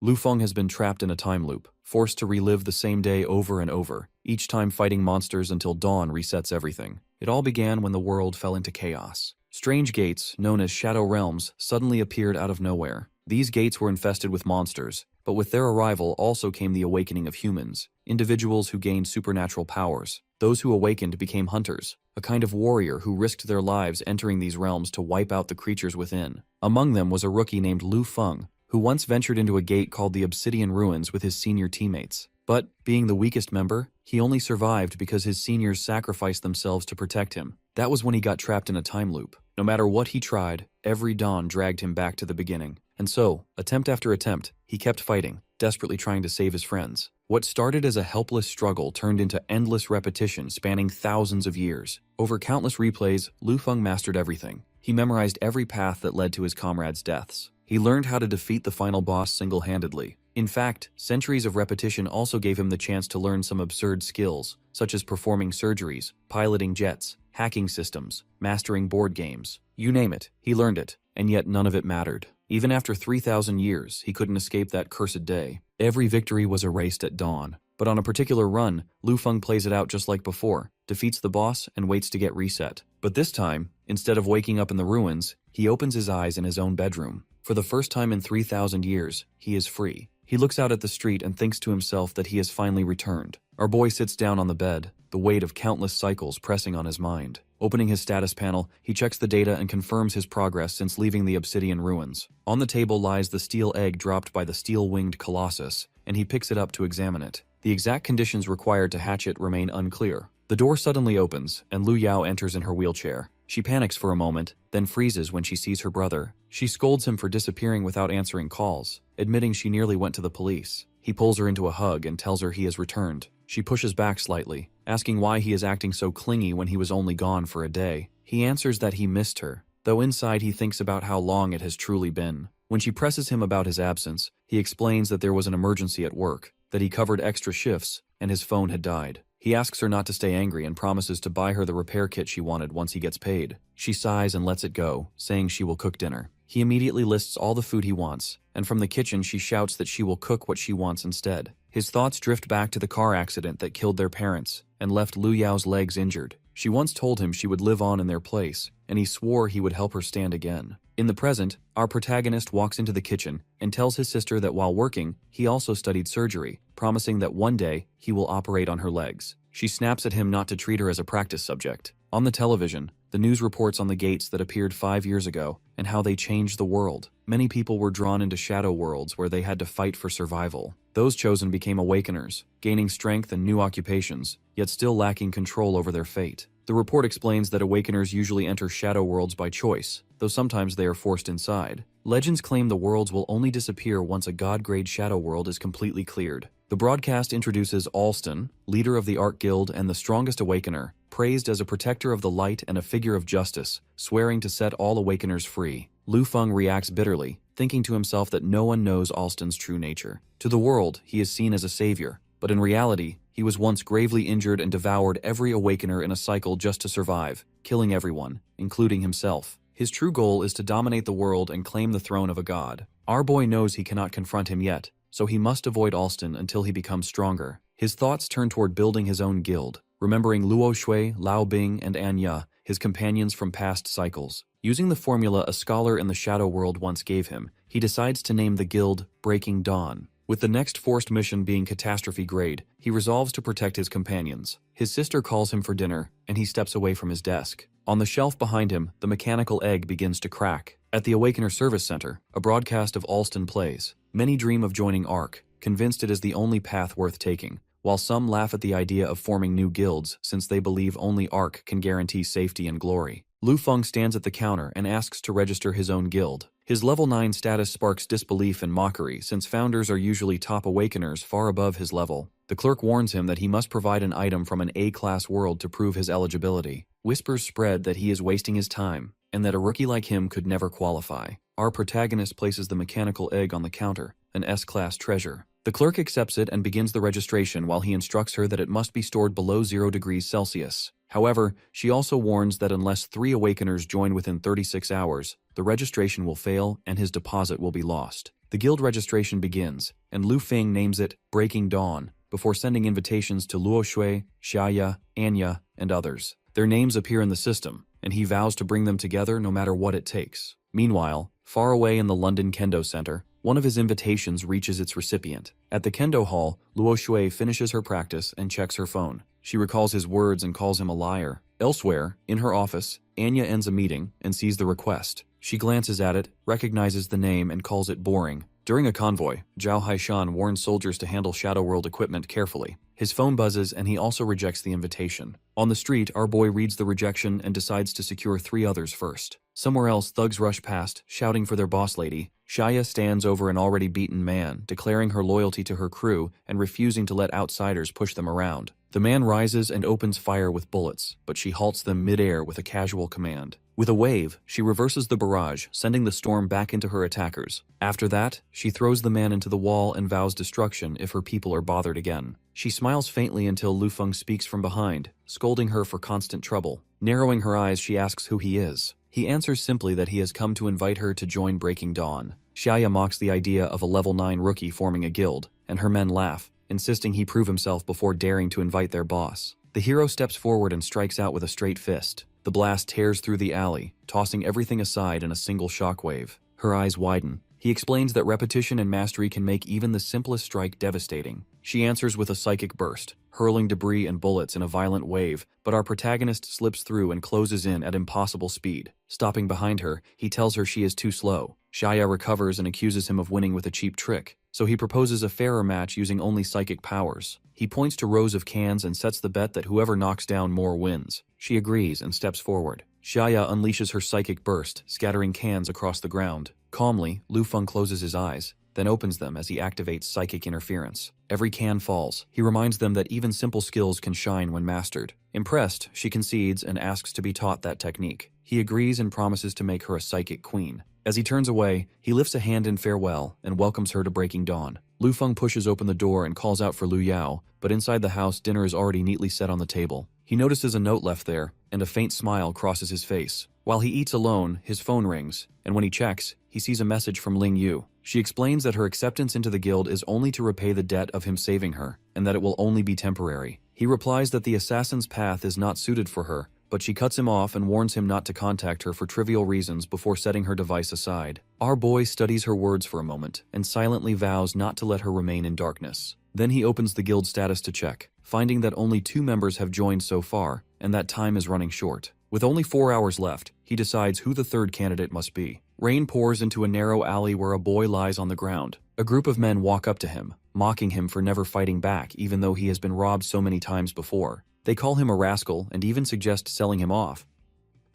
Lu Feng has been trapped in a time loop, forced to relive the same day over and over, each time fighting monsters until dawn resets everything. It all began when the world fell into chaos. Strange gates, known as Shadow Realms, suddenly appeared out of nowhere. These gates were infested with monsters, but with their arrival also came the awakening of humans, individuals who gained supernatural powers. Those who awakened became hunters, a kind of warrior who risked their lives entering these realms to wipe out the creatures within. Among them was a rookie named Lu Feng, who once ventured into a gate called the Obsidian Ruins with his senior teammates. But, being the weakest member, he only survived because his seniors sacrificed themselves to protect him. That was when he got trapped in a time loop. No matter what he tried, every dawn dragged him back to the beginning. And so, attempt after attempt, he kept fighting, desperately trying to save his friends. What started as a helpless struggle turned into endless repetition spanning thousands of years. Over countless replays, Lu Feng mastered everything. He memorized every path that led to his comrades' deaths. He learned how to defeat the final boss single-handedly. In fact, centuries of repetition also gave him the chance to learn some absurd skills, such as performing surgeries, piloting jets, hacking systems, mastering board games. You name it, he learned it, and yet none of it mattered. Even after 3,000 years, he couldn't escape that cursed day. Every victory was erased at dawn. But on a particular run, Lu Feng plays it out just like before, defeats the boss, and waits to get reset. But this time, instead of waking up in the ruins, he opens his eyes in his own bedroom. For the first time in 3,000 years, he is free. He looks out at the street and thinks to himself that he has finally returned. Our boy sits down on the bed, the weight of countless cycles pressing on his mind. Opening his status panel, he checks the data and confirms his progress since leaving the Obsidian Ruins. On the table lies the steel egg dropped by the steel-winged Colossus, and he picks it up to examine it. The exact conditions required to hatch it remain unclear. The door suddenly opens, and Lu Yao enters in her wheelchair. She panics for a moment, then freezes when she sees her brother. She scolds him for disappearing without answering calls, admitting she nearly went to the police. He pulls her into a hug and tells her he has returned. She pushes back slightly, asking why he is acting so clingy when he was only gone for a day. He answers that he missed her, though inside he thinks about how long it has truly been. When she presses him about his absence, he explains that there was an emergency at work, that he covered extra shifts, and his phone had died. He asks her not to stay angry and promises to buy her the repair kit she wanted once he gets paid. She sighs and lets it go, saying she will cook dinner. He immediately lists all the food he wants, and from the kitchen she shouts that she will cook what she wants instead. His thoughts drift back to the car accident that killed their parents and left Lu Yao's legs injured. She once told him she would live on in their place, and he swore he would help her stand again. In the present, our protagonist walks into the kitchen and tells his sister that while working, he also studied surgery, promising that one day he will operate on her legs. She snaps at him not to treat her as a practice subject. On the television, the news reports on the gates that appeared 5 years ago and how they changed the world. Many people were drawn into shadow worlds where they had to fight for survival. Those chosen became awakeners, gaining strength and new occupations, yet still lacking control over their fate. The report explains that awakeners usually enter shadow worlds by choice, though sometimes they are forced inside. Legends claim the worlds will only disappear once a god-grade shadow world is completely cleared. The broadcast introduces Alston, leader of the Art Guild and the strongest awakener, praised as a protector of the light and a figure of justice, swearing to set all awakeners free. Lu Feng reacts bitterly, thinking to himself that no one knows Alston's true nature. To the world, he is seen as a savior, but in reality, he was once gravely injured and devoured every awakener in a cycle just to survive, killing everyone, including himself. His true goal is to dominate the world and claim the throne of a god. Our boy knows he cannot confront him yet, so he must avoid Alston until he becomes stronger. His thoughts turn toward luilding his own guild, remembering Luo Shui, Lao Bing, and Anya, his companions from past cycles. Using the formula a scholar in the shadow world once gave him, he decides to name the guild Breaking Dawn. With the next forced mission being catastrophe grade, he resolves to protect his companions. His sister calls him for dinner, and he steps away from his desk. On the shelf behind him, the mechanical egg begins to crack. At the Awakener Service Center, a broadcast of Alston plays. Many dream of joining ARC, convinced it is the only path worth taking, while some laugh at the idea of forming new guilds since they believe only ARC can guarantee safety and glory. Lu Feng stands at the counter and asks to register his own guild. His level 9 status sparks disbelief and mockery since founders are usually top awakeners far above his level. The clerk warns him that he must provide an item from an A-class world to prove his eligibility. Whispers spread that he is wasting his time, and that a rookie like him could never qualify. Our protagonist places the mechanical egg on the counter, an S-class treasure. The clerk accepts it and begins the registration while he instructs her that it must be stored below 0 degrees Celsius. However, she also warns that unless 3 awakeners join within 36 hours, the registration will fail and his deposit will be lost. The guild registration begins, and Lu Feng names it Breaking Dawn, before sending invitations to Luo Shui, Xiaya, Anya, and others. Their names appear in the system, and he vows to bring them together no matter what it takes. Meanwhile, far away in the London Kendo Center, one of his invitations reaches its recipient. At the Kendo Hall, Luo Shui finishes her practice and checks her phone. She recalls his words and calls him a liar. Elsewhere, in her office, Anya ends a meeting and sees the request. She glances at it, recognizes the name, and calls it boring. During a convoy, Zhao Haishan warns soldiers to handle Shadow World equipment carefully. His phone buzzes and he also rejects the invitation. On the street, our boy reads the rejection and decides to secure 3 others first. Somewhere else, thugs rush past, shouting for their boss lady. Shaya stands over an already beaten man, declaring her loyalty to her crew and refusing to let outsiders push them around. The man rises and opens fire with bullets, but she halts them mid-air with a casual command. With a wave, she reverses the barrage, sending the storm back into her attackers. After that, she throws the man into the wall and vows destruction if her people are bothered again. She smiles faintly until Lu Feng speaks from behind, scolding her for constant trouble. Narrowing her eyes, she asks who he is. He answers simply that he has come to invite her to join Breaking Dawn. Xiaya mocks the idea of a level 9 rookie forming a guild, and her men laugh, insisting he prove himself before daring to invite their boss. The hero steps forward and strikes out with a straight fist. The blast tears through the alley, tossing everything aside in a single shockwave. Her eyes widen. He explains that repetition and mastery can make even the simplest strike devastating. She answers with a psychic burst, hurling debris and bullets in a violent wave, but our protagonist slips through and closes in at impossible speed. Stopping behind her, he tells her she is too slow. Shaya recovers and accuses him of winning with a cheap trick, so he proposes a fairer match using only psychic powers. He points to rows of cans and sets the bet that whoever knocks down more wins. She agrees and steps forward. Shaya unleashes her psychic burst, scattering cans across the ground. Calmly, Lu Feng closes his eyes, then opens them as he activates psychic interference. Every can falls. He reminds them that even simple skills can shine when mastered. Impressed, she concedes and asks to be taught that technique. He agrees and promises to make her a psychic queen. As he turns away, he lifts a hand in farewell and welcomes her to Breaking Dawn. Lu Feng pushes open the door and calls out for Lu Yao, but inside the house, dinner is already neatly set on the table. He notices a note left there, and a faint smile crosses his face. While he eats alone, his phone rings, and when he checks, he sees a message from Ling Yu. She explains that her acceptance into the guild is only to repay the debt of him saving her, and that it will only be temporary. He replies that the assassin's path is not suited for her, but she cuts him off and warns him not to contact her for trivial reasons before setting her device aside. Our boy studies her words for a moment, and silently vows not to let her remain in darkness. Then he opens the guild status to check, finding that only 2 members have joined so far, and that time is running short. With only 4 hours left, he decides who the 3rd candidate must be. Rain pours into a narrow alley where a boy lies on the ground. A group of men walk up to him, mocking him for never fighting back even though he has been robbed so many times before. They call him a rascal and even suggest selling him off.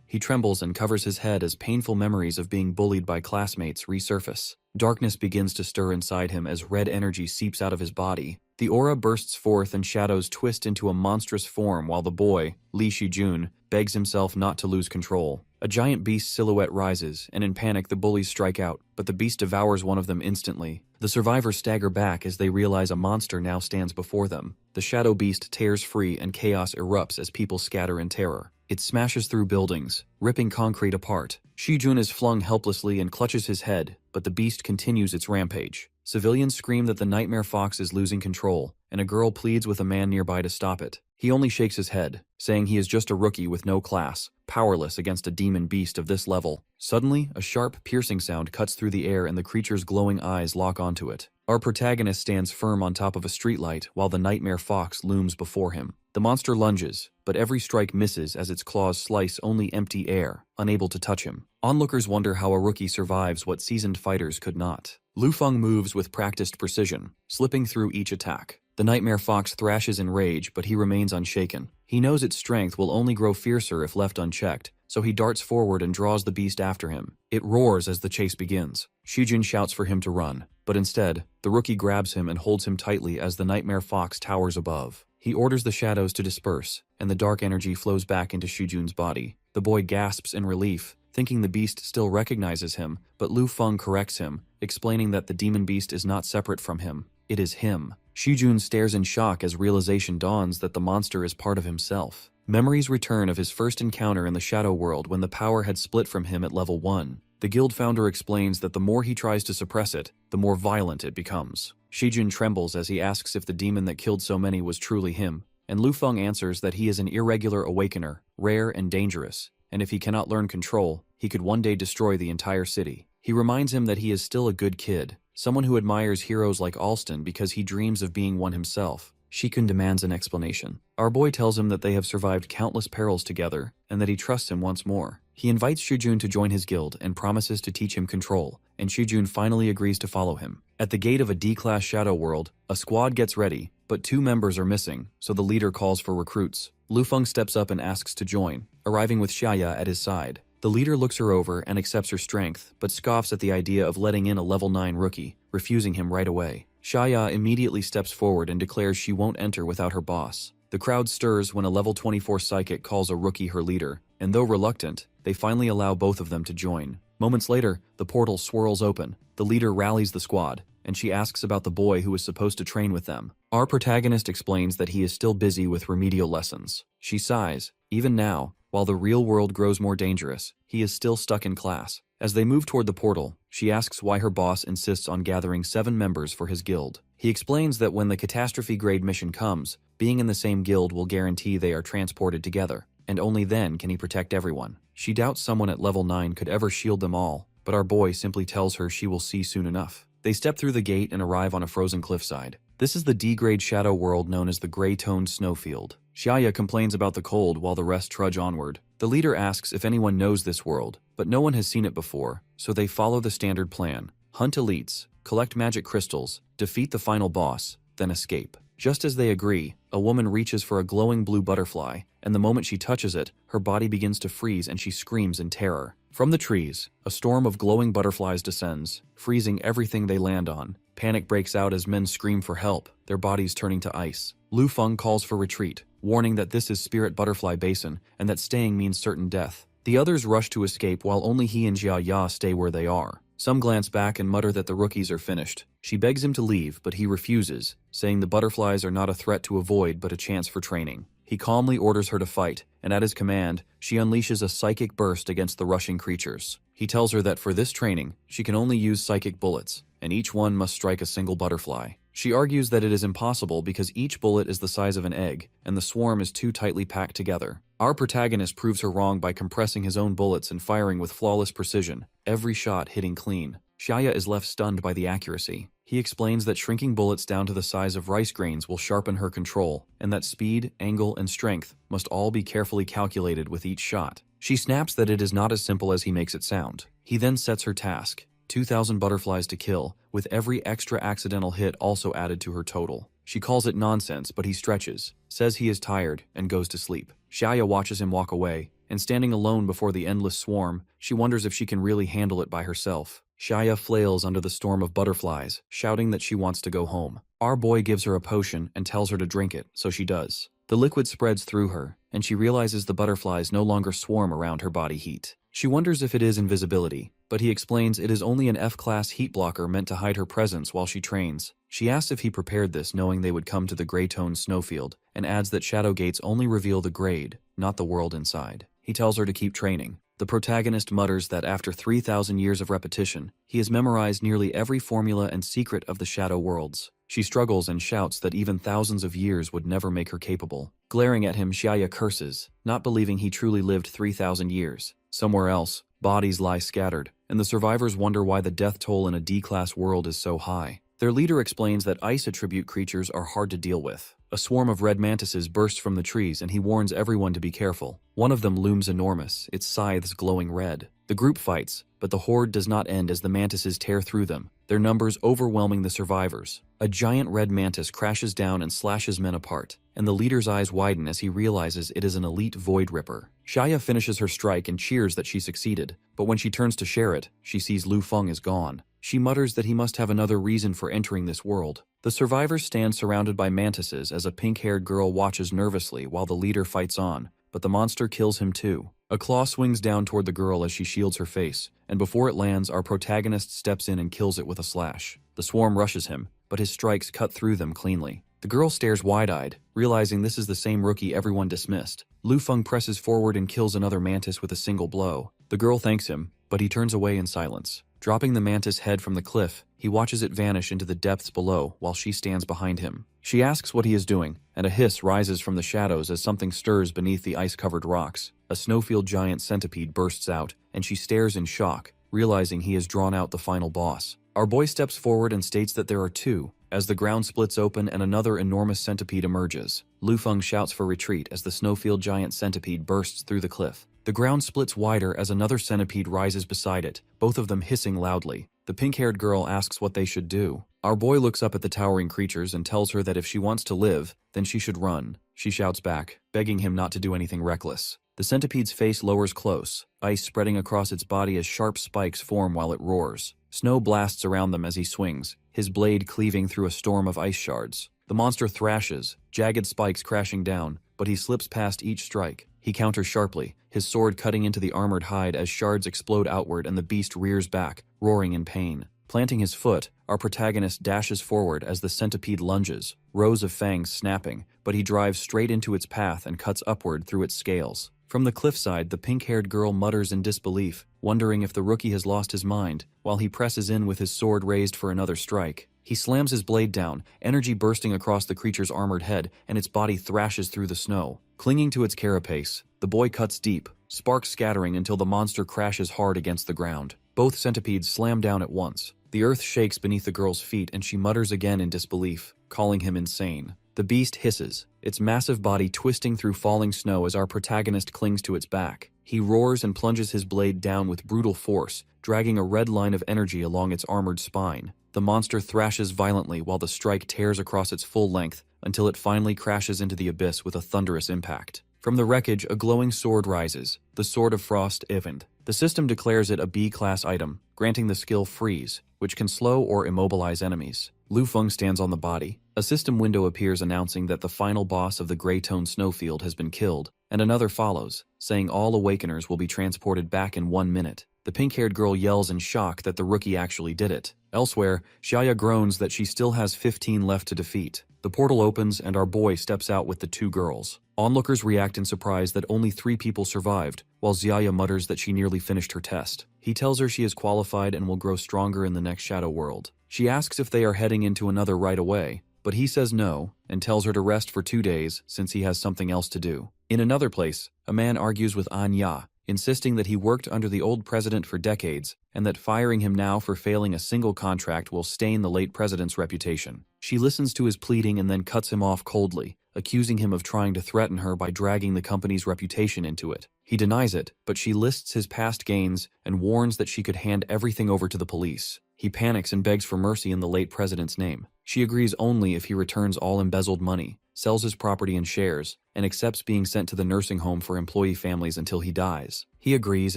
He trembles and covers his head as painful memories of being bullied by classmates resurface. Darkness begins to stir inside him as red energy seeps out of his body. The aura bursts forth and shadows twist into a monstrous form while the boy, Li Shijun, begs himself not to lose control. A giant beast silhouette rises, and in panic the bullies strike out, but the beast devours one of them instantly. The survivors stagger back as they realize a monster now stands before them. The shadow beast tears free and chaos erupts as people scatter in terror. It smashes through buildings, ripping concrete apart. Shijun is flung helplessly and clutches his head, but the beast continues its rampage. Civilians scream that the Nightmare Fox is losing control, and a girl pleads with a man nearby to stop it. He only shakes his head, saying he is just a rookie with no class, powerless against a demon beast of this level. Suddenly, a sharp, piercing sound cuts through the air and the creature's glowing eyes lock onto it. Our protagonist stands firm on top of a streetlight while the Nightmare Fox looms before him. The monster lunges, but every strike misses as its claws slice only empty air, unable to touch him. Onlookers wonder how a rookie survives what seasoned fighters could not. Lu Feng moves with practiced precision, slipping through each attack. The Nightmare Fox thrashes in rage, but he remains unshaken. He knows its strength will only grow fiercer if left unchecked, so he darts forward and draws the beast after him. It roars as the chase begins. Shijun shouts for him to run, but instead, the rookie grabs him and holds him tightly as the Nightmare Fox towers above. He orders the shadows to disperse, and the dark energy flows back into Shijun's body. The boy gasps in relief, thinking the beast still recognizes him, but Lu Feng corrects him, explaining that the demon beast is not separate from him. It is him. Shijun stares in shock as realization dawns that the monster is part of himself. Memories return of his first encounter in the shadow world when the power had split from him at level 1. The guild founder explains that the more he tries to suppress it, the more violent it becomes. Shijun trembles as he asks if the demon that killed so many was truly him, and Lu Feng answers that he is an irregular awakener, rare and dangerous, and if he cannot learn control, he could one day destroy the entire city. He reminds him that he is still a good kid, someone who admires heroes like Alston because he dreams of being one himself. Shikun demands an explanation. Our boy tells him that they have survived countless perils together, and that he trusts him once more. He invites Shijun to join his guild and promises to teach him control, and Shijun finally agrees to follow him. At the gate of a D-class shadow world, a squad gets ready, but 2 members are missing, so the leader calls for recruits. Lu Feng steps up and asks to join, arriving with Xia at his side. The leader looks her over and accepts her strength, but scoffs at the idea of letting in a level 9 rookie, refusing him right away. Xia immediately steps forward and declares she won't enter without her boss. The crowd stirs when a level 24 psychic calls a rookie her leader, and though reluctant, they finally allow both of them to join. Moments later, the portal swirls open. The leader rallies the squad, and she asks about the boy who was supposed to train with them. Our protagonist explains that he is still busy with remedial lessons. She sighs. Even now, while the real world grows more dangerous, he is still stuck in class. As they move toward the portal, she asks why her boss insists on gathering 7 members for his guild. He explains that when the catastrophe grade mission comes, being in the same guild will guarantee they are transported together, and only then can he protect everyone. She doubts someone at level 9 could ever shield them all, but our boy simply tells her she will see soon enough. They step through the gate and arrive on a frozen cliffside. This is the D-grade shadow world known as the gray-toned snowfield. Xia complains about the cold while the rest trudge onward. The leader asks if anyone knows this world, but no one has seen it before, so they follow the standard plan. Hunt elites, collect magic crystals, defeat the final boss, then escape. Just as they agree, a woman reaches for a glowing blue butterfly, and the moment she touches it, her body begins to freeze and she screams in terror. From the trees, a storm of glowing butterflies descends, freezing everything they land on. Panic breaks out as men scream for help, their bodies turning to ice. Lu Feng calls for retreat, warning that this is Spirit Butterfly Basin and that staying means certain death. The others rush to escape while only he and Jia Ya stay where they are. Some glance back and mutter that the rookies are finished. She begs him to leave, but he refuses, saying the butterflies are not a threat to avoid but a chance for training. He calmly orders her to fight, and at his command, she unleashes a psychic burst against the rushing creatures. He tells her that for this training, she can only use psychic bullets, and each one must strike a single butterfly. She argues that it is impossible because each bullet is the size of an egg, and the swarm is too tightly packed together. Our protagonist proves her wrong by compressing his own bullets and firing with flawless precision, every shot hitting clean. Xia is left stunned by the accuracy. He explains that shrinking bullets down to the size of rice grains will sharpen her control, and that speed, angle, and strength must all be carefully calculated with each shot. She snaps that it is not as simple as he makes it sound. He then sets her task, 2,000 butterflies to kill, with every extra accidental hit also added to her total. She calls it nonsense, but he stretches, says he is tired, and goes to sleep. Xia watches him walk away, and standing alone before the endless swarm, she wonders if she can really handle it by herself. Xia flails under the storm of butterflies, shouting that she wants to go home. Our boy gives her a potion and tells her to drink it, so she does. The liquid spreads through her, and she realizes the butterflies no longer swarm around her body heat. She wonders if it is invisibility, but he explains it is only an F-class heat blocker meant to hide her presence while she trains. She asks if he prepared this knowing they would come to the gray-toned snowfield, and adds that shadow gates only reveal the grade, not the world inside. He tells her to keep training. The protagonist mutters that after 3,000 years of repetition, he has memorized nearly every formula and secret of the shadow worlds. She struggles and shouts that even thousands of years would never make her capable. Glaring at him, Xia curses, not believing he truly lived 3,000 years. Somewhere else, bodies lie scattered, and the survivors wonder why the death toll in a D-class world is so high. Their leader explains that ice attribute creatures are hard to deal with. A swarm of red mantises bursts from the trees and he warns everyone to be careful. One of them looms enormous, its scythes glowing red. The group fights, but the horde does not end as the mantises tear through them, their numbers overwhelming the survivors. A giant red mantis crashes down and slashes men apart, and the leader's eyes widen as he realizes it is an elite void ripper. Xia finishes her strike and cheers that she succeeded, but when she turns to share it, she sees Lu Feng is gone. She mutters that he must have another reason for entering this world. The survivors stand surrounded by mantises as a pink-haired girl watches nervously while the leader fights on, but the monster kills him too. A claw swings down toward the girl as she shields her face, and before it lands, our protagonist steps in and kills it with a slash. The swarm rushes him, but his strikes cut through them cleanly. The girl stares wide-eyed, realizing this is the same rookie everyone dismissed. Lu Feng presses forward and kills another mantis with a single blow. The girl thanks him, but he turns away in silence. Dropping the mantis head from the cliff, he watches it vanish into the depths below while she stands behind him. She asks what he is doing, and a hiss rises from the shadows as something stirs beneath the ice-covered rocks. A snowfield giant centipede bursts out, and she stares in shock, realizing he has drawn out the final boss. Our boy steps forward and states that there are two, as the ground splits open and another enormous centipede emerges. Lu Feng shouts for retreat as the snowfield giant centipede bursts through the cliff. The ground splits wider as another centipede rises beside it, both of them hissing loudly. The pink-haired girl asks what they should do. Our boy looks up at the towering creatures and tells her that if she wants to live, then she should run. She shouts back, begging him not to do anything reckless. The centipede's face lowers close, ice spreading across its body as sharp spikes form while it roars. Snow blasts around them as he swings, his blade cleaving through a storm of ice shards. The monster thrashes, jagged spikes crashing down, but he slips past each strike. He counters sharply, his sword cutting into the armored hide as shards explode outward and the beast rears back, roaring in pain. Planting his foot, our protagonist dashes forward as the centipede lunges, rows of fangs snapping, but he drives straight into its path and cuts upward through its scales. From the cliffside, the pink-haired girl mutters in disbelief, wondering if the rookie has lost his mind, while he presses in with his sword raised for another strike. He slams his blade down, energy bursting across the creature's armored head, and its body thrashes through the snow. Clinging to its carapace, the boy cuts deep, sparks scattering until the monster crashes hard against the ground. Both centipedes slam down at once. The earth shakes beneath the girl's feet and she mutters again in disbelief, calling him insane. The beast hisses, its massive body twisting through falling snow as our protagonist clings to its back. He roars and plunges his blade down with brutal force, dragging a red line of energy along its armored spine. The monster thrashes violently while the strike tears across its full length until it finally crashes into the abyss with a thunderous impact. From the wreckage, a glowing sword rises, the Sword of Frost Ivand. The system declares it a B-class item, granting the skill Freeze, which can slow or immobilize enemies. Lu Feng stands on the body. A system window appears announcing that the final boss of the Grey-Tone Snowfield has been killed, and another follows, saying all Awakeners will be transported back in 1 minute. The pink-haired girl yells in shock that the rookie actually did it. Elsewhere, Xiaya groans that she still has 15 left to defeat. The portal opens and our boy steps out with the two girls. Onlookers react in surprise that only 3 people survived, while Xiaya mutters that she nearly finished her test. He tells her she is qualified and will grow stronger in the next Shadow World. She asks if they are heading into another right away, but he says no, and tells her to rest for 2 days since he has something else to do. In another place, a man argues with Anya, insisting that he worked under the old president for decades, and that firing him now for failing a single contract will stain the late president's reputation. She listens to his pleading and then cuts him off coldly, accusing him of trying to threaten her by dragging the company's reputation into it. He denies it, but she lists his past gains and warns that she could hand everything over to the police. He panics and begs for mercy in the late president's name. She agrees only if he returns all embezzled money, sells his property and shares, and accepts being sent to the nursing home for employee families until he dies. He agrees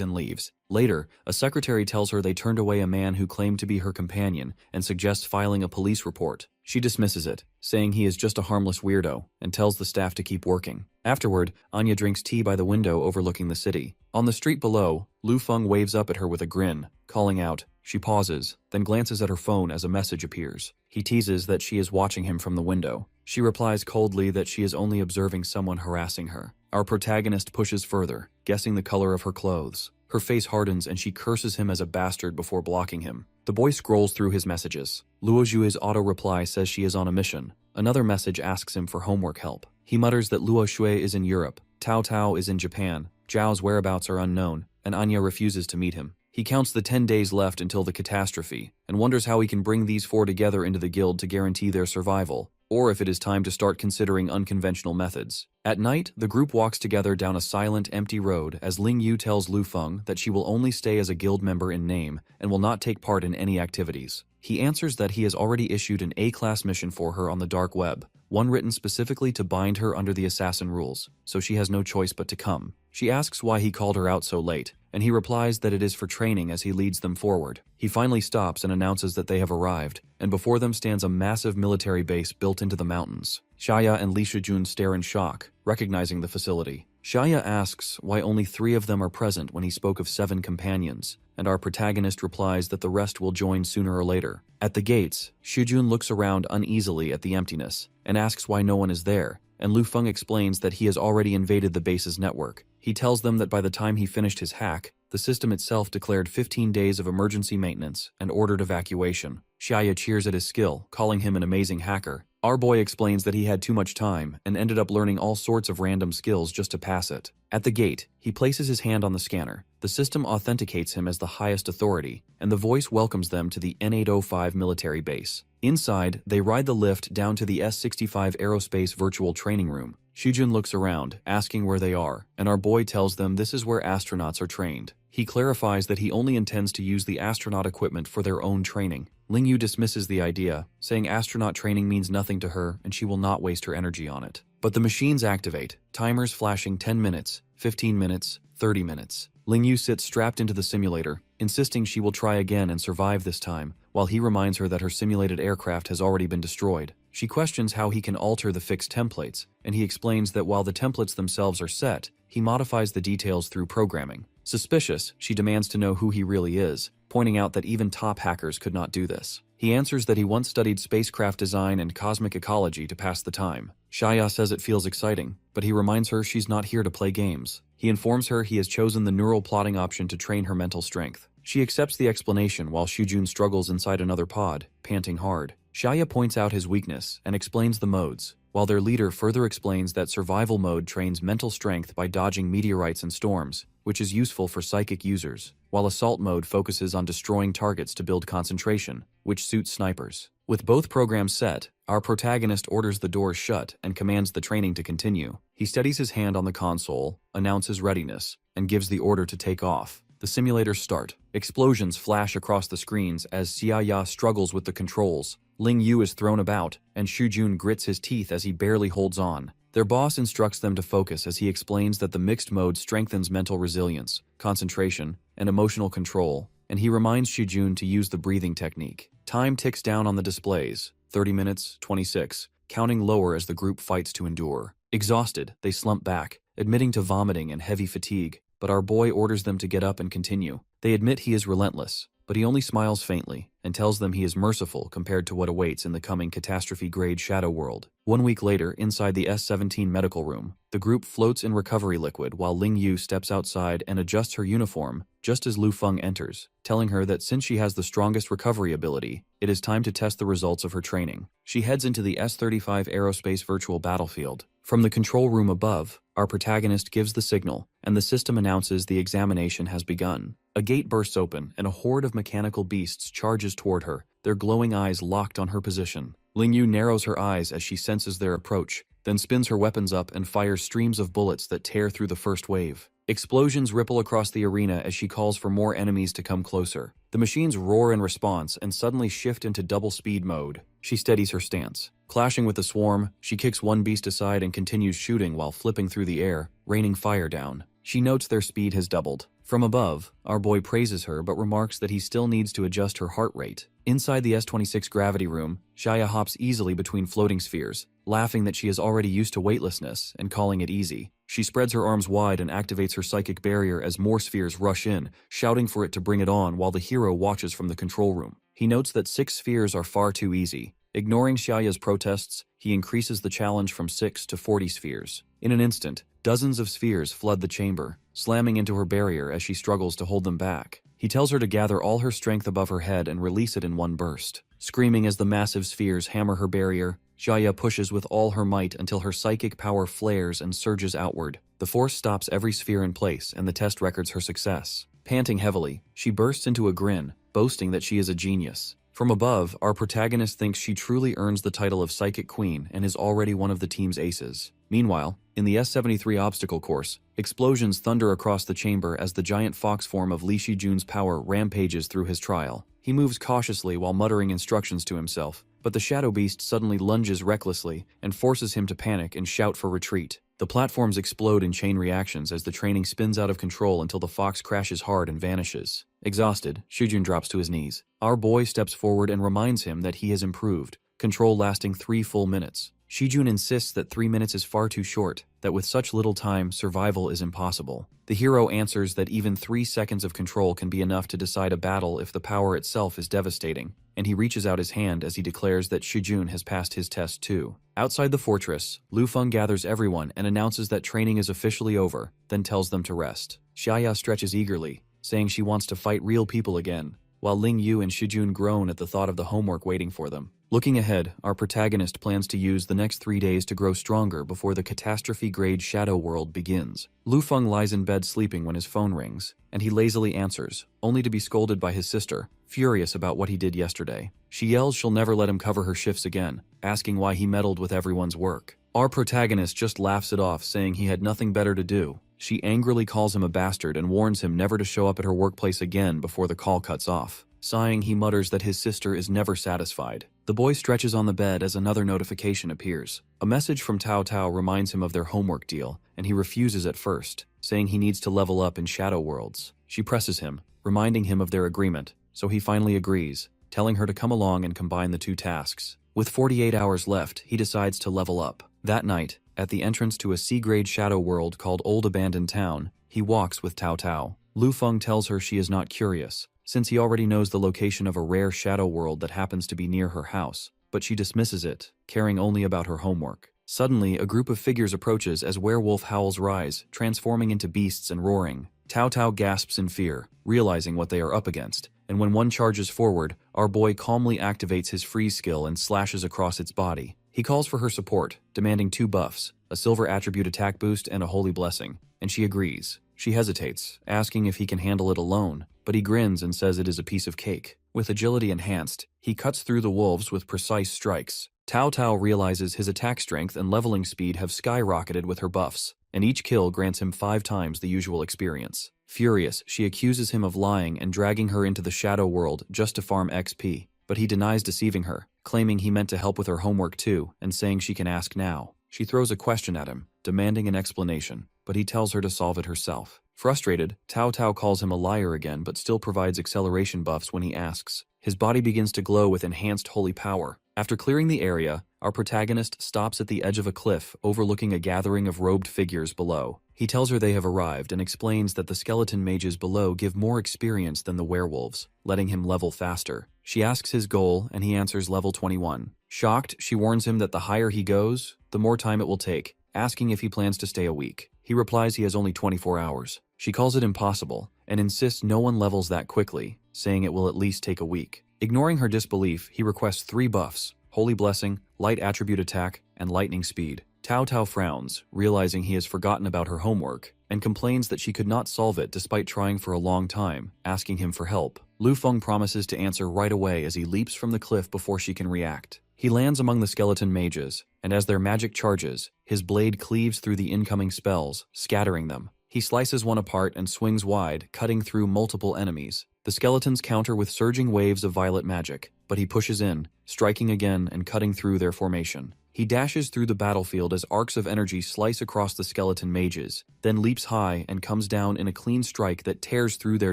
and leaves. Later, a secretary tells her they turned away a man who claimed to be her companion and suggests filing a police report. She dismisses it, saying he is just a harmless weirdo, and tells the staff to keep working. Afterward, Anya drinks tea by the window overlooking the city. On the street below, Lu Feng waves up at her with a grin, calling out. She pauses, then glances at her phone as a message appears. He teases that she is watching him from the window. She replies coldly that she is only observing someone harassing her. Our protagonist pushes further, guessing the color of her clothes. Her face hardens and she curses him as a bastard before blocking him. The boy scrolls through his messages. Luo Jue's auto-reply says she is on a mission. Another message asks him for homework help. He mutters that Luo Xue is in Europe, Tao Tao is in Japan, Zhao's whereabouts are unknown, and Anya refuses to meet him. He counts the 10 days left until the catastrophe, and wonders how he can bring these 4 together into the guild to guarantee their survival, or if it is time to start considering unconventional methods. At night, the group walks together down a silent, empty road as Ling Yu tells Lu Feng that she will only stay as a guild member in name and will not take part in any activities. He answers that he has already issued an A-class mission for her on the dark web, one written specifically to bind her under the assassin rules, so she has no choice but to come. She asks why he called her out so late, and he replies that it is for training as he leads them forward. He finally stops and announces that they have arrived, and before them stands a massive military base built into the mountains. Xiaya and Li Shijun stare in shock, recognizing the facility. Xiaya asks why only 3 of them are present when he spoke of 7 companions, and our protagonist replies that the rest will join sooner or later. At the gates, Shijun looks around uneasily at the emptiness, and asks why no one is there, and Lu Feng explains that he has already invaded the base's network. He tells them that by the time he finished his hack, the system itself declared 15 days of emergency maintenance and ordered evacuation. Xiaya cheers at his skill, calling him an amazing hacker. Our boy explains that he had too much time and ended up learning all sorts of random skills just to pass it. At the gate, he places his hand on the scanner. The system authenticates him as the highest authority, and the voice welcomes them to the N805 military base. Inside, they ride the lift down to the S-65 Aerospace Virtual Training Room. Shujun looks around, asking where they are, and our boy tells them this is where astronauts are trained. He clarifies that he only intends to use the astronaut equipment for their own training. Ling Yu dismisses the idea, saying astronaut training means nothing to her and she will not waste her energy on it. But the machines activate, timers flashing 10 minutes, 15 minutes, 30 minutes. Ling Yu sits strapped into the simulator, insisting she will try again and survive this time, while he reminds her that her simulated aircraft has already been destroyed. She questions how he can alter the fixed templates, and he explains that while the templates themselves are set, he modifies the details through programming. Suspicious, she demands to know who he really is, pointing out that even top hackers could not do this. He answers that he once studied spacecraft design and cosmic ecology to pass the time. Xiaya says it feels exciting, but he reminds her she's not here to play games. He informs her he has chosen the neural plotting option to train her mental strength. She accepts the explanation while Shujun struggles inside another pod, panting hard. Xiaya points out his weakness and explains the modes, while their leader further explains that survival mode trains mental strength by dodging meteorites and storms, which is useful for psychic users, while assault mode focuses on destroying targets to build concentration, which suits snipers. With both programs set, our protagonist orders the doors shut and commands the training to continue. He steadies his hand on the console, announces readiness, and gives the order to take off. The simulators start. Explosions flash across the screens as Xiaya struggles with the controls. Ling Yu is thrown about, and Shujun grits his teeth as he barely holds on. Their boss instructs them to focus as he explains that the mixed mode strengthens mental resilience, concentration, and emotional control, and he reminds Shujun to use the breathing technique. Time ticks down on the displays, 30 minutes, 26, counting lower as the group fights to endure. Exhausted, they slump back, admitting to vomiting and heavy fatigue, but our boy orders them to get up and continue. They admit he is relentless, but he only smiles faintly and tells them he is merciful compared to what awaits in the coming catastrophe-grade shadow world. 1 week later, inside the S-17 medical room, the group floats in recovery liquid while Ling Yu steps outside and adjusts her uniform just as Lu Feng enters, telling her that since she has the strongest recovery ability, it is time to test the results of her training. She heads into the S-35 Aerospace Virtual Battlefield. From the control room above, our protagonist gives the signal, and the system announces the examination has begun. A gate bursts open, and a horde of mechanical beasts charges toward her, their glowing eyes locked on her position. Ling Yu narrows her eyes as she senses their approach, then spins her weapons up and fires streams of bullets that tear through the first wave. Explosions ripple across the arena as she calls for more enemies to come closer. The machines roar in response and suddenly shift into double speed mode. She steadies her stance. Clashing with the swarm, she kicks one beast aside and continues shooting while flipping through the air, raining fire down. She notes their speed has doubled. From above, our boy praises her but remarks that he still needs to adjust her heart rate. Inside the S-26 gravity room, Xiaya hops easily between floating spheres, laughing that she is already used to weightlessness and calling it easy. She spreads her arms wide and activates her psychic barrier as more spheres rush in, shouting for it to bring it on while the hero watches from the control room. He notes that 6 spheres are far too easy. Ignoring Xiaya's protests, he increases the challenge from 6 to 40 spheres. In an instant, dozens of spheres flood the chamber, slamming into her barrier as she struggles to hold them back. He tells her to gather all her strength above her head and release it in one burst. Screaming as the massive spheres hammer her barrier, Xiaya pushes with all her might until her psychic power flares and surges outward. The force stops every sphere in place, and the test records her success. Panting heavily, she bursts into a grin, boasting that she is a genius. From above, our protagonist thinks she truly earns the title of Psychic Queen and is already one of the team's aces. Meanwhile, in the S-73 obstacle course, explosions thunder across the chamber as the giant fox form of Li Shijun's power rampages through his trial. He moves cautiously while muttering instructions to himself, but the shadow beast suddenly lunges recklessly and forces him to panic and shout for retreat. The platforms explode in chain reactions as the training spins out of control until the fox crashes hard and vanishes. Exhausted, Shujun drops to his knees. Our boy steps forward and reminds him that he has improved, control lasting 3 full minutes. Shijun insists that 3 minutes is far too short, that with such little time, survival is impossible. The hero answers that even 3 seconds of control can be enough to decide a battle if the power itself is devastating, and he reaches out his hand as he declares that Shijun has passed his test too. Outside the fortress, Lu Feng gathers everyone and announces that training is officially over, then tells them to rest. Xiaya stretches eagerly, saying she wants to fight real people again, while Ling Yu and Shijun groan at the thought of the homework waiting for them. Looking ahead, our protagonist plans to use the next 3 days to grow stronger before the catastrophe-grade Shadow World begins. Lu Feng lies in bed sleeping when his phone rings, and he lazily answers, only to be scolded by his sister, furious about what he did yesterday. She yells she'll never let him cover her shifts again, asking why he meddled with everyone's work. Our protagonist just laughs it off, saying he had nothing better to do. She angrily calls him a bastard and warns him never to show up at her workplace again before the call cuts off. Sighing, he mutters that his sister is never satisfied. The boy stretches on the bed as another notification appears. A message from Tao Tao reminds him of their homework deal, and he refuses at first, saying he needs to level up in Shadow Worlds. She presses him, reminding him of their agreement, so he finally agrees, telling her to come along and combine the two tasks. With 48 hours left, he decides to level up. That night, at the entrance to a C-grade Shadow World called Old Abandoned Town, he walks with Tao Tao. Lu Feng tells her she is not curious, since he already knows the location of a rare Shadow World that happens to be near her house, but she dismisses it, caring only about her homework. Suddenly, a group of figures approaches as werewolf howls rise, transforming into beasts and roaring. Tao Tao gasps in fear, realizing what they are up against, and when one charges forward, our boy calmly activates his freeze skill and slashes across its body. He calls for her support, demanding 2 buffs, a silver attribute attack boost and a holy blessing, and she agrees. She hesitates, asking if he can handle it alone, but he grins and says it is a piece of cake. With agility enhanced, he cuts through the wolves with precise strikes. Tao Tao realizes his attack strength and leveling speed have skyrocketed with her buffs, and each kill grants him 5 times the usual experience. Furious, she accuses him of lying and dragging her into the Shadow World just to farm XP, but he denies deceiving her, claiming he meant to help with her homework too, and saying she can ask now. She throws a question at him, demanding an explanation, but he tells her to solve it herself. Frustrated, Tao Tao calls him a liar again but still provides acceleration buffs when he asks. His body begins to glow with enhanced holy power. After clearing the area, our protagonist stops at the edge of a cliff overlooking a gathering of robed figures below. He tells her they have arrived and explains that the skeleton mages below give more experience than the werewolves, letting him level faster. She asks his goal and he answers level 21. Shocked, she warns him that the higher he goes, the more time it will take, asking if he plans to stay a week. He replies he has only 24 hours. She calls it impossible and insists no one levels that quickly, saying it will at least take a week. Ignoring her disbelief, he requests 3 buffs: Holy Blessing, Light Attribute Attack, and Lightning Speed. Tao Tao frowns, realizing he has forgotten about her homework, and complains that she could not solve it despite trying for a long time, asking him for help. Lu Feng promises to answer right away as he leaps from the cliff before she can react. He lands among the skeleton mages, and as their magic charges, his blade cleaves through the incoming spells, scattering them. He slices one apart and swings wide, cutting through multiple enemies. The skeletons counter with surging waves of violet magic, but he pushes in, striking again and cutting through their formation. He dashes through the battlefield as arcs of energy slice across the skeleton mages, then leaps high and comes down in a clean strike that tears through their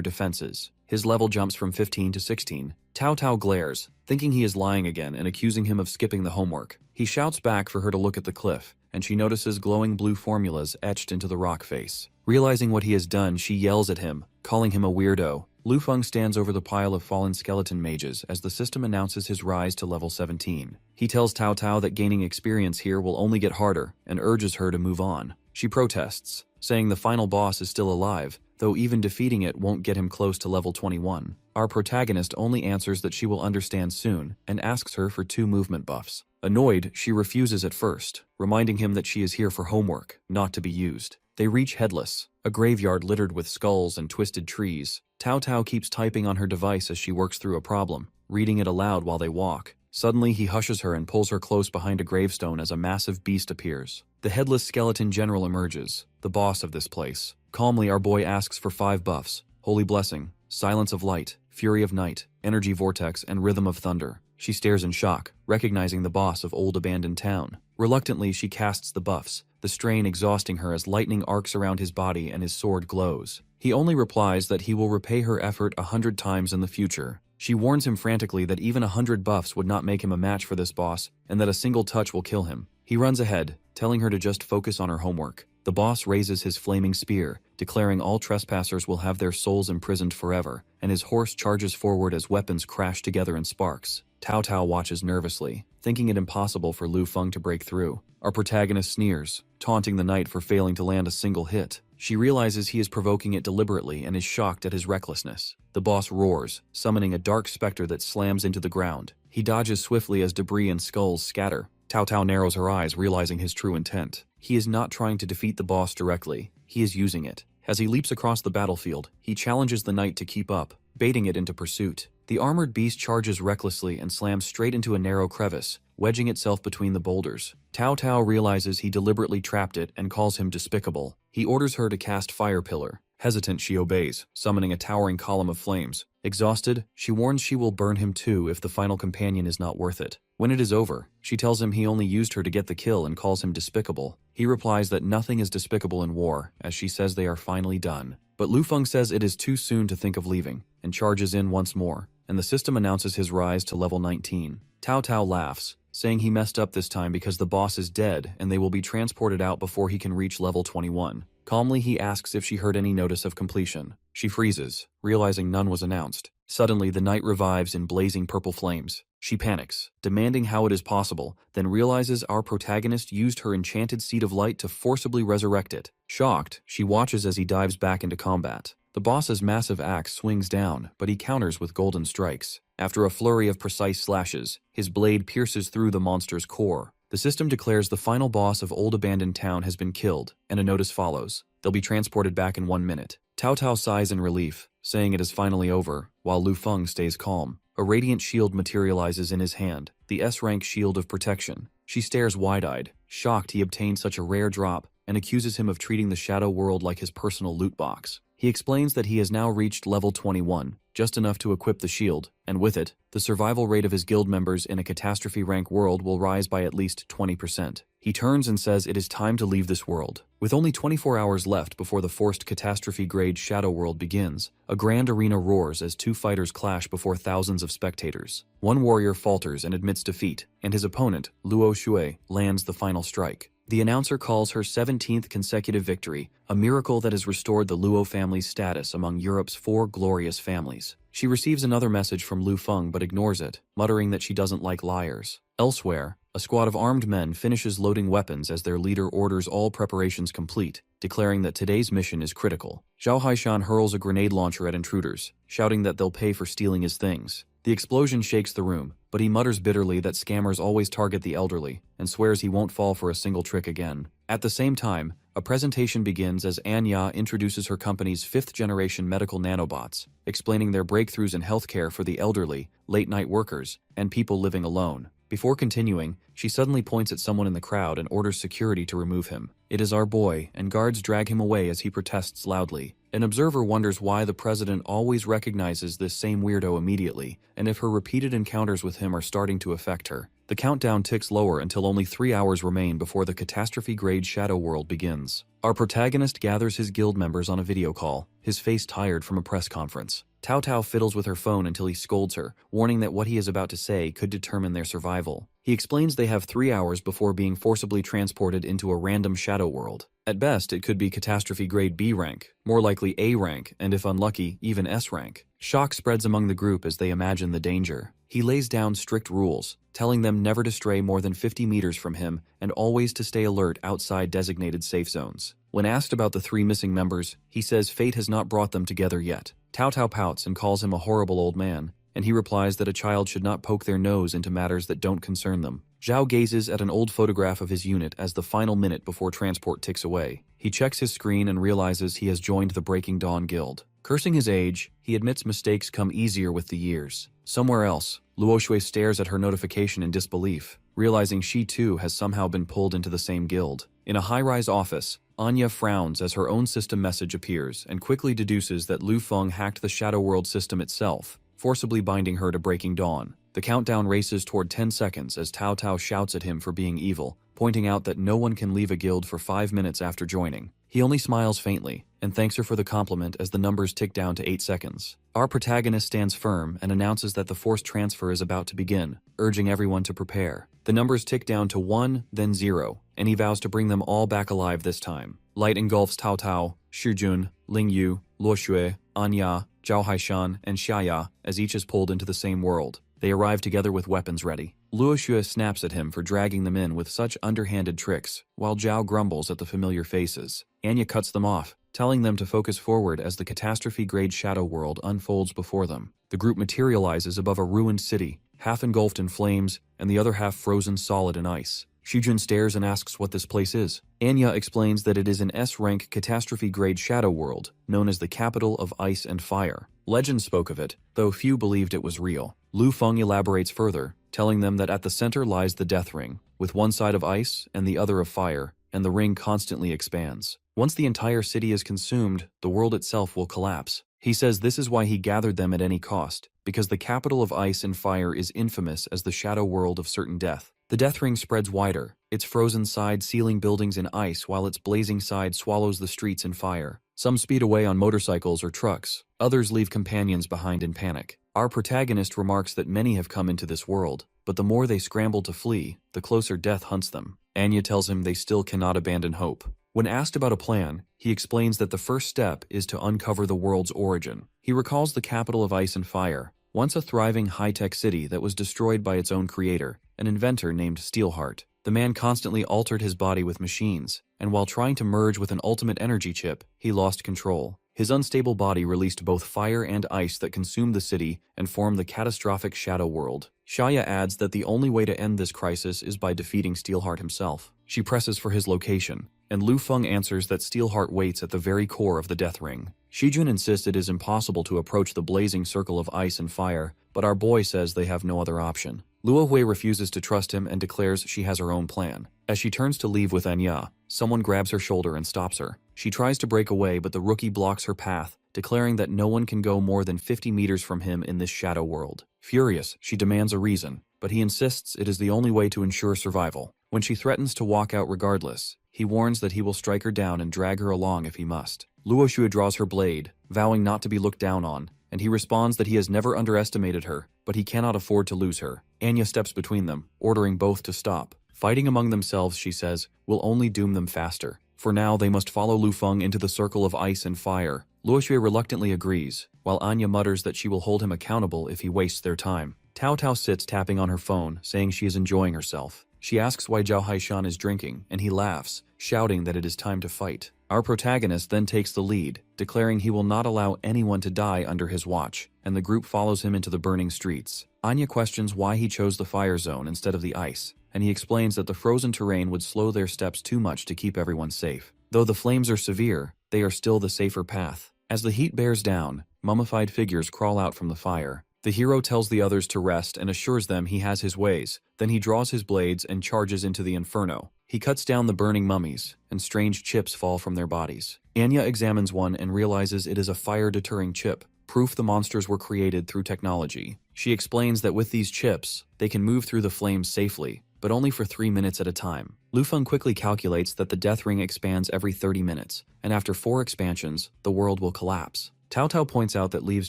defenses. His level jumps from 15 to 16. Tao Tao glares, thinking he is lying again and accusing him of skipping the homework. He shouts back for her to look at the cliff, and she notices glowing blue formulas etched into the rock face. Realizing what he has done, she yells at him, calling him a weirdo. Lu Feng stands over the pile of fallen skeleton mages as the system announces his rise to level 17. He tells Tao Tao that gaining experience here will only get harder and urges her to move on. She protests, saying the final boss is still alive, though even defeating it won't get him close to level 21. Our protagonist only answers that she will understand soon and asks her for 2 movement buffs. Annoyed, she refuses at first, reminding him that she is here for homework, not to be used. They reach Headless, a graveyard littered with skulls and twisted trees. Tao Tao keeps typing on her device as she works through a problem, reading it aloud while they walk. Suddenly, he hushes her and pulls her close behind a gravestone as a massive beast appears. The Headless Skeleton General emerges, the boss of this place. Calmly, our boy asks for 5 buffs: Holy Blessing, Silence of Light, Fury of Night, Energy Vortex, and Rhythm of Thunder. She stares in shock, recognizing the boss of Old Abandoned Town. Reluctantly, she casts the buffs, the strain exhausting her as lightning arcs around his body and his sword glows. He only replies that he will repay her effort 100 times in the future. She warns him frantically that even 100 buffs would not make him a match for this boss, and that a single touch will kill him. He runs ahead, telling her to just focus on her homework. The boss raises his flaming spear, declaring all trespassers will have their souls imprisoned forever, and his horse charges forward as weapons crash together in sparks. Tao Tao watches nervously, thinking it impossible for Lu Feng to break through. Our protagonist sneers, taunting the knight for failing to land a single hit. She realizes he is provoking it deliberately and is shocked at his recklessness. The boss roars, summoning a dark specter that slams into the ground. He dodges swiftly as debris and skulls scatter. Cao Cao narrows her eyes, realizing his true intent. He is not trying to defeat the boss directly, he is using it. As he leaps across the battlefield, he challenges the knight to keep up, baiting it into pursuit. The armored beast charges recklessly and slams straight into a narrow crevice, wedging itself between the boulders. Cao Cao realizes he deliberately trapped it and calls him despicable. He orders her to cast Fire Pillar. Hesitant, she obeys, summoning a towering column of flames. Exhausted, she warns she will burn him too if the final companion is not worth it. When it is over, she tells him he only used her to get the kill and calls him despicable. He replies that nothing is despicable in war, as she says they are finally done. But Lu Feng says it is too soon to think of leaving, and charges in once more, and the system announces his rise to level 19. Cao Cao laughs, saying he messed up this time because the boss is dead and they will be transported out before he can reach level 21. Calmly, he asks if she heard any notice of completion. She freezes, realizing none was announced. Suddenly, the knight revives in blazing purple flames. She panics, demanding how it is possible, then realizes our protagonist used her enchanted seed of light to forcibly resurrect it. Shocked, she watches as he dives back into combat. The boss's massive axe swings down, but he counters with golden strikes. After a flurry of precise slashes, his blade pierces through the monster's core. The system declares the final boss of Old Abandoned Town has been killed, and a notice follows. They'll be transported back in 1 minute. Cao Cao sighs in relief, saying it is finally over, while Lu Feng stays calm. A radiant shield materializes in his hand, the S-rank shield of protection. She stares wide-eyed, shocked he obtained such a rare drop, and accuses him of treating the shadow world like his personal loot box. He explains that he has now reached level 21, just enough to equip the shield, and with it, the survival rate of his guild members in a catastrophe rank world will rise by at least 20%. He turns and says it is time to leave this world. With only 24 hours left before the forced catastrophe-grade shadow world begins, a grand arena roars as two fighters clash before thousands of spectators. One warrior falters and admits defeat, and his opponent, Luo Shui, lands the final strike. The announcer calls her 17th consecutive victory, a miracle that has restored the Luo family's status among Europe's 4 glorious families. She receives another message from Lu Feng but ignores it, muttering that she doesn't like liars. Elsewhere, a squad of armed men finishes loading weapons as their leader orders all preparations complete, declaring that today's mission is critical. Zhao Haishan hurls a grenade launcher at intruders, shouting that they'll pay for stealing his things. The explosion shakes the room, but he mutters bitterly that scammers always target the elderly, and swears he won't fall for a single trick again. At the same time, a presentation begins as Anya introduces her company's 5th-generation medical nanobots, explaining their breakthroughs in healthcare for the elderly, late-night workers, and people living alone. Before continuing, she suddenly points at someone in the crowd and orders security to remove him. It is our boy, and guards drag him away as he protests loudly. An observer wonders why the president always recognizes this same weirdo immediately, and if her repeated encounters with him are starting to affect her. The countdown ticks lower until only 3 hours remain before the catastrophe-grade shadow world begins. Our protagonist gathers his guild members on a video call, his face tired from a press conference. Cao Cao fiddles with her phone until he scolds her, warning that what he is about to say could determine their survival. He explains they have 3 hours before being forcibly transported into a random shadow world. At best, it could be catastrophe grade B rank, more likely A rank, and if unlucky, even S rank. Shock spreads among the group as they imagine the danger. He lays down strict rules, telling them never to stray more than 50 meters from him and always to stay alert outside designated safe zones. When asked about the 3 missing members, he says fate has not brought them together yet. Cao Cao pouts and calls him a horrible old man, and he replies that a child should not poke their nose into matters that don't concern them. Zhao gazes at an old photograph of his unit as the final minute before transport ticks away. He checks his screen and realizes he has joined the Breaking Dawn Guild. Cursing his age, he admits mistakes come easier with the years. Somewhere else, Luo Shui stares at her notification in disbelief, realizing she too has somehow been pulled into the same guild. In a high-rise office, Anya frowns as her own system message appears and quickly deduces that Lu Feng hacked the Shadow World system itself, forcibly binding her to Breaking Dawn. The countdown races toward 10 seconds as Cao Cao shouts at him for being evil, pointing out that no one can leave a guild for 5 minutes after joining. He only smiles faintly, and thanks her for the compliment as the numbers tick down to 8 seconds. Our protagonist stands firm and announces that the forced transfer is about to begin, urging everyone to prepare. The numbers tick down to 1, then 0, and he vows to bring them all back alive this time. Light engulfs Cao Cao, Shujun, Ling Yu, Luo Shui, Anya, Zhao Haishan, and Xiaya as each is pulled into the same world. They arrive together with weapons ready. Luo Xue snaps at him for dragging them in with such underhanded tricks, while Zhao grumbles at the familiar faces. Anya cuts them off, telling them to focus forward as the catastrophe-grade shadow world unfolds before them. The group materializes above a ruined city, half engulfed in flames and the other half frozen solid in ice. Shijun stares and asks what this place is. Anya explains that it is an S-rank catastrophe-grade shadow world, known as the capital of ice and fire. Legend spoke of it, though few believed it was real. Lu Feng elaborates further, telling them that at the center lies the Death Ring, with one side of ice and the other of fire, and the ring constantly expands. Once the entire city is consumed, the world itself will collapse. He says this is why he gathered them at any cost, because the capital of ice and fire is infamous as the shadow world of certain death. The Death Ring spreads wider, its frozen side sealing buildings in ice while its blazing side swallows the streets in fire. Some speed away on motorcycles or trucks, others leave companions behind in panic. Our protagonist remarks that many have come into this world, but the more they scramble to flee, the closer death hunts them. Anya tells him they still cannot abandon hope. When asked about a plan, he explains that the first step is to uncover the world's origin. He recalls the capital of ice and fire, once a thriving high-tech city that was destroyed by its own creator, an inventor named Steelheart. The man constantly altered his body with machines, and while trying to merge with an ultimate energy chip, he lost control. His unstable body released both fire and ice that consumed the city and formed the catastrophic shadow world. Shaya adds that the only way to end this crisis is by defeating Steelheart himself. She presses for his location, and Lu Feng answers that Steelheart waits at the very core of the Death Ring. Shijun insists it is impossible to approach the blazing circle of ice and fire, but our boy says they have no other option. Luo Hui refuses to trust him and declares she has her own plan. As she turns to leave with Anya, someone grabs her shoulder and stops her. She tries to break away, but the rookie blocks her path, declaring that no one can go more than 50 meters from him in this shadow world. Furious, she demands a reason, but he insists it is the only way to ensure survival. When she threatens to walk out regardless, he warns that he will strike her down and drag her along if he must. Luo Xue draws her blade, vowing not to be looked down on, and he responds that he has never underestimated her, but he cannot afford to lose her. Anya steps between them, ordering both to stop. Fighting among themselves, she says, will only doom them faster. For now, they must follow Lu Feng into the circle of ice and fire. Luo Xue reluctantly agrees, while Anya mutters that she will hold him accountable if he wastes their time. Tao Tao sits tapping on her phone, saying she is enjoying herself. She asks why Zhao Haishan is drinking, and he laughs, shouting that it is time to fight. Our protagonist then takes the lead, declaring he will not allow anyone to die under his watch, and the group follows him into the burning streets. Anya questions why he chose the fire zone instead of the ice, and he explains that the frozen terrain would slow their steps too much to keep everyone safe. Though the flames are severe, they are still the safer path. As the heat bears down, mummified figures crawl out from the fire. The hero tells the others to rest and assures them he has his ways. Then he draws his blades and charges into the inferno. He cuts down the burning mummies, and strange chips fall from their bodies. Anya examines one and realizes it is a fire-deterring chip, proof the monsters were created through technology. She explains that with these chips, they can move through the flames safely, but only for 3 minutes at a time. Lu Feng quickly calculates that the Death Ring expands every 30 minutes, and after 4 expansions, the world will collapse. Tao Tao points out that leaves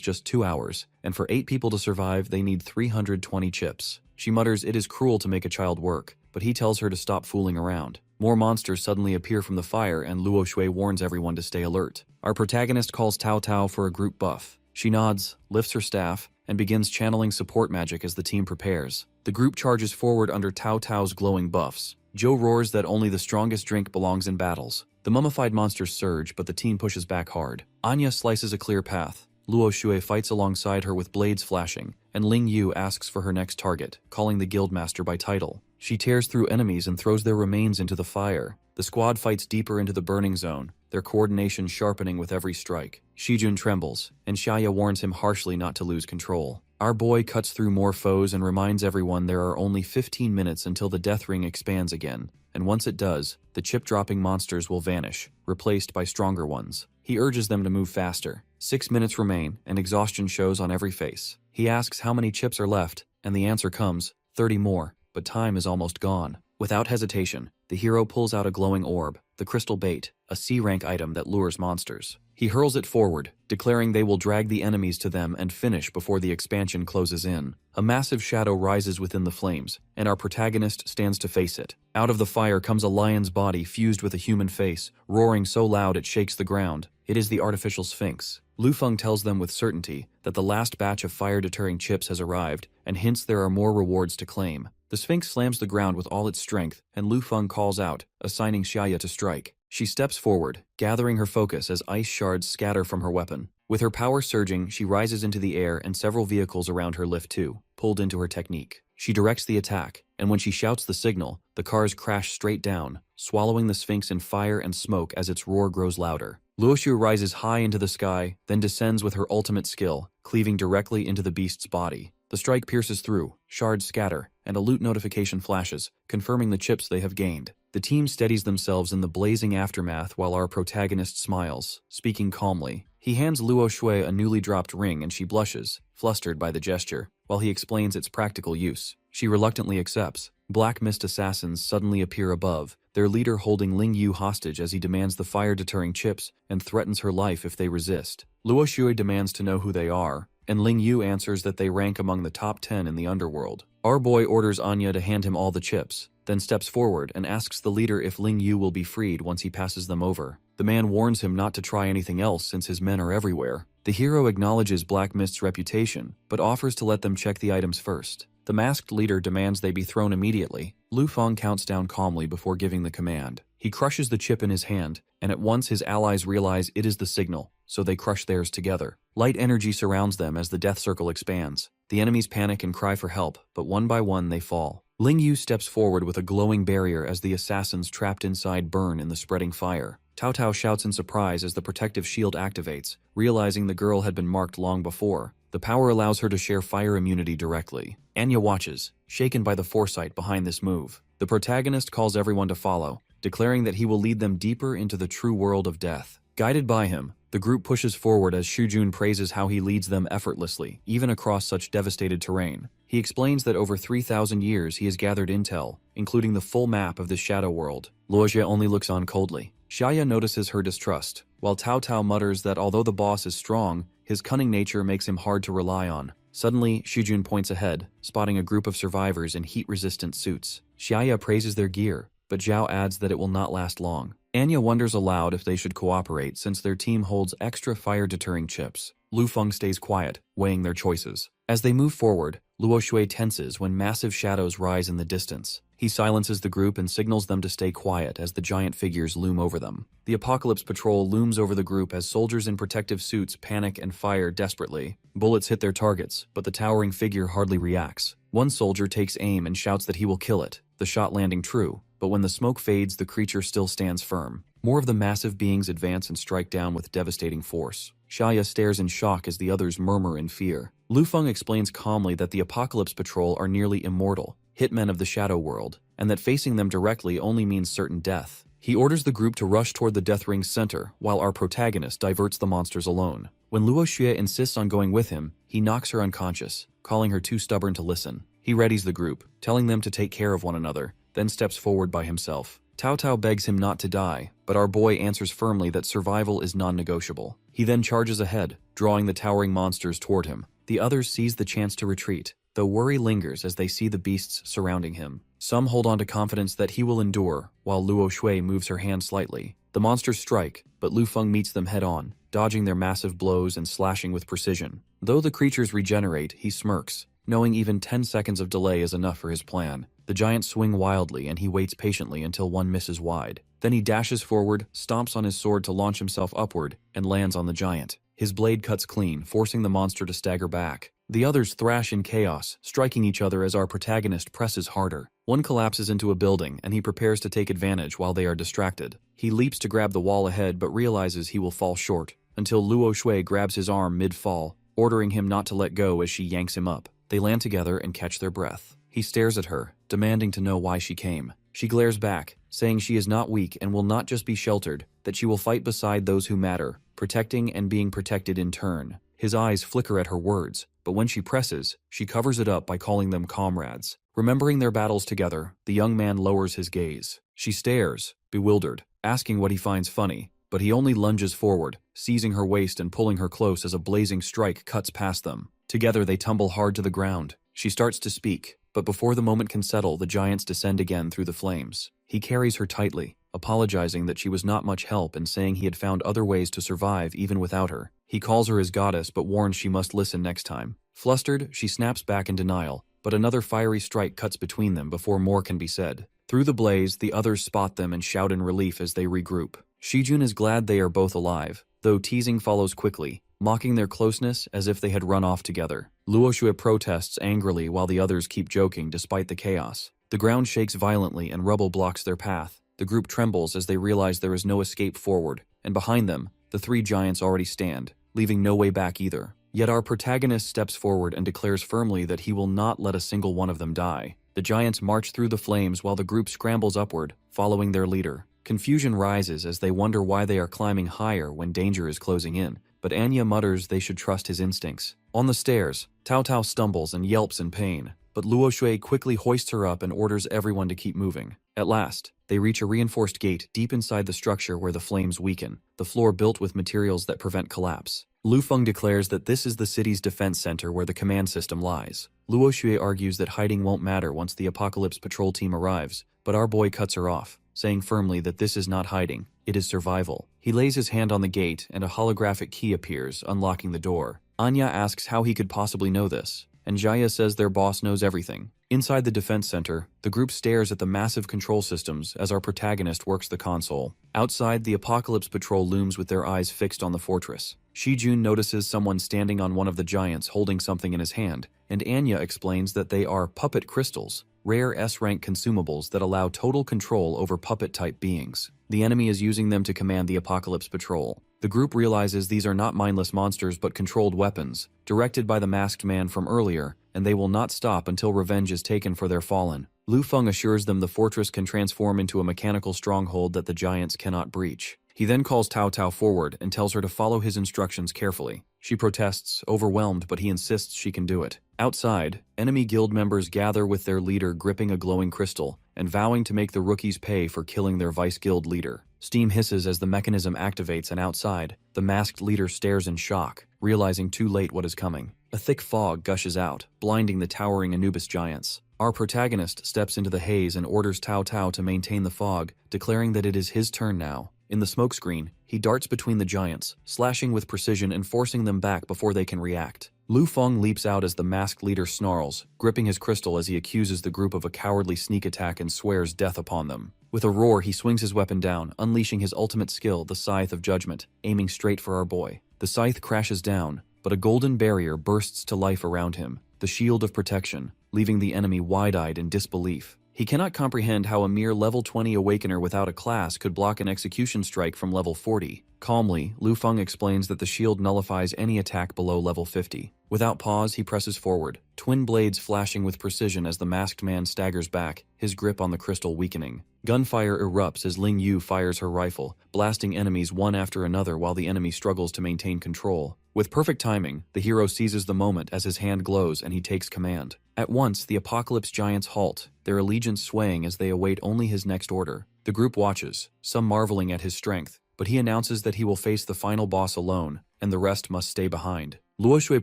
just 2 hours, and for 8 people to survive, they need 320 chips. She mutters it is cruel to make a child work, but he tells her to stop fooling around. More monsters suddenly appear from the fire, and Luo Xue warns everyone to stay alert. Our protagonist calls Tao Tao for a group buff. She nods, lifts her staff, and begins channeling support magic as the team prepares. The group charges forward under Tao Tao's glowing buffs. Joe roars that only the strongest drink belongs in battles. The mummified monsters surge, but the team pushes back hard. Anya slices a clear path. Luo Xue fights alongside her with blades flashing, and Ling Yu asks for her next target, calling the guildmaster by title. She tears through enemies and throws their remains into the fire. The squad fights deeper into the burning zone, their coordination sharpening with every strike. Shijun trembles, and Shaya warns him harshly not to lose control. Our boy cuts through more foes and reminds everyone there are only 15 minutes until the Death Ring expands again, and once it does, the chip-dropping monsters will vanish, replaced by stronger ones. He urges them to move faster. 6 minutes remain, and exhaustion shows on every face. He asks how many chips are left, and the answer comes, 30 more, but time is almost gone. Without hesitation, the hero pulls out a glowing orb, the crystal bait, a C-rank item that lures monsters. He hurls it forward, declaring they will drag the enemies to them and finish before the expansion closes in. A massive shadow rises within the flames, and our protagonist stands to face it. Out of the fire comes a lion's body fused with a human face, roaring so loud it shakes the ground. It is the artificial Sphinx. Lu Feng tells them with certainty that the last batch of fire-deterring chips has arrived, and hints there are more rewards to claim. The Sphinx slams the ground with all its strength, and Lu Feng calls out, assigning Xia to strike. She steps forward, gathering her focus as ice shards scatter from her weapon. With her power surging, she rises into the air and several vehicles around her lift too, pulled into her technique. She directs the attack, and when she shouts the signal, the cars crash straight down, swallowing the Sphinx in fire and smoke as its roar grows louder. Luoxue rises high into the sky, then descends with her ultimate skill, cleaving directly into the beast's body. The strike pierces through, shards scatter, and a loot notification flashes, confirming the chips they have gained. The team steadies themselves in the blazing aftermath while our protagonist smiles, speaking calmly. He hands Luo Shui a newly dropped ring and she blushes, flustered by the gesture, while he explains its practical use. She reluctantly accepts. Black mist assassins suddenly appear above, their leader holding Ling Yu hostage as he demands the fire-deterring chips and threatens her life if they resist. Luo Shui demands to know who they are, and Ling Yu answers that they rank among the top 10 in the underworld. Our boy orders Anya to hand him all the chips, then steps forward and asks the leader if Ling Yu will be freed once he passes them over. The man warns him not to try anything else since his men are everywhere. The hero acknowledges Black Mist's reputation, but offers to let them check the items first. The masked leader demands they be thrown immediately. Lu Feng counts down calmly before giving the command. He crushes the chip in his hand, and at once his allies realize it is the signal, so they crush theirs together. Light energy surrounds them as the death circle expands. The enemies panic and cry for help, but one by one they fall. Ling Yu steps forward with a glowing barrier as the assassins trapped inside burn in the spreading fire. Cao Cao shouts in surprise as the protective shield activates, realizing the girl had been marked long before. The power allows her to share fire immunity directly. Anya watches, shaken by the foresight behind this move. The protagonist calls everyone to follow, declaring that he will lead them deeper into the true world of death. Guided by him, the group pushes forward as Shujun praises how he leads them effortlessly, even across such devastated terrain. He explains that over 3,000 years he has gathered intel, including the full map of the shadow world. Luoxue only looks on coldly. Xia notices her distrust, while Cao Cao mutters that although the boss is strong, his cunning nature makes him hard to rely on. Suddenly, Shujun points ahead, spotting a group of survivors in heat-resistant suits. Xia praises their gear, but Zhao adds that it will not last long. Anya wonders aloud if they should cooperate since their team holds extra fire-deterring chips. Lu Feng stays quiet, weighing their choices. As they move forward, Luo Shui tenses when massive shadows rise in the distance. He silences the group and signals them to stay quiet as the giant figures loom over them. The Apocalypse Patrol looms over the group as soldiers in protective suits panic and fire desperately. Bullets hit their targets, but the towering figure hardly reacts. One soldier takes aim and shouts that he will kill it, the shot landing true, but when the smoke fades, the creature still stands firm. More of the massive beings advance and strike down with devastating force. Xia stares in shock as the others murmur in fear. Lu Feng explains calmly that the Apocalypse Patrol are nearly immortal, hitmen of the shadow world, and that facing them directly only means certain death. He orders the group to rush toward the Death Ring's center, while our protagonist diverts the monsters alone. When Luo Xue insists on going with him, he knocks her unconscious, calling her too stubborn to listen. He readies the group, telling them to take care of one another, then steps forward by himself. Cao Cao begs him not to die, but our boy answers firmly that survival is non-negotiable. He then charges ahead, drawing the towering monsters toward him. The others seize the chance to retreat, though worry lingers as they see the beasts surrounding him. Some hold on to confidence that he will endure, while Luo Shui moves her hand slightly. The monsters strike, but Lu Feng meets them head-on, dodging their massive blows and slashing with precision. Though the creatures regenerate, he smirks, knowing even 10 seconds of delay is enough for his plan. The giants swing wildly and he waits patiently until one misses wide. Then he dashes forward, stomps on his sword to launch himself upward, and lands on the giant. His blade cuts clean, forcing the monster to stagger back. The others thrash in chaos, striking each other as our protagonist presses harder. One collapses into a building and he prepares to take advantage while they are distracted. He leaps to grab the wall ahead but realizes he will fall short, until Luo Shui grabs his arm mid-fall, ordering him not to let go as she yanks him up. They land together and catch their breath. He stares at her, demanding to know why she came. She glares back, saying she is not weak and will not just be sheltered, that she will fight beside those who matter, protecting and being protected in turn. His eyes flicker at her words, but when she presses, she covers it up by calling them comrades. Remembering their battles together, the young man lowers his gaze. She stares, bewildered, asking what he finds funny, but he only lunges forward, seizing her waist and pulling her close as a blazing strike cuts past them. Together they tumble hard to the ground. She starts to speak, but before the moment can settle, the giants descend again through the flames. He carries her tightly, apologizing that she was not much help and saying he had found other ways to survive even without her. He calls her his goddess but warns she must listen next time. Flustered, she snaps back in denial, but another fiery strike cuts between them before more can be said. Through the blaze, the others spot them and shout in relief as they regroup. Shijun is glad they are both alive, though teasing follows quickly, mocking their closeness as if they had run off together. Luoxue protests angrily while the others keep joking despite the chaos. The ground shakes violently and rubble blocks their path. The group trembles as they realize there is no escape forward, and behind them, the three giants already stand, leaving no way back either. Yet our protagonist steps forward and declares firmly that he will not let a single one of them die. The giants march through the flames while the group scrambles upward, following their leader. Confusion rises as they wonder why they are climbing higher when danger is closing in, but Anya mutters they should trust his instincts. On the stairs, Tao Tao stumbles and yelps in pain, but Luoxue quickly hoists her up and orders everyone to keep moving. At last, they reach a reinforced gate deep inside the structure where the flames weaken, the floor built with materials that prevent collapse. Lu Feng declares that this is the city's defense center where the command system lies. Luoxue argues that hiding won't matter once the Apocalypse Patrol team arrives, but our boy cuts her off, saying firmly that this is not hiding, it is survival. He lays his hand on the gate and a holographic key appears, unlocking the door. Anya asks how he could possibly know this, and Jaya says their boss knows everything. Inside the defense center, the group stares at the massive control systems as our protagonist works the console. Outside, the Apocalypse Patrol looms with their eyes fixed on the fortress. Shijun notices someone standing on one of the giants holding something in his hand, and Anya explains that they are puppet crystals, rare S-rank consumables that allow total control over puppet-type beings. The enemy is using them to command the Apocalypse Patrol. The group realizes these are not mindless monsters but controlled weapons, directed by the masked man from earlier, and they will not stop until revenge is taken for their fallen. Lu Feng assures them the fortress can transform into a mechanical stronghold that the giants cannot breach. He then calls Tao Tao forward and tells her to follow his instructions carefully. She protests, overwhelmed, but he insists she can do it. Outside, enemy guild members gather with their leader gripping a glowing crystal and vowing to make the rookies pay for killing their vice guild leader. Steam hisses as the mechanism activates, and outside, the masked leader stares in shock, realizing too late what is coming. A thick fog gushes out, blinding the towering Anubis giants. Our protagonist steps into the haze and orders Tao Tao to maintain the fog, declaring that it is his turn now. In the smokescreen, he darts between the giants, slashing with precision and forcing them back before they can react. Lu Feng leaps out as the masked leader snarls, gripping his crystal as he accuses the group of a cowardly sneak attack and swears death upon them. With a roar, he swings his weapon down, unleashing his ultimate skill, the Scythe of Judgment, aiming straight for our boy. The scythe crashes down, but a golden barrier bursts to life around him, the shield of protection, leaving the enemy wide-eyed in disbelief. He cannot comprehend how a mere level 20 Awakener without a class could block an execution strike from level 40. Calmly, Lu Feng explains that the shield nullifies any attack below level 50. Without pause, he presses forward, twin blades flashing with precision as the masked man staggers back, his grip on the crystal weakening. Gunfire erupts as Ling Yu fires her rifle, blasting enemies one after another while the enemy struggles to maintain control. With perfect timing, the hero seizes the moment as his hand glows and he takes command. At once, the Apocalypse giants halt, their allegiance swaying as they await only his next order. The group watches, some marveling at his strength, but he announces that he will face the final boss alone, and the rest must stay behind. Luoxue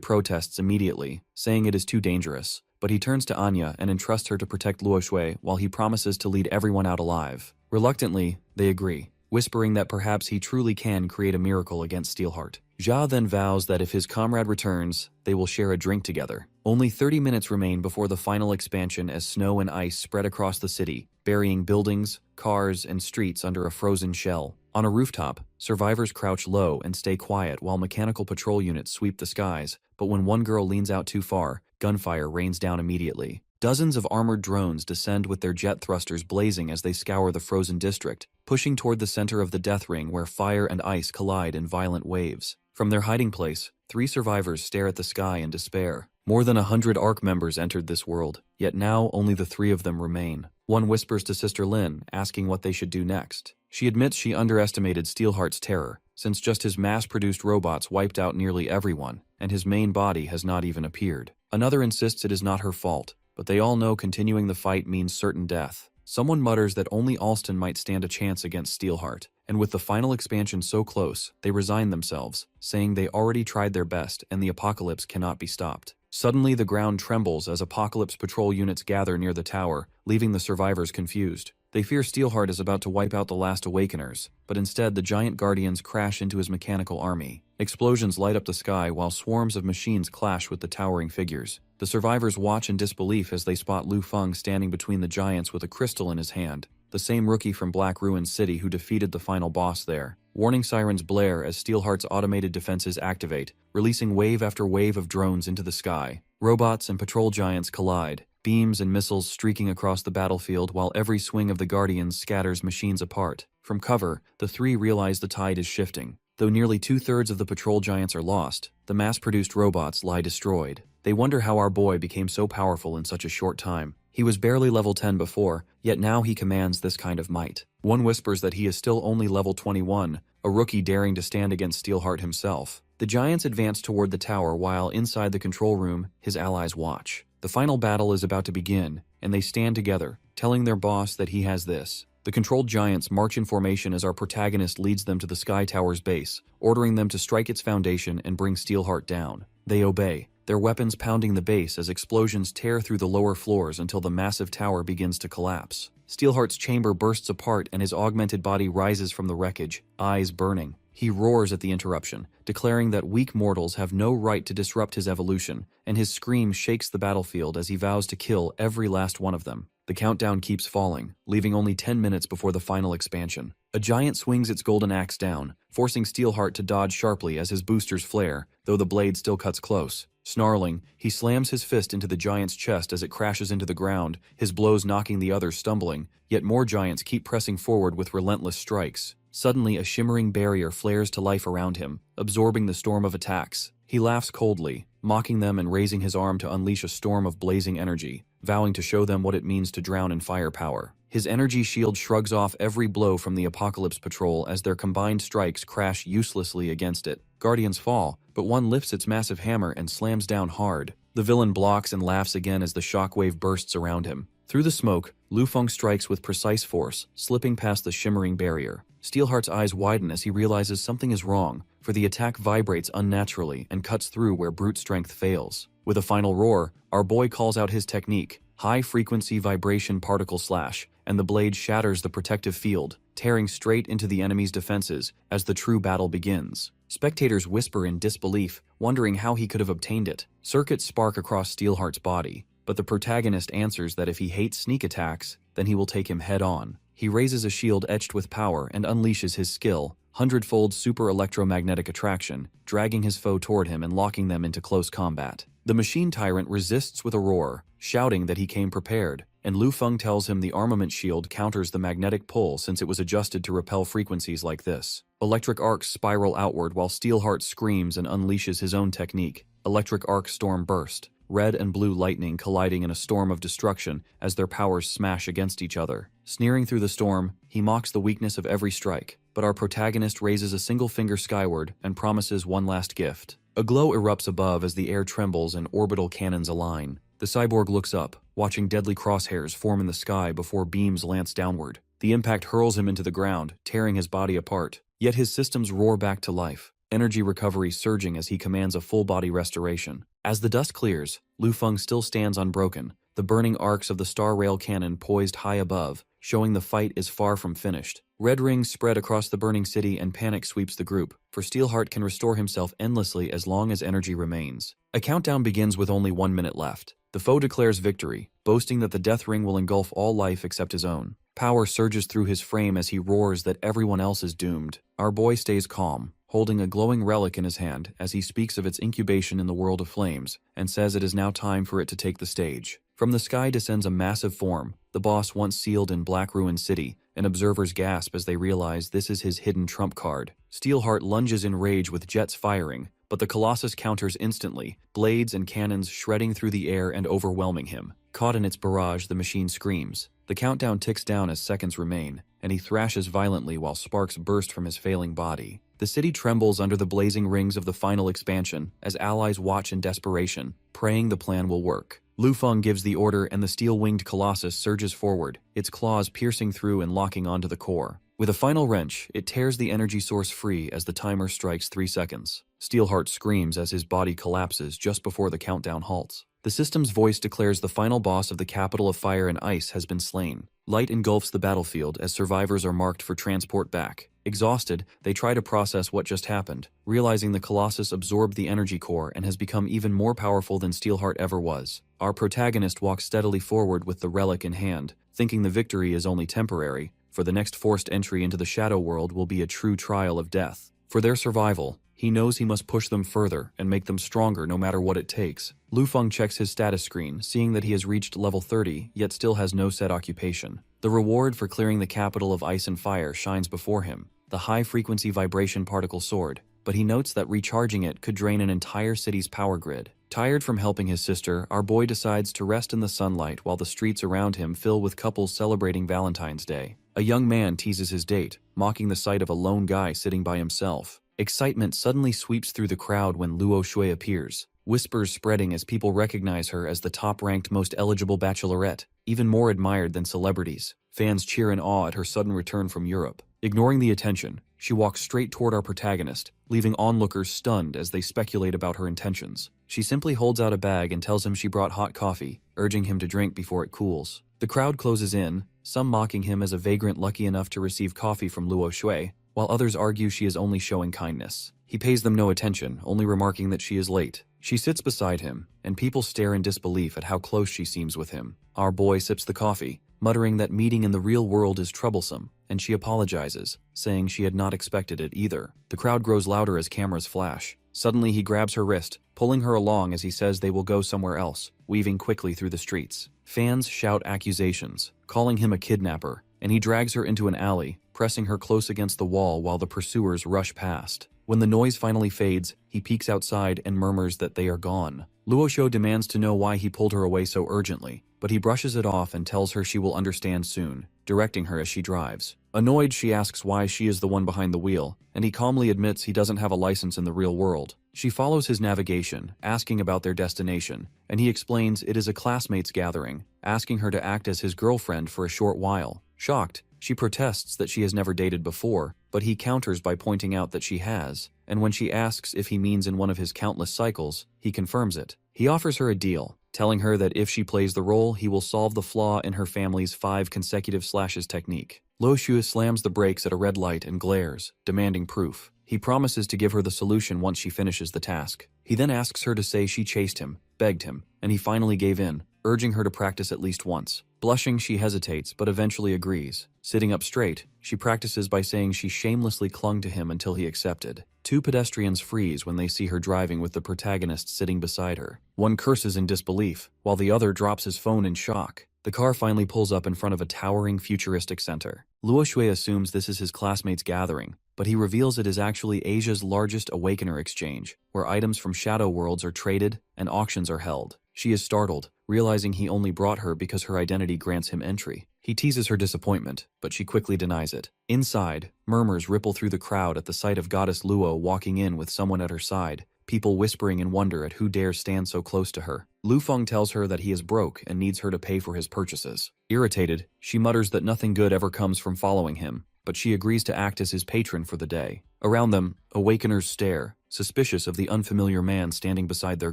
protests immediately, saying it is too dangerous, but he turns to Anya and entrusts her to protect Luoxue while he promises to lead everyone out alive. Reluctantly, they agree, whispering that perhaps he truly can create a miracle against Steelheart. Jia then vows that if his comrade returns, they will share a drink together. Only 30 minutes remain before the final expansion as snow and ice spread across the city, burying buildings, cars, and streets under a frozen shell. On a rooftop, survivors crouch low and stay quiet while mechanical patrol units sweep the skies, but when one girl leans out too far, gunfire rains down immediately. Dozens of armored drones descend with their jet thrusters blazing as they scour the frozen district, pushing toward the center of the death ring where fire and ice collide in violent waves. From their hiding place, 3 survivors stare at the sky in despair. More than 100 ARC members entered this world, yet now only the 3 of them remain. One whispers to Sister Lin, asking what they should do next. She admits she underestimated Steelheart's terror, since just his mass-produced robots wiped out nearly everyone, and his main body has not even appeared. Another insists it is not her fault, but they all know continuing the fight means certain death. Someone mutters that only Alston might stand a chance against Steelheart, and with the final expansion so close, they resign themselves, saying they already tried their best and the apocalypse cannot be stopped. Suddenly, the ground trembles as Apocalypse Patrol units gather near the tower, leaving the survivors confused. They fear Steelheart is about to wipe out the last Awakeners, but instead the giant guardians crash into his mechanical army. Explosions light up the sky while swarms of machines clash with the towering figures. The survivors watch in disbelief as they spot Lu Feng standing between the giants with a crystal in his hand, the same rookie from Black Ruin City who defeated the final boss there. Warning sirens blare as Steelheart's automated defenses activate, releasing wave after wave of drones into the sky. Robots and patrol giants collide, beams and missiles streaking across the battlefield while every swing of the Guardians scatters machines apart. From cover, the three realize the tide is shifting. Though nearly 2/3 of the patrol giants are lost, the mass-produced robots lie destroyed. They wonder how our boy became so powerful in such a short time. He was barely level 10 before, yet now he commands this kind of might. One whispers that he is still only level 21, a rookie daring to stand against Steelheart himself. The giants advance toward the tower while inside the control room, his allies watch. The final battle is about to begin, and they stand together, telling their boss that he has this. The controlled giants march in formation as our protagonist leads them to the Sky Tower's base, ordering them to strike its foundation and bring Steelheart down. They obey, their weapons pounding the base as explosions tear through the lower floors until the massive tower begins to collapse. Steelheart's chamber bursts apart and his augmented body rises from the wreckage, eyes burning. He roars at the interruption, declaring that weak mortals have no right to disrupt his evolution, and his scream shakes the battlefield as he vows to kill every last one of them. The countdown keeps falling, leaving only 10 minutes before the final expansion. A giant swings its golden axe down, forcing Steelheart to dodge sharply as his boosters flare, though the blade still cuts close. Snarling, he slams his fist into the giant's chest as it crashes into the ground, his blows knocking the others stumbling, yet more giants keep pressing forward with relentless strikes. Suddenly, a shimmering barrier flares to life around him, absorbing the storm of attacks. He laughs coldly, mocking them and raising his arm to unleash a storm of blazing energy, vowing to show them what it means to drown in firepower. His energy shield shrugs off every blow from the Apocalypse Patrol as their combined strikes crash uselessly against it. Guardians fall, but one lifts its massive hammer and slams down hard. The villain blocks and laughs again as the shockwave bursts around him. Through the smoke, Lu Feng strikes with precise force, slipping past the shimmering barrier. Steelheart's eyes widen as he realizes something is wrong, for the attack vibrates unnaturally and cuts through where brute strength fails. With a final roar, our boy calls out his technique, high-frequency vibration particle slash, and the blade shatters the protective field, tearing straight into the enemy's defenses as the true battle begins. Spectators whisper in disbelief, wondering how he could have obtained it. Circuits spark across Steelheart's body, but the protagonist answers that if he hates sneak attacks, then he will take him head-on. He raises a shield etched with power and unleashes his skill, hundredfold super electromagnetic attraction, dragging his foe toward him and locking them into close combat. The machine tyrant resists with a roar, shouting that he came prepared, and Lu Feng tells him the armament shield counters the magnetic pull since it was adjusted to repel frequencies like this. Electric arcs spiral outward while Steelheart screams and unleashes his own technique, Electric Arc Storm Burst. Red and blue lightning colliding in a storm of destruction as their powers smash against each other. Sneering through the storm, he mocks the weakness of every strike, but our protagonist raises a single finger skyward and promises one last gift. A glow erupts above as the air trembles and orbital cannons align. The cyborg looks up, watching deadly crosshairs form in the sky before beams lance downward. The impact hurls him into the ground, tearing his body apart. Yet his systems roar back to life, energy recovery surging as he commands a full-body restoration. As the dust clears, Lu Feng still stands unbroken, the burning arcs of the star rail cannon poised high above, showing the fight is far from finished. Red rings spread across the burning city and panic sweeps the group, for Steelheart can restore himself endlessly as long as energy remains. A countdown begins with only 1 minute left. The foe declares victory, boasting that the death ring will engulf all life except his own. Power surges through his frame as he roars that everyone else is doomed. Our boy stays calm, holding a glowing relic in his hand as he speaks of its incubation in the world of flames, and says it is now time for it to take the stage. From the sky descends a massive form, the boss once sealed in Black Ruin City, and observers gasp as they realize this is his hidden trump card. Steelheart lunges in rage with jets firing, but the Colossus counters instantly, blades and cannons shredding through the air and overwhelming him. Caught in its barrage, the machine screams. The countdown ticks down as seconds remain, and he thrashes violently while sparks burst from his failing body. The city trembles under the blazing rings of the final expansion as allies watch in desperation, praying the plan will work. Lu Feng gives the order and the steel-winged Colossus surges forward, its claws piercing through and locking onto the core. With a final wrench, it tears the energy source free as the timer strikes 3 seconds. Steelheart screams as his body collapses just before the countdown halts. The system's voice declares the final boss of the capital of fire and ice has been slain. Light engulfs the battlefield as survivors are marked for transport back. Exhausted, they try to process what just happened, realizing the Colossus absorbed the energy core and has become even more powerful than Steelheart ever was. Our protagonist walks steadily forward with the relic in hand, thinking the victory is only temporary, for the next forced entry into the Shadow World will be a true trial of death. For their survival, he knows he must push them further and make them stronger no matter what it takes. Lu Feng checks his status screen, seeing that he has reached level 30, yet still has no set occupation. The reward for clearing the capital of ice and fire shines before him, the high-frequency vibration particle sword, but he notes that recharging it could drain an entire city's power grid. Tired from helping his sister, our boy decides to rest in the sunlight while the streets around him fill with couples celebrating Valentine's Day. A young man teases his date, mocking the sight of a lone guy sitting by himself. Excitement suddenly sweeps through the crowd when Luo Shui appears, whispers spreading as people recognize her as the top-ranked most eligible bachelorette, even more admired than celebrities. Fans cheer in awe at her sudden return from Europe. Ignoring the attention, she walks straight toward our protagonist, leaving onlookers stunned as they speculate about her intentions. She simply holds out a bag and tells him she brought hot coffee, urging him to drink before it cools. The crowd closes in, some mocking him as a vagrant lucky enough to receive coffee from Luo Shui, while others argue she is only showing kindness. He pays them no attention, only remarking that she is late. She sits beside him, and people stare in disbelief at how close she seems with him. Our boy sips the coffee, muttering that meeting in the real world is troublesome, and she apologizes, saying she had not expected it either. The crowd grows louder as cameras flash. Suddenly he grabs her wrist, pulling her along as he says they will go somewhere else, weaving quickly through the streets. Fans shout accusations, calling him a kidnapper, and he drags her into an alley, pressing her close against the wall while the pursuers rush past. When the noise finally fades, he peeks outside and murmurs that they are gone. Luo Shui demands to know why he pulled her away so urgently, but he brushes it off and tells her she will understand soon, directing her as she drives. Annoyed, she asks why she is the one behind the wheel, and he calmly admits he doesn't have a license in the real world. She follows his navigation, asking about their destination, and he explains it is a classmates' gathering, asking her to act as his girlfriend for a short while. Shocked, she protests that she has never dated before, but he counters by pointing out that she has, and when she asks if he means in one of his countless cycles, he confirms it. He offers her a deal, telling her that if she plays the role, he will solve the flaw in her family's 5 consecutive slashes technique. Luo Shui slams the brakes at a red light and glares, demanding proof. He promises to give her the solution once she finishes the task. He then asks her to say she chased him, begged him, and he finally gave in, urging her to practice at least once. Blushing, she hesitates, but eventually agrees. Sitting up straight, she practices by saying she shamelessly clung to him until he accepted. 2 pedestrians freeze when they see her driving with the protagonist sitting beside her. One curses in disbelief, while the other drops his phone in shock. The car finally pulls up in front of a towering futuristic center. Luo Shui assumes this is his classmates' gathering, but he reveals it is actually Asia's largest Awakener exchange, where items from shadow worlds are traded and auctions are held. She is startled, realizing he only brought her because her identity grants him entry. He teases her disappointment, but she quickly denies it. Inside, murmurs ripple through the crowd at the sight of Goddess Luo walking in with someone at her side, people whispering in wonder at who dares stand so close to her. Lu Feng tells her that he is broke and needs her to pay for his purchases. Irritated, she mutters that nothing good ever comes from following him, but she agrees to act as his patron for the day. Around them, Awakeners stare, suspicious of the unfamiliar man standing beside their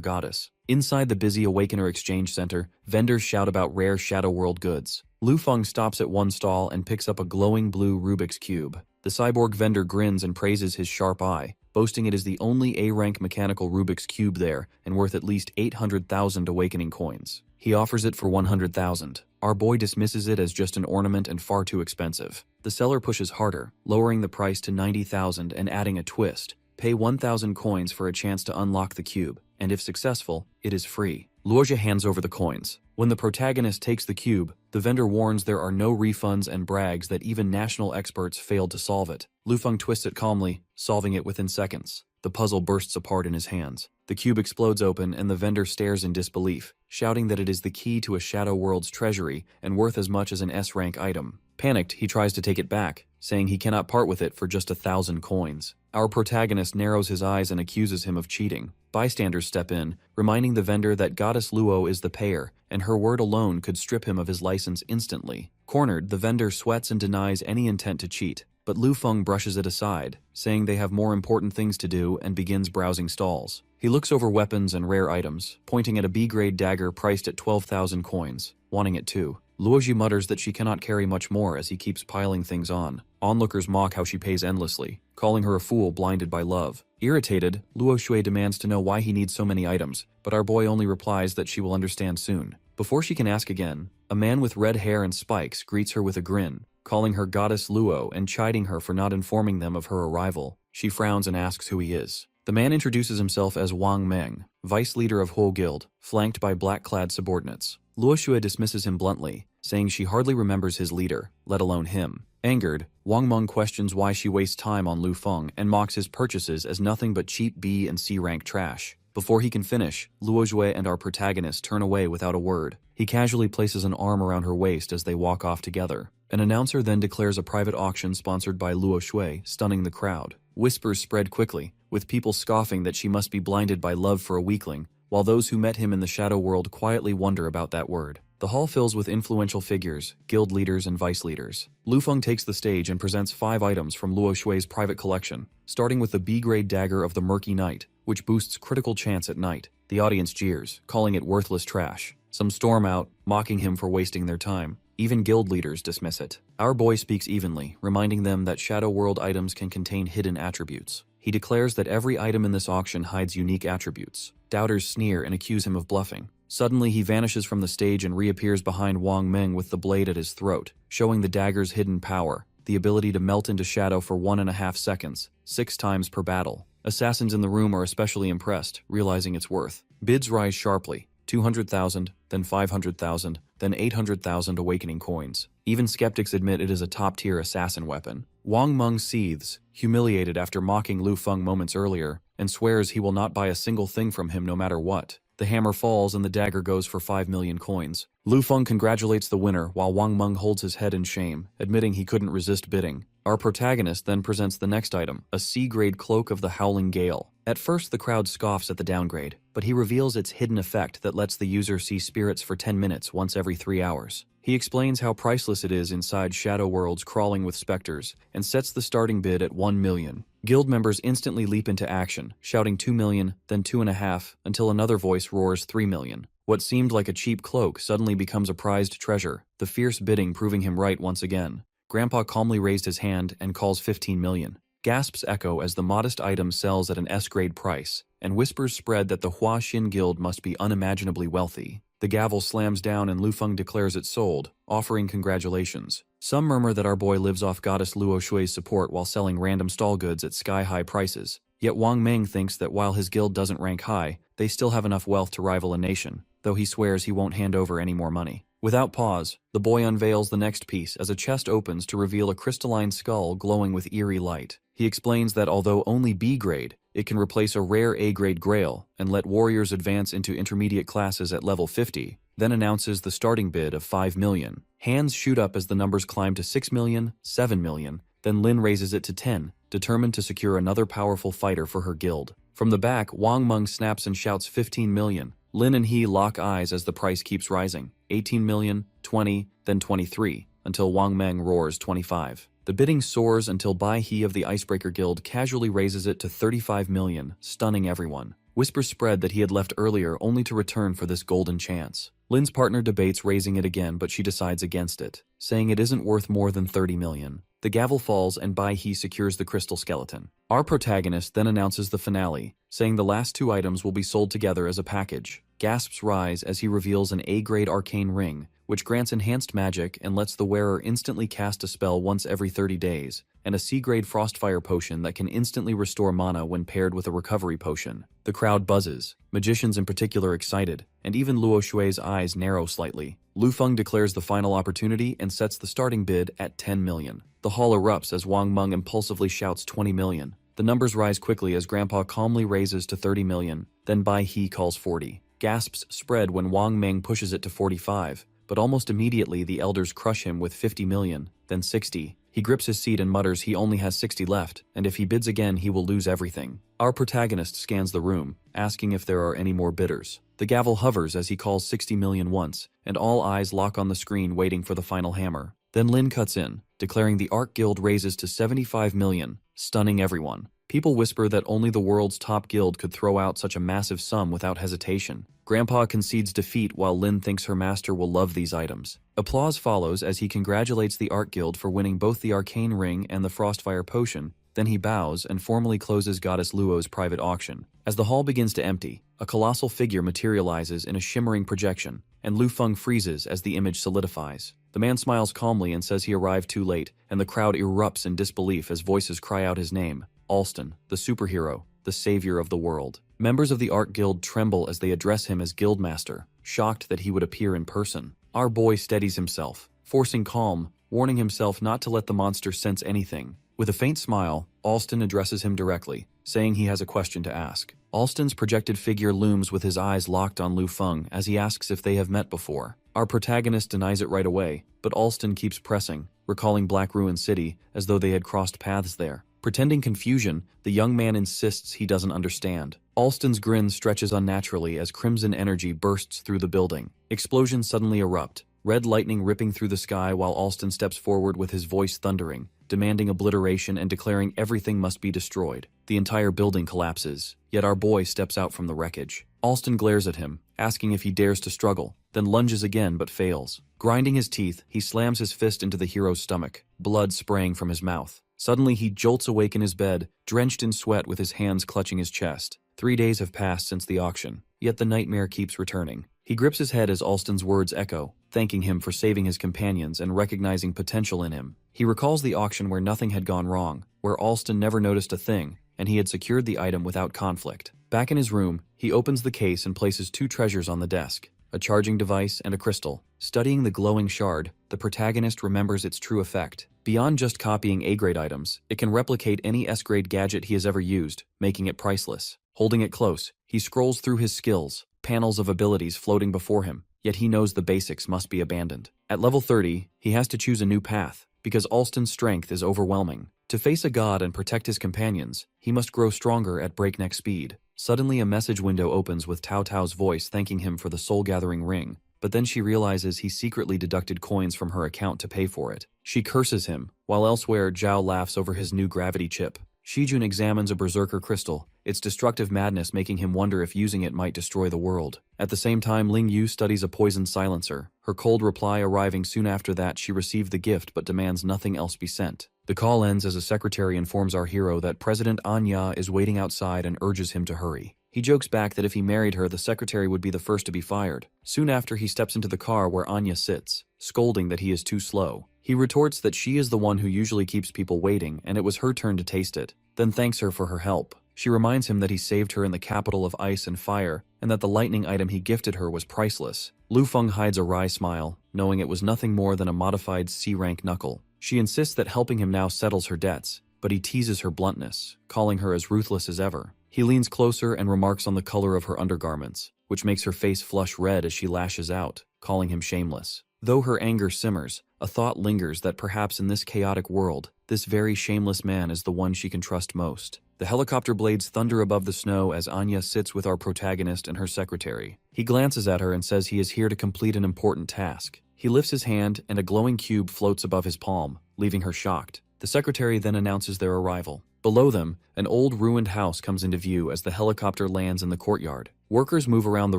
goddess. Inside the busy Awakener Exchange Center, vendors shout about rare Shadow World goods. Lu Feng stops at one stall and picks up a glowing blue Rubik's Cube. The cyborg vendor grins and praises his sharp eye, boasting it is the only A-rank mechanical Rubik's Cube there and worth at least 800,000 Awakening coins. He offers it for 100,000. Our boy dismisses it as just an ornament and far too expensive. The seller pushes harder, lowering the price to 90,000 and adding a twist. Pay 1,000 coins for a chance to unlock the cube, and if successful, it is free. Luoja hands over the coins. When the protagonist takes the cube, the vendor warns there are no refunds and brags that even national experts failed to solve it. Lu Feng twists it calmly, solving it within seconds. The puzzle bursts apart in his hands. The cube explodes open and the vendor stares in disbelief, shouting that it is the key to a Shadow World's treasury and worth as much as an S-rank item. Panicked, he tries to take it back, saying he cannot part with it for just 1,000 coins. Our protagonist narrows his eyes and accuses him of cheating. Bystanders step in, reminding the vendor that Goddess Luo is the payer, and her word alone could strip him of his license instantly. Cornered, the vendor sweats and denies any intent to cheat, but Lu Feng brushes it aside, saying they have more important things to do and begins browsing stalls. He looks over weapons and rare items, pointing at a B-grade dagger priced at 12,000 coins, wanting it too. Luoji mutters that she cannot carry much more as he keeps piling things on. Onlookers mock how she pays endlessly, calling her a fool blinded by love. Irritated, Luo Shui demands to know why he needs so many items, but our boy only replies that she will understand soon. Before she can ask again, a man with red hair and spikes greets her with a grin, calling her Goddess Luo and chiding her for not informing them of her arrival. She frowns and asks who he is. The man introduces himself as Wang Meng, vice leader of Whole Guild, flanked by black-clad subordinates. Luo Shui dismisses him bluntly, saying she hardly remembers his leader, let alone him. Angered, Wang Meng questions why she wastes time on Lu Feng and mocks his purchases as nothing but cheap B and C rank trash. Before he can finish, Luo Shui and our protagonist turn away without a word. He casually places an arm around her waist as they walk off together. An announcer then declares a private auction sponsored by Luo Shui, stunning the crowd. Whispers spread quickly, with people scoffing that she must be blinded by love for a weakling, while those who met him in the shadow world quietly wonder about that word. The hall fills with influential figures, guild leaders and vice leaders. Lu Feng takes the stage and presents 5 items from Luo Shui's private collection, starting with the B-grade dagger of the Murky Knight, which boosts critical chance at night. The audience jeers, calling it worthless trash. Some storm out, mocking him for wasting their time. Even guild leaders dismiss it. Our boy speaks evenly, reminding them that Shadow World items can contain hidden attributes. He declares that every item in this auction hides unique attributes. Doubters sneer and accuse him of bluffing. Suddenly, he vanishes from the stage and reappears behind Wang Meng with the blade at his throat, showing the dagger's hidden power, the ability to melt into shadow for 1.5 seconds, 6 times per battle. Assassins in the room are especially impressed, realizing its worth. Bids rise sharply, 200,000, then 500,000, then 800,000 awakening coins. Even skeptics admit it is a top-tier assassin weapon. Wang Meng seethes, humiliated after mocking Lu Feng moments earlier, and swears he will not buy a single thing from him no matter what. The hammer falls and the dagger goes for 5 million coins. Lu Feng congratulates the winner while Wang Meng holds his head in shame, admitting he couldn't resist bidding. Our protagonist then presents the next item, a C-grade cloak of the Howling Gale. At first the crowd scoffs at the downgrade, but he reveals its hidden effect that lets the user see spirits for 10 minutes once every 3 hours. He explains how priceless it is inside shadow worlds crawling with specters, and sets the starting bid at 1 million. Guild members instantly leap into action, shouting 2 million, then 2.5, until another voice roars 3 million. What seemed like a cheap cloak suddenly becomes a prized treasure, the fierce bidding proving him right once again. Grandpa calmly raised his hand and calls 15 million. Gasps echo as the modest item sells at an S-grade price, and whispers spread that the Hua Xin Guild must be unimaginably wealthy. The gavel slams down and Lu Feng declares it sold, offering congratulations. Some murmur that our boy lives off Goddess Luo Shui's support while selling random stall goods at sky-high prices. Yet Wang Meng thinks that while his guild doesn't rank high, they still have enough wealth to rival a nation, though he swears he won't hand over any more money. Without pause, the boy unveils the next piece as a chest opens to reveal a crystalline skull glowing with eerie light. He explains that although only B-grade, it can replace a rare A-grade grail and let warriors advance into intermediate classes at level 50, then announces the starting bid of 5 million. Hands shoot up as the numbers climb to 6 million, 7 million, then Lin raises it to 10, determined to secure another powerful fighter for her guild. From the back, Wang Meng snaps and shouts 15 million. Lin and he lock eyes as the price keeps rising. 18 million, 20, then 23, until Wang Meng roars 25. The bidding soars until Bai He of the Icebreaker Guild casually raises it to 35 million, stunning everyone. Whispers spread that he had left earlier only to return for this golden chance. Lin's partner debates raising it again, but she decides against it, saying it isn't worth more than 30 million. The gavel falls and Bai He secures the crystal skeleton. Our protagonist then announces the finale, saying the last 2 items will be sold together as a package. Gasps rise as he reveals an A-grade arcane ring, which grants enhanced magic and lets the wearer instantly cast a spell once every 30 days, and a C-grade frostfire potion that can instantly restore mana when paired with a recovery potion. The crowd buzzes, magicians in particular excited, and even Luo Shui's eyes narrow slightly. Lu Feng declares the final opportunity and sets the starting bid at 10 million. The hall erupts as Wang Meng impulsively shouts 20 million. The numbers rise quickly as Grandpa calmly raises to 30 million, then Bai He calls 40. Gasps spread when Wang Meng pushes it to 45, but almost immediately the elders crush him with 50 million, then 60. He grips his seat and mutters he only has 60 left, and if he bids again he will lose everything. Our protagonist scans the room, asking if there are any more bidders. The gavel hovers as he calls 60 million once, and all eyes lock on the screen waiting for the final hammer. Then Lin cuts in, declaring the Ark Guild raises to 75 million, stunning everyone. People whisper that only the world's top guild could throw out such a massive sum without hesitation. Grandpa concedes defeat while Lin thinks her master will love these items. Applause follows as he congratulates the Ark Guild for winning both the Arcane Ring and the Frostfire Potion. Then he bows and formally closes Goddess Luo's private auction. As the hall begins to empty, a colossal figure materializes in a shimmering projection, and Lu Feng freezes as the image solidifies. The man smiles calmly and says he arrived too late, and the crowd erupts in disbelief as voices cry out his name. Alston, the superhero, the savior of the world. Members of the Ark Guild tremble as they address him as Guildmaster, shocked that he would appear in person. Our boy steadies himself, forcing calm, warning himself not to let the monster sense anything. With a faint smile, Alston addresses him directly, saying he has a question to ask. Alston's projected figure looms with his eyes locked on Lu Feng as he asks if they have met before. Our protagonist denies it right away, but Alston keeps pressing, recalling Black Ruin City as though they had crossed paths there. Pretending confusion, the young man insists he doesn't understand. Alston's grin stretches unnaturally as crimson energy bursts through the building. Explosions suddenly erupt, red lightning ripping through the sky while Alston steps forward with his voice thundering, demanding obliteration and declaring everything must be destroyed. The entire building collapses, yet our boy steps out from the wreckage. Alston glares at him, asking if he dares to struggle, then lunges again but fails. Grinding his teeth, he slams his fist into the hero's stomach, blood spraying from his mouth. Suddenly he jolts awake in his bed, drenched in sweat with his hands clutching his chest. 3 days have passed since the auction, yet the nightmare keeps returning. He grips his head as Alston's words echo, thanking him for saving his companions and recognizing potential in him. He recalls the auction where nothing had gone wrong, where Alston never noticed a thing, and he had secured the item without conflict. Back in his room, he opens the case and places 2 treasures on the desk, a charging device and a crystal. Studying the glowing shard, the protagonist remembers its true effect. Beyond just copying A-grade items, it can replicate any S-grade gadget he has ever used, making it priceless. Holding it close, he scrolls through his skills, panels of abilities floating before him, yet he knows the basics must be abandoned. At level 30, he has to choose a new path, because Alston's strength is overwhelming. To face a god and protect his companions, he must grow stronger at breakneck speed. Suddenly a message window opens with Tao Tao's voice thanking him for the soul-gathering ring, but then she realizes he secretly deducted coins from her account to pay for it. She curses him, while elsewhere Zhao laughs over his new gravity chip. Shijun examines a berserker crystal, its destructive madness making him wonder if using it might destroy the world. At the same time, Ling Yu studies a poison silencer, her cold reply arriving soon after that she received the gift but demands nothing else be sent. The call ends as a secretary informs our hero that President Anya is waiting outside and urges him to hurry. He jokes back that if he married her, the secretary would be the first to be fired. Soon after, he steps into the car where Anya sits, scolding that he is too slow. He retorts that she is the one who usually keeps people waiting and it was her turn to taste it, then thanks her for her help. She reminds him that he saved her in the capital of ice and fire and that the lightning item he gifted her was priceless. Lu Feng hides a wry smile, knowing it was nothing more than a modified C-rank knuckle. She insists that helping him now settles her debts, but he teases her bluntness, calling her as ruthless as ever. He leans closer and remarks on the color of her undergarments, which makes her face flush red as she lashes out, calling him shameless. Though her anger simmers, a thought lingers that perhaps in this chaotic world, this very shameless man is the one she can trust most. The helicopter blades thunder above the snow as Anya sits with our protagonist and her secretary. He glances at her and says he is here to complete an important task. He lifts his hand and a glowing cube floats above his palm, leaving her shocked. The secretary then announces their arrival. Below them, an old ruined house comes into view as the helicopter lands in the courtyard. Workers move around the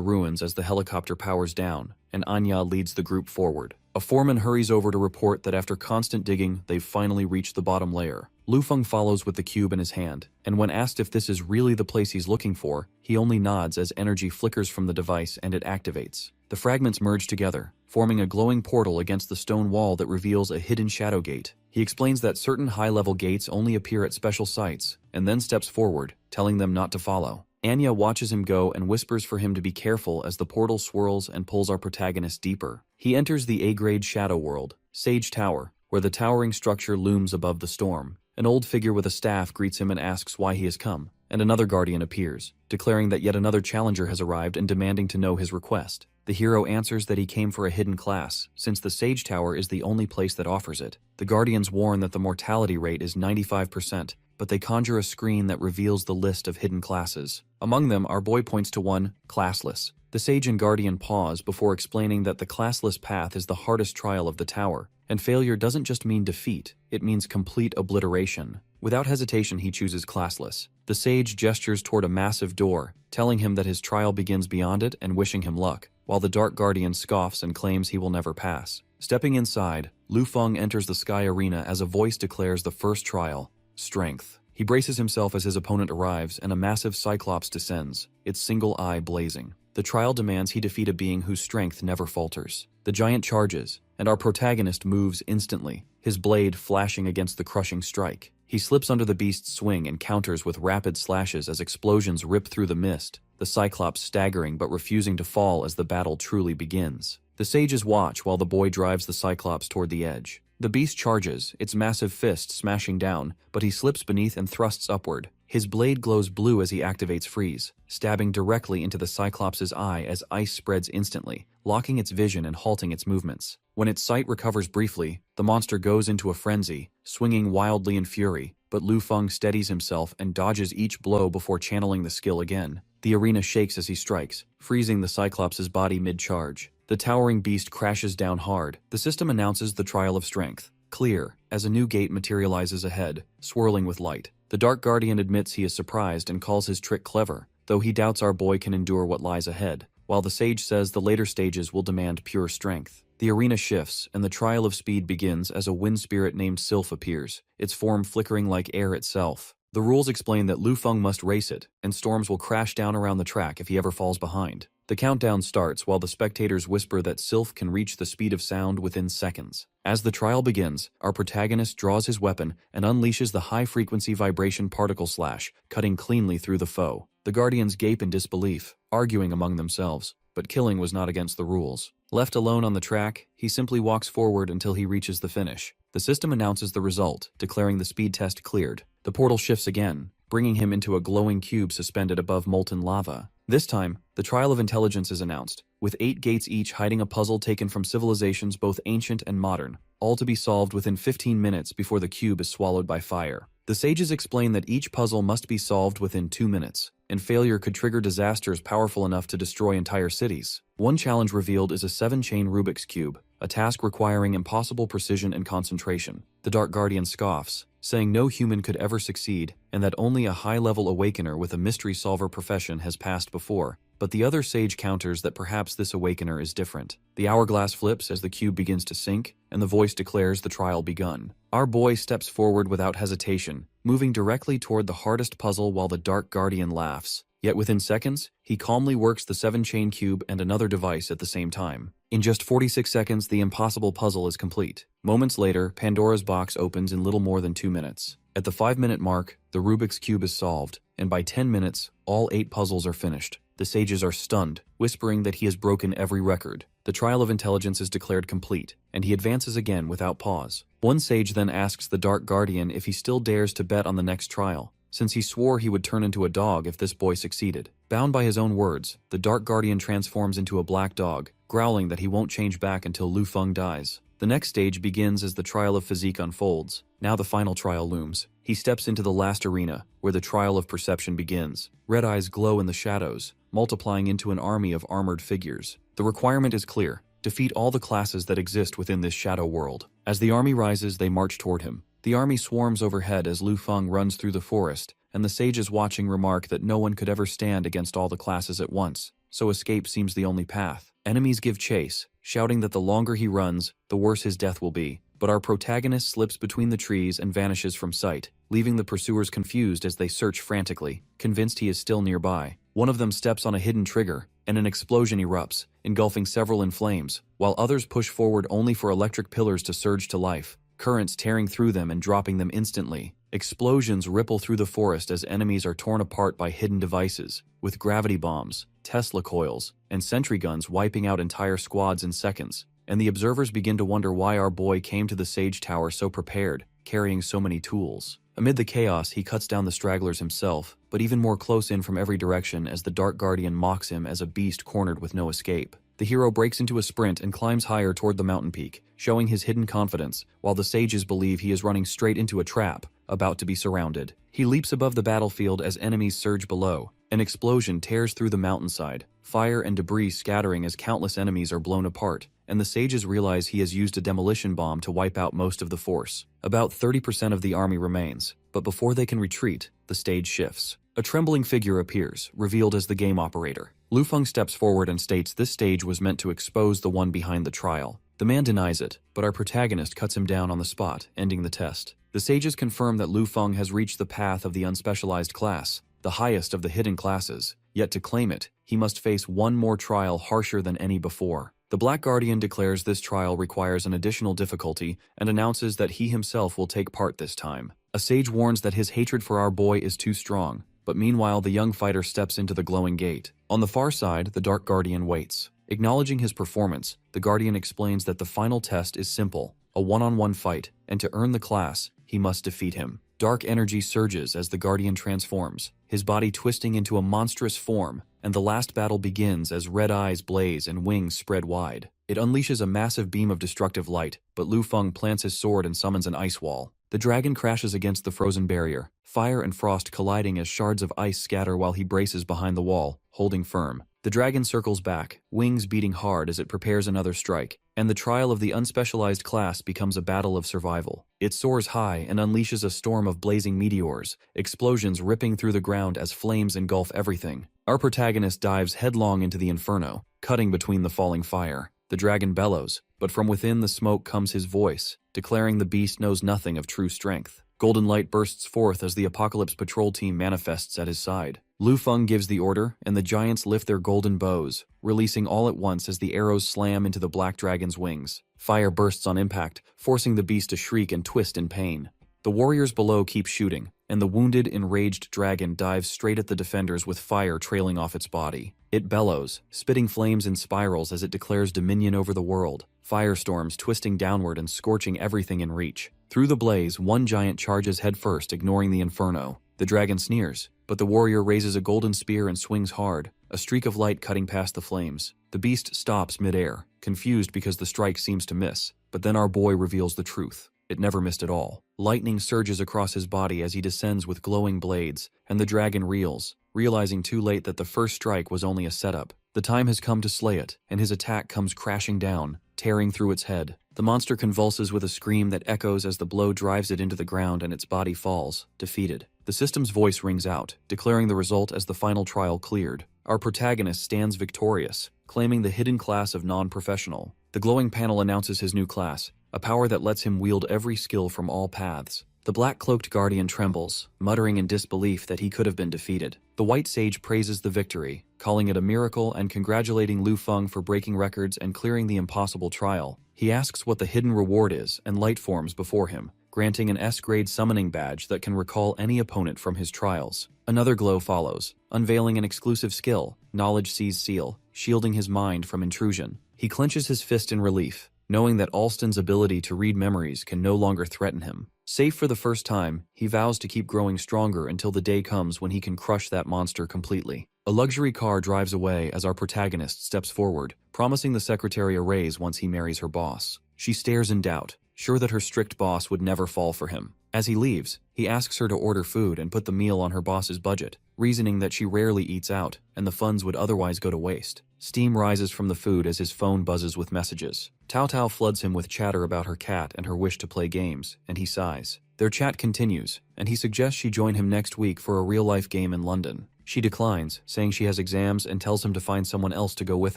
ruins as the helicopter powers down, and Anya leads the group forward. A foreman hurries over to report that after constant digging, they've finally reached the bottom layer. Lu Feng follows with the cube in his hand, and when asked if this is really the place he's looking for, he only nods as energy flickers from the device and it activates. The fragments merge together, forming a glowing portal against the stone wall that reveals a hidden shadow gate. He explains that certain high-level gates only appear at special sites, and then steps forward, telling them not to follow. Anya watches him go and whispers for him to be careful as the portal swirls and pulls our protagonist deeper. He enters the A-grade shadow world, Sage Tower, where the towering structure looms above the storm. An old figure with a staff greets him and asks why he has come, and another guardian appears, declaring that yet another challenger has arrived and demanding to know his request. The hero answers that he came for a hidden class, since the Sage Tower is the only place that offers it. The guardians warn that the mortality rate is 95%, but they conjure a screen that reveals the list of hidden classes. Among them, our boy points to one, classless. The sage and guardian pause before explaining that the classless path is the hardest trial of the tower, And failure doesn't just mean defeat, it means complete obliteration. Without hesitation, he chooses classless. The sage gestures toward a massive door, telling him that his trial begins beyond it and wishing him luck, while the Dark Guardian scoffs and claims he will never pass. Stepping inside, Lu Feng enters the sky arena as a voice declares the first trial, strength. He braces himself as his opponent arrives and a massive cyclops descends, its single eye blazing. The trial demands he defeat a being whose strength never falters. The giant charges, and our protagonist moves instantly, his blade flashing against the crushing strike. He slips under the beast's swing and counters with rapid slashes as explosions rip through the mist, the cyclops staggering but refusing to fall as the battle truly begins. The sages watch while the boy drives the cyclops toward the edge. The beast charges, its massive fist smashing down, but he slips beneath and thrusts upward. His blade glows blue as he activates freeze, stabbing directly into the cyclops' eye as ice spreads instantly, locking its vision and halting its movements. When its sight recovers briefly, the monster goes into a frenzy, swinging wildly in fury, but Lu Feng steadies himself and dodges each blow before channeling the skill again. The arena shakes as he strikes, freezing the cyclops' body mid-charge. The towering beast crashes down hard. The system announces the trial of strength. Clear, as a new gate materializes ahead, swirling with light. The Dark Guardian admits he is surprised and calls his trick clever, though he doubts our boy can endure what lies ahead, while the sage says the later stages will demand pure strength. The arena shifts, and the trial of speed begins as a wind spirit named Sylph appears, its form flickering like air itself. The rules explain that Lu Feng must race it, and storms will crash down around the track if he ever falls behind. The countdown starts while the spectators whisper that Sylph can reach the speed of sound within seconds. As the trial begins, our protagonist draws his weapon and unleashes the high-frequency vibration particle slash, cutting cleanly through the foe. The Guardians gape in disbelief, arguing among themselves, but killing was not against the rules. Left alone on the track, he simply walks forward until he reaches the finish. The system announces the result, declaring the speed test cleared. The portal shifts again, bringing him into a glowing cube suspended above molten lava. This time, the trial of intelligence is announced, with 8 gates each hiding a puzzle taken from civilizations both ancient and modern, all to be solved within 15 minutes before the cube is swallowed by fire. The sages explain that each puzzle must be solved within 2 minutes, and failure could trigger disasters powerful enough to destroy entire cities. One challenge revealed is a 7-chain Rubik's Cube, a task requiring impossible precision and concentration. The Dark Guardian scoffs, saying no human could ever succeed, and that only a high-level awakener with a mystery solver profession has passed before. But the other sage counters that perhaps this awakener is different. The hourglass flips as the cube begins to sink, and the voice declares the trial begun. Our boy steps forward without hesitation, moving directly toward the hardest puzzle while the Dark Guardian laughs. Yet within seconds, he calmly works the 7-chain cube and another device at the same time. In just 46 seconds, the impossible puzzle is complete. Moments later, Pandora's box opens in little more than 2 minutes. At the 5-minute mark, the Rubik's Cube is solved, and by 10 minutes, all 8 puzzles are finished. The sages are stunned, whispering that he has broken every record. The trial of intelligence is declared complete, and he advances again without pause. One sage then asks the Dark Guardian if he still dares to bet on the next trial, since he swore he would turn into a dog if this boy succeeded. Bound by his own words, the Dark Guardian transforms into a black dog, growling that he won't change back until Lu Feng dies. The next stage begins as the trial of physique unfolds. Now the final trial looms. He steps into the last arena, where the trial of perception begins. Red eyes glow in the shadows, multiplying into an army of armored figures. The requirement is clear: defeat all the classes that exist within this shadow world. As the army rises, they march toward him. The army swarms overhead as Lu Feng runs through the forest, and the sages watching remark that no one could ever stand against all the classes at once, so escape seems the only path. Enemies give chase, shouting that the longer he runs, the worse his death will be. But our protagonist slips between the trees and vanishes from sight, leaving the pursuers confused as they search frantically, convinced he is still nearby. One of them steps on a hidden trigger, and an explosion erupts, engulfing several in flames, while others push forward only for electric pillars to surge to life, currents tearing through them and dropping them instantly. Explosions ripple through the forest as enemies are torn apart by hidden devices, with gravity bombs, Tesla coils, and sentry guns wiping out entire squads in seconds. And the observers begin to wonder why our boy came to the Sage Tower so prepared, carrying so many tools. Amid the chaos, he cuts down the stragglers himself, but even more close in from every direction as the Dark Guardian mocks him as a beast cornered with no escape. The hero breaks into a sprint and climbs higher toward the mountain peak, showing his hidden confidence, while the sages believe he is running straight into a trap, about to be surrounded. He leaps above the battlefield as enemies surge below. An explosion tears through the mountainside, fire and debris scattering as countless enemies are blown apart, and the sages realize he has used a demolition bomb to wipe out most of the force. About 30% of the army remains, but before they can retreat, the stage shifts. A trembling figure appears, revealed as the game operator. Lu Feng steps forward and states this stage was meant to expose the one behind the trial. The man denies it, but our protagonist cuts him down on the spot, ending the test. The sages confirm that Lu Feng has reached the path of the unspecialized class, the highest of the hidden classes, yet to claim it, he must face one more trial harsher than any before. The Black Guardian declares this trial requires an additional difficulty and announces that he himself will take part this time. A sage warns that his hatred for our boy is too strong, but meanwhile the young fighter steps into the glowing gate. On the far side, the Dark Guardian waits. Acknowledging his performance, the Guardian explains that the final test is simple, a one-on-one fight, and to earn the class, he must defeat him. Dark energy surges as the Guardian transforms, his body twisting into a monstrous form, and the last battle begins as red eyes blaze and wings spread wide. It unleashes a massive beam of destructive light, but Lu Feng plants his sword and summons an ice wall. The dragon crashes against the frozen barrier, fire and frost colliding as shards of ice scatter while he braces behind the wall, holding firm. The dragon circles back, wings beating hard as it prepares another strike, and the trial of the unspecialized class becomes a battle of survival. It soars high and unleashes a storm of blazing meteors, explosions ripping through the ground as flames engulf everything. Our protagonist dives headlong into the inferno, cutting between the falling fire. The dragon bellows, but from within the smoke comes his voice, declaring the beast knows nothing of true strength. Golden light bursts forth as the Apocalypse Patrol team manifests at his side. Lu Feng gives the order, and the giants lift their golden bows, releasing all at once as the arrows slam into the black dragon's wings. Fire bursts on impact, forcing the beast to shriek and twist in pain. The warriors below keep shooting, and the wounded, enraged dragon dives straight at the defenders with fire trailing off its body. It bellows, spitting flames in spirals as it declares dominion over the world, firestorms twisting downward and scorching everything in reach. Through the blaze, one giant charges headfirst, ignoring the inferno. The dragon sneers, but the warrior raises a golden spear and swings hard, a streak of light cutting past the flames. The beast stops midair, confused because the strike seems to miss, but then our boy reveals the truth. It never missed at all. Lightning surges across his body as he descends with glowing blades, and the dragon reels, realizing too late that the first strike was only a setup. The time has come to slay it, and his attack comes crashing down, tearing through its head. The monster convulses with a scream that echoes as the blow drives it into the ground and its body falls, defeated. The system's voice rings out, declaring the result as the final trial cleared. Our protagonist stands victorious, claiming the hidden class of non-professional. The glowing panel announces his new class, a power that lets him wield every skill from all paths. The black-cloaked guardian trembles, muttering in disbelief that he could have been defeated. The white sage praises the victory, calling it a miracle and congratulating Lu Feng for breaking records and clearing the impossible trial. He asks what the hidden reward is, and light forms before him, granting an S-grade summoning badge that can recall any opponent from his trials. Another glow follows, unveiling an exclusive skill, Knowledge Sees Seal, shielding his mind from intrusion. He clenches his fist in relief, knowing that Alston's ability to read memories can no longer threaten him. Safe for the first time, he vows to keep growing stronger until the day comes when he can crush that monster completely. A luxury car drives away as our protagonist steps forward, promising the secretary a raise once he marries her boss. She stares in doubt, sure that her strict boss would never fall for him. As he leaves, he asks her to order food and put the meal on her boss's budget, reasoning that she rarely eats out, and the funds would otherwise go to waste. Steam rises from the food as his phone buzzes with messages. Tao Tao floods him with chatter about her cat and her wish to play games, and he sighs. Their chat continues, and he suggests she join him next week for a real-life game in London. She declines, saying she has exams and tells him to find someone else to go with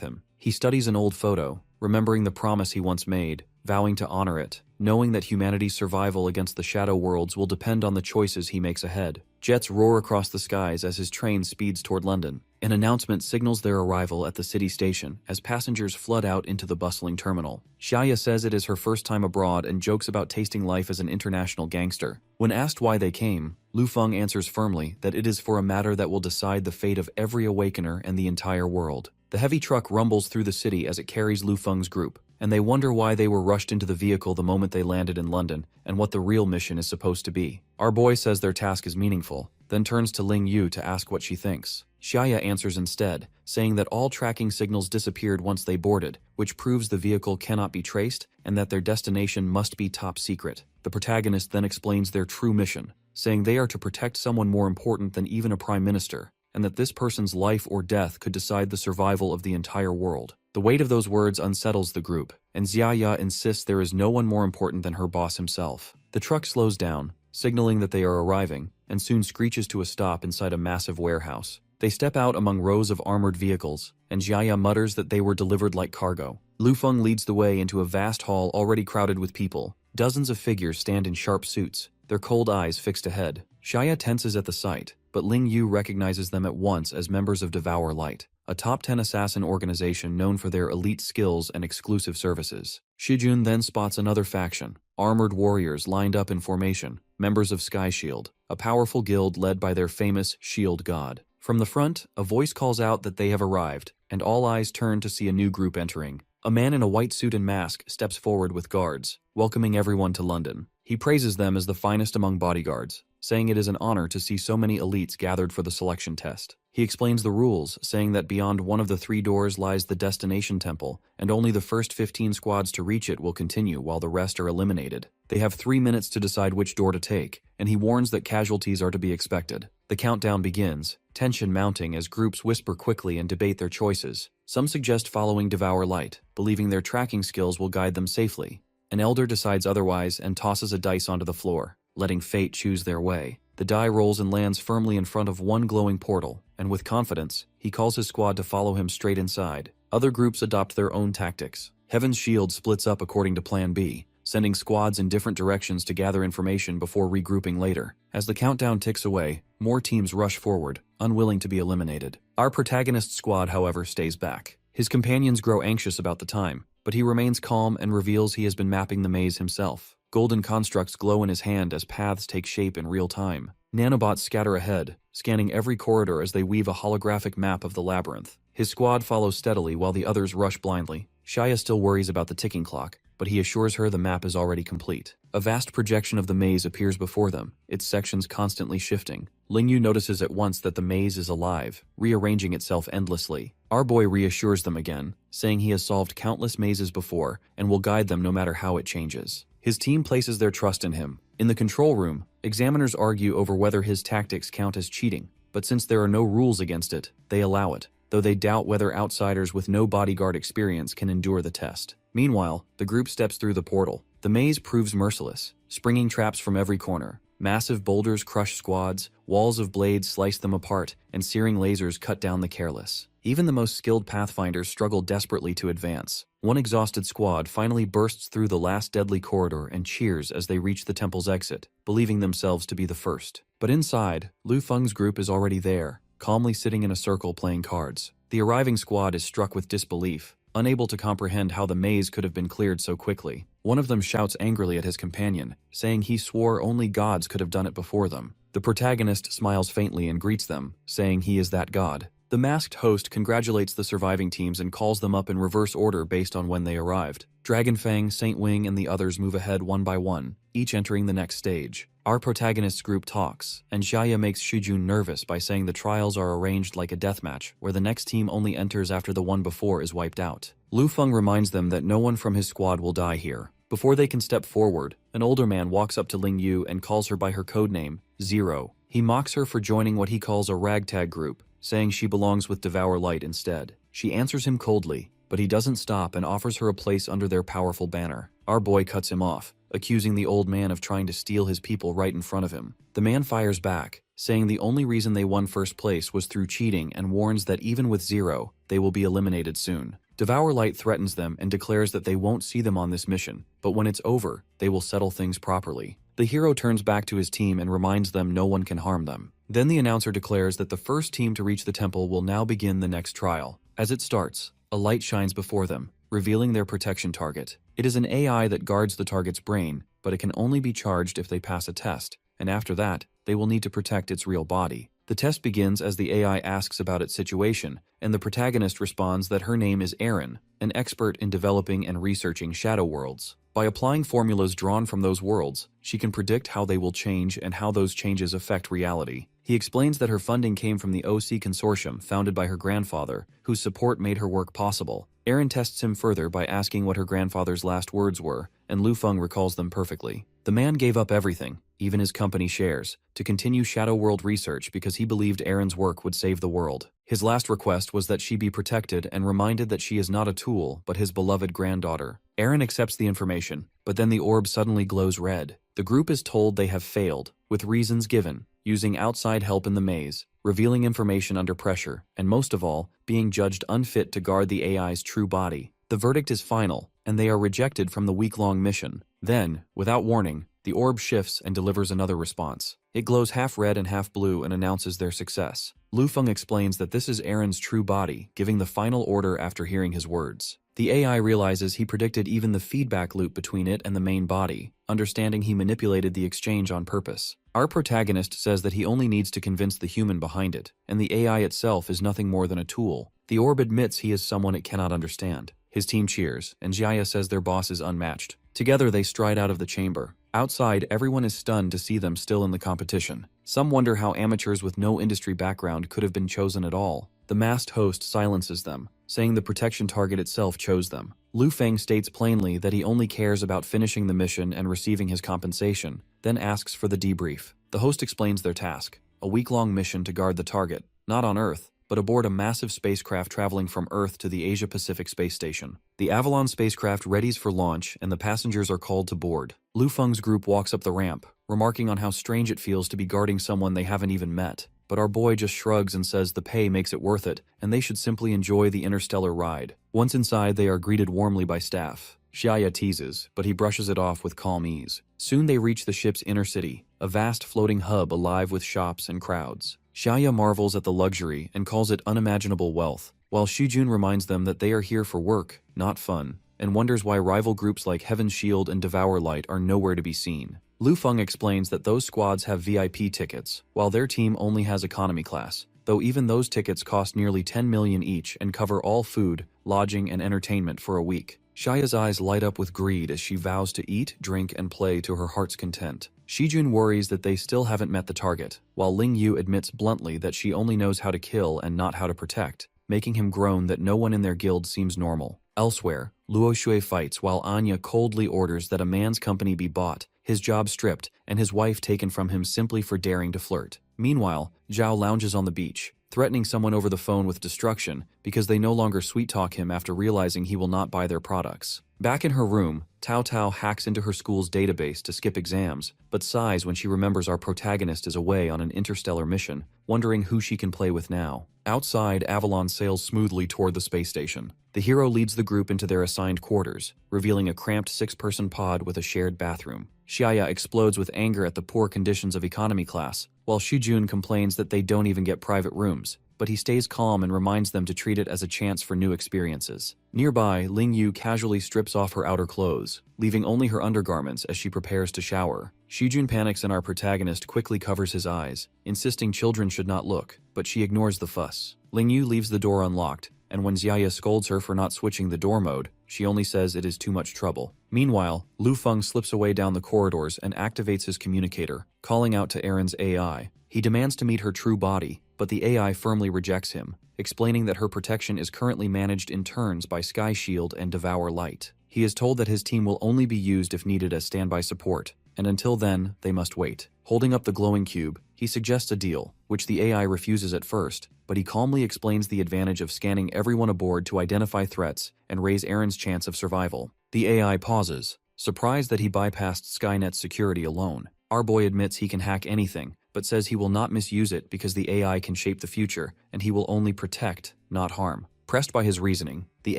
him. He studies an old photo, remembering the promise he once made, vowing to honor it, knowing that humanity's survival against the shadow worlds will depend on the choices he makes ahead. Jets roar across the skies as his train speeds toward London. An announcement signals their arrival at the city station as passengers flood out into the bustling terminal. Xiaya says it is her first time abroad and jokes about tasting life as an international gangster. When asked why they came, Lu Feng answers firmly that it is for a matter that will decide the fate of every awakener and the entire world. The heavy truck rumbles through the city as it carries Lu Feng's group, and they wonder why they were rushed into the vehicle the moment they landed in London and what the real mission is supposed to be. Our boy says their task is meaningful, then turns to Ling Yu to ask what she thinks. Xiaya answers instead, saying that all tracking signals disappeared once they boarded, which proves the vehicle cannot be traced and that their destination must be top secret. The protagonist then explains their true mission, saying they are to protect someone more important than even a prime minister, and that this person's life or death could decide the survival of the entire world. The weight of those words unsettles the group, and Xiaya insists there is no one more important than her boss himself. The truck slows down, signaling that they are arriving, and soon screeches to a stop inside a massive warehouse. They step out among rows of armored vehicles, and Xiaya mutters that they were delivered like cargo. Lu Feng leads the way into a vast hall already crowded with people. Dozens of figures stand in sharp suits, their cold eyes fixed ahead. Xiaya tenses at the sight, but Ling Yu recognizes them at once as members of Devour Light, a top 10 assassin organization known for their elite skills and exclusive services. Shijun then spots another faction, armored warriors lined up in formation, members of Sky Shield, a powerful guild led by their famous shield god. From the front, a voice calls out that they have arrived, and all eyes turn to see a new group entering. A man in a white suit and mask steps forward with guards, welcoming everyone to London. He praises them as the finest among bodyguards, saying it is an honor to see so many elites gathered for the selection test. He explains the rules, saying that beyond one of the 3 doors lies the destination temple, and only the first 15 squads to reach it will continue while the rest are eliminated. They have 3 minutes to decide which door to take, and he warns that casualties are to be expected. The countdown begins, tension mounting as groups whisper quickly and debate their choices. Some suggest following Devour Light, believing their tracking skills will guide them safely. An elder decides otherwise and tosses a dice onto the floor, letting fate choose their way. The die rolls and lands firmly in front of one glowing portal, and with confidence, he calls his squad to follow him straight inside. Other groups adopt their own tactics. Heaven's Shield splits up according to Plan B, sending squads in different directions to gather information before regrouping later. As the countdown ticks away, more teams rush forward, unwilling to be eliminated. Our protagonist's squad, however, stays back. His companions grow anxious about the time, but he remains calm and reveals he has been mapping the maze himself. Golden constructs glow in his hand as paths take shape in real time. Nanobots scatter ahead, scanning every corridor as they weave a holographic map of the labyrinth. His squad follows steadily while the others rush blindly. Shia still worries about the ticking clock, but he assures her the map is already complete. A vast projection of the maze appears before them, its sections constantly shifting. Lingyu notices at once that the maze is alive, rearranging itself endlessly. Our boy reassures them again, saying he has solved countless mazes before and will guide them no matter how it changes. His team places their trust in him. In the control room, examiners argue over whether his tactics count as cheating, but since there are no rules against it, they allow it, though they doubt whether outsiders with no bodyguard experience can endure the test. Meanwhile, the group steps through the portal. The maze proves merciless, springing traps from every corner. Massive boulders crush squads, walls of blades slice them apart, and searing lasers cut down the careless. Even the most skilled pathfinders struggle desperately to advance. One exhausted squad finally bursts through the last deadly corridor and cheers as they reach the temple's exit, believing themselves to be the first. But inside, Lu Feng's group is already there, calmly sitting in a circle playing cards. The arriving squad is struck with disbelief, unable to comprehend how the maze could have been cleared so quickly. One of them shouts angrily at his companion, saying he swore only gods could have done it before them. The protagonist smiles faintly and greets them, saying he is that god. The masked host congratulates the surviving teams and calls them up in reverse order based on when they arrived. Dragonfang, Saint Wing, and the others move ahead one by one, each entering the next stage. Our protagonist's group talks, and Xiaya makes Shijun nervous by saying the trials are arranged like a deathmatch, where the next team only enters after the one before is wiped out. Lu Feng reminds them that no one from his squad will die here. Before they can step forward, an older man walks up to Ling Yu and calls her by her codename, Zero. He mocks her for joining what he calls a ragtag group, saying she belongs with Devour Light instead. She answers him coldly, but he doesn't stop and offers her a place under their powerful banner. Our boy cuts him off, accusing the old man of trying to steal his people right in front of him. The man fires back, saying the only reason they won first place was through cheating and warns that even with Zero, they will be eliminated soon. Devour Light threatens them and declares that they won't see them on this mission, but when it's over, they will settle things properly. The hero turns back to his team and reminds them no one can harm them. Then the announcer declares that the first team to reach the temple will now begin the next trial. As it starts, a light shines before them, revealing their protection target. It is an AI that guards the target's brain, but it can only be charged if they pass a test, and after that, they will need to protect its real body. The test begins as the AI asks about its situation, and the protagonist responds that her name is Erin, an expert in developing and researching shadow worlds. By applying formulas drawn from those worlds, she can predict how they will change and how those changes affect reality. He explains that her funding came from the OC Consortium founded by her grandfather, whose support made her work possible. Erin tests him further by asking what her grandfather's last words were, and Lu Feng recalls them perfectly. The man gave up everything, even his company shares, to continue Shadow World research because he believed Aaron's work would save the world. His last request was that she be protected and reminded that she is not a tool but his beloved granddaughter. Aaron accepts the information, but then the orb suddenly glows red. The group is told they have failed, with reasons given, using outside help in the maze, revealing information under pressure, and most of all, being judged unfit to guard the AI's true body. The verdict is final, and they are rejected from the week-long mission. Then, without warning, the orb shifts and delivers another response. It glows half red and half blue and announces their success. Lu Feng explains that this is Aaron's true body, giving the final order after hearing his words. The AI realizes he predicted even the feedback loop between it and the main body, understanding he manipulated the exchange on purpose. Our protagonist says that he only needs to convince the human behind it, and the AI itself is nothing more than a tool. The orb admits he is someone it cannot understand. His team cheers, and Jaya says their boss is unmatched. Together they stride out of the chamber. Outside, everyone is stunned to see them still in the competition. Some wonder how amateurs with no industry background could have been chosen at all. The masked host silences them, saying the protection target itself chose them. Lu Feng states plainly that he only cares about finishing the mission and receiving his compensation, then asks for the debrief. The host explains their task, a week-long mission to guard the target, not on Earth, but aboard a massive spacecraft traveling from Earth to the Asia-Pacific Space Station. The Avalon spacecraft readies for launch, and the passengers are called to board. Lu Feng's group walks up the ramp, remarking on how strange it feels to be guarding someone they haven't even met. But our boy just shrugs and says the pay makes it worth it, and they should simply enjoy the interstellar ride. Once inside, they are greeted warmly by staff. Xiaya teases, but he brushes it off with calm ease. Soon they reach the ship's inner city, a vast floating hub alive with shops and crowds. Xiaya marvels at the luxury and calls it unimaginable wealth, while Shijun reminds them that they are here for work, not fun, and wonders why rival groups like Heaven's Shield and Devour Light are nowhere to be seen. Lu Feng explains that those squads have VIP tickets, while their team only has economy class, though even those tickets cost nearly 10 million each and cover all food, lodging, and entertainment for a week. Xiaya's eyes light up with greed as she vows to eat, drink, and play to her heart's content. Shijun worries that they still haven't met the target, while Ling Yu admits bluntly that she only knows how to kill and not how to protect, making him groan that no one in their guild seems normal. Elsewhere, Luo Shui fights while Anya coldly orders that a man's company be bought, his job stripped, and his wife taken from him simply for daring to flirt. Meanwhile, Zhao lounges on the beach, threatening someone over the phone with destruction because they no longer sweet-talk him after realizing he will not buy their products. Back in her room, Tao Tao hacks into her school's database to skip exams, but sighs when she remembers our protagonist is away on an interstellar mission, wondering who she can play with now. Outside, Avalon sails smoothly toward the space station. The hero leads the group into their assigned quarters, revealing a cramped 6-person pod with a shared bathroom. Xiaya explodes with anger at the poor conditions of economy class, while Shijun complains that they don't even get private rooms, but he stays calm and reminds them to treat it as a chance for new experiences. Nearby, Ling Yu casually strips off her outer clothes, leaving only her undergarments as she prepares to shower. Shijun panics and our protagonist quickly covers his eyes, insisting children should not look, but she ignores the fuss. Ling Yu leaves the door unlocked, and when Xiaya scolds her for not switching the door mode, she only says it is too much trouble. Meanwhile, Lu Feng slips away down the corridors and activates his communicator, calling out to Aaron's AI. He demands to meet her true body, but the AI firmly rejects him, explaining that her protection is currently managed in turns by Sky Shield and Devour Light. He is told that his team will only be used if needed as standby support, and until then, they must wait. Holding up the glowing cube, he suggests a deal, which the AI refuses at first, but he calmly explains the advantage of scanning everyone aboard to identify threats and raise Aaron's chance of survival. The AI pauses, surprised that he bypassed Skynet's security alone. Our boy admits he can hack anything, but says he will not misuse it because the AI can shape the future, and he will only protect, not harm. Pressed by his reasoning, the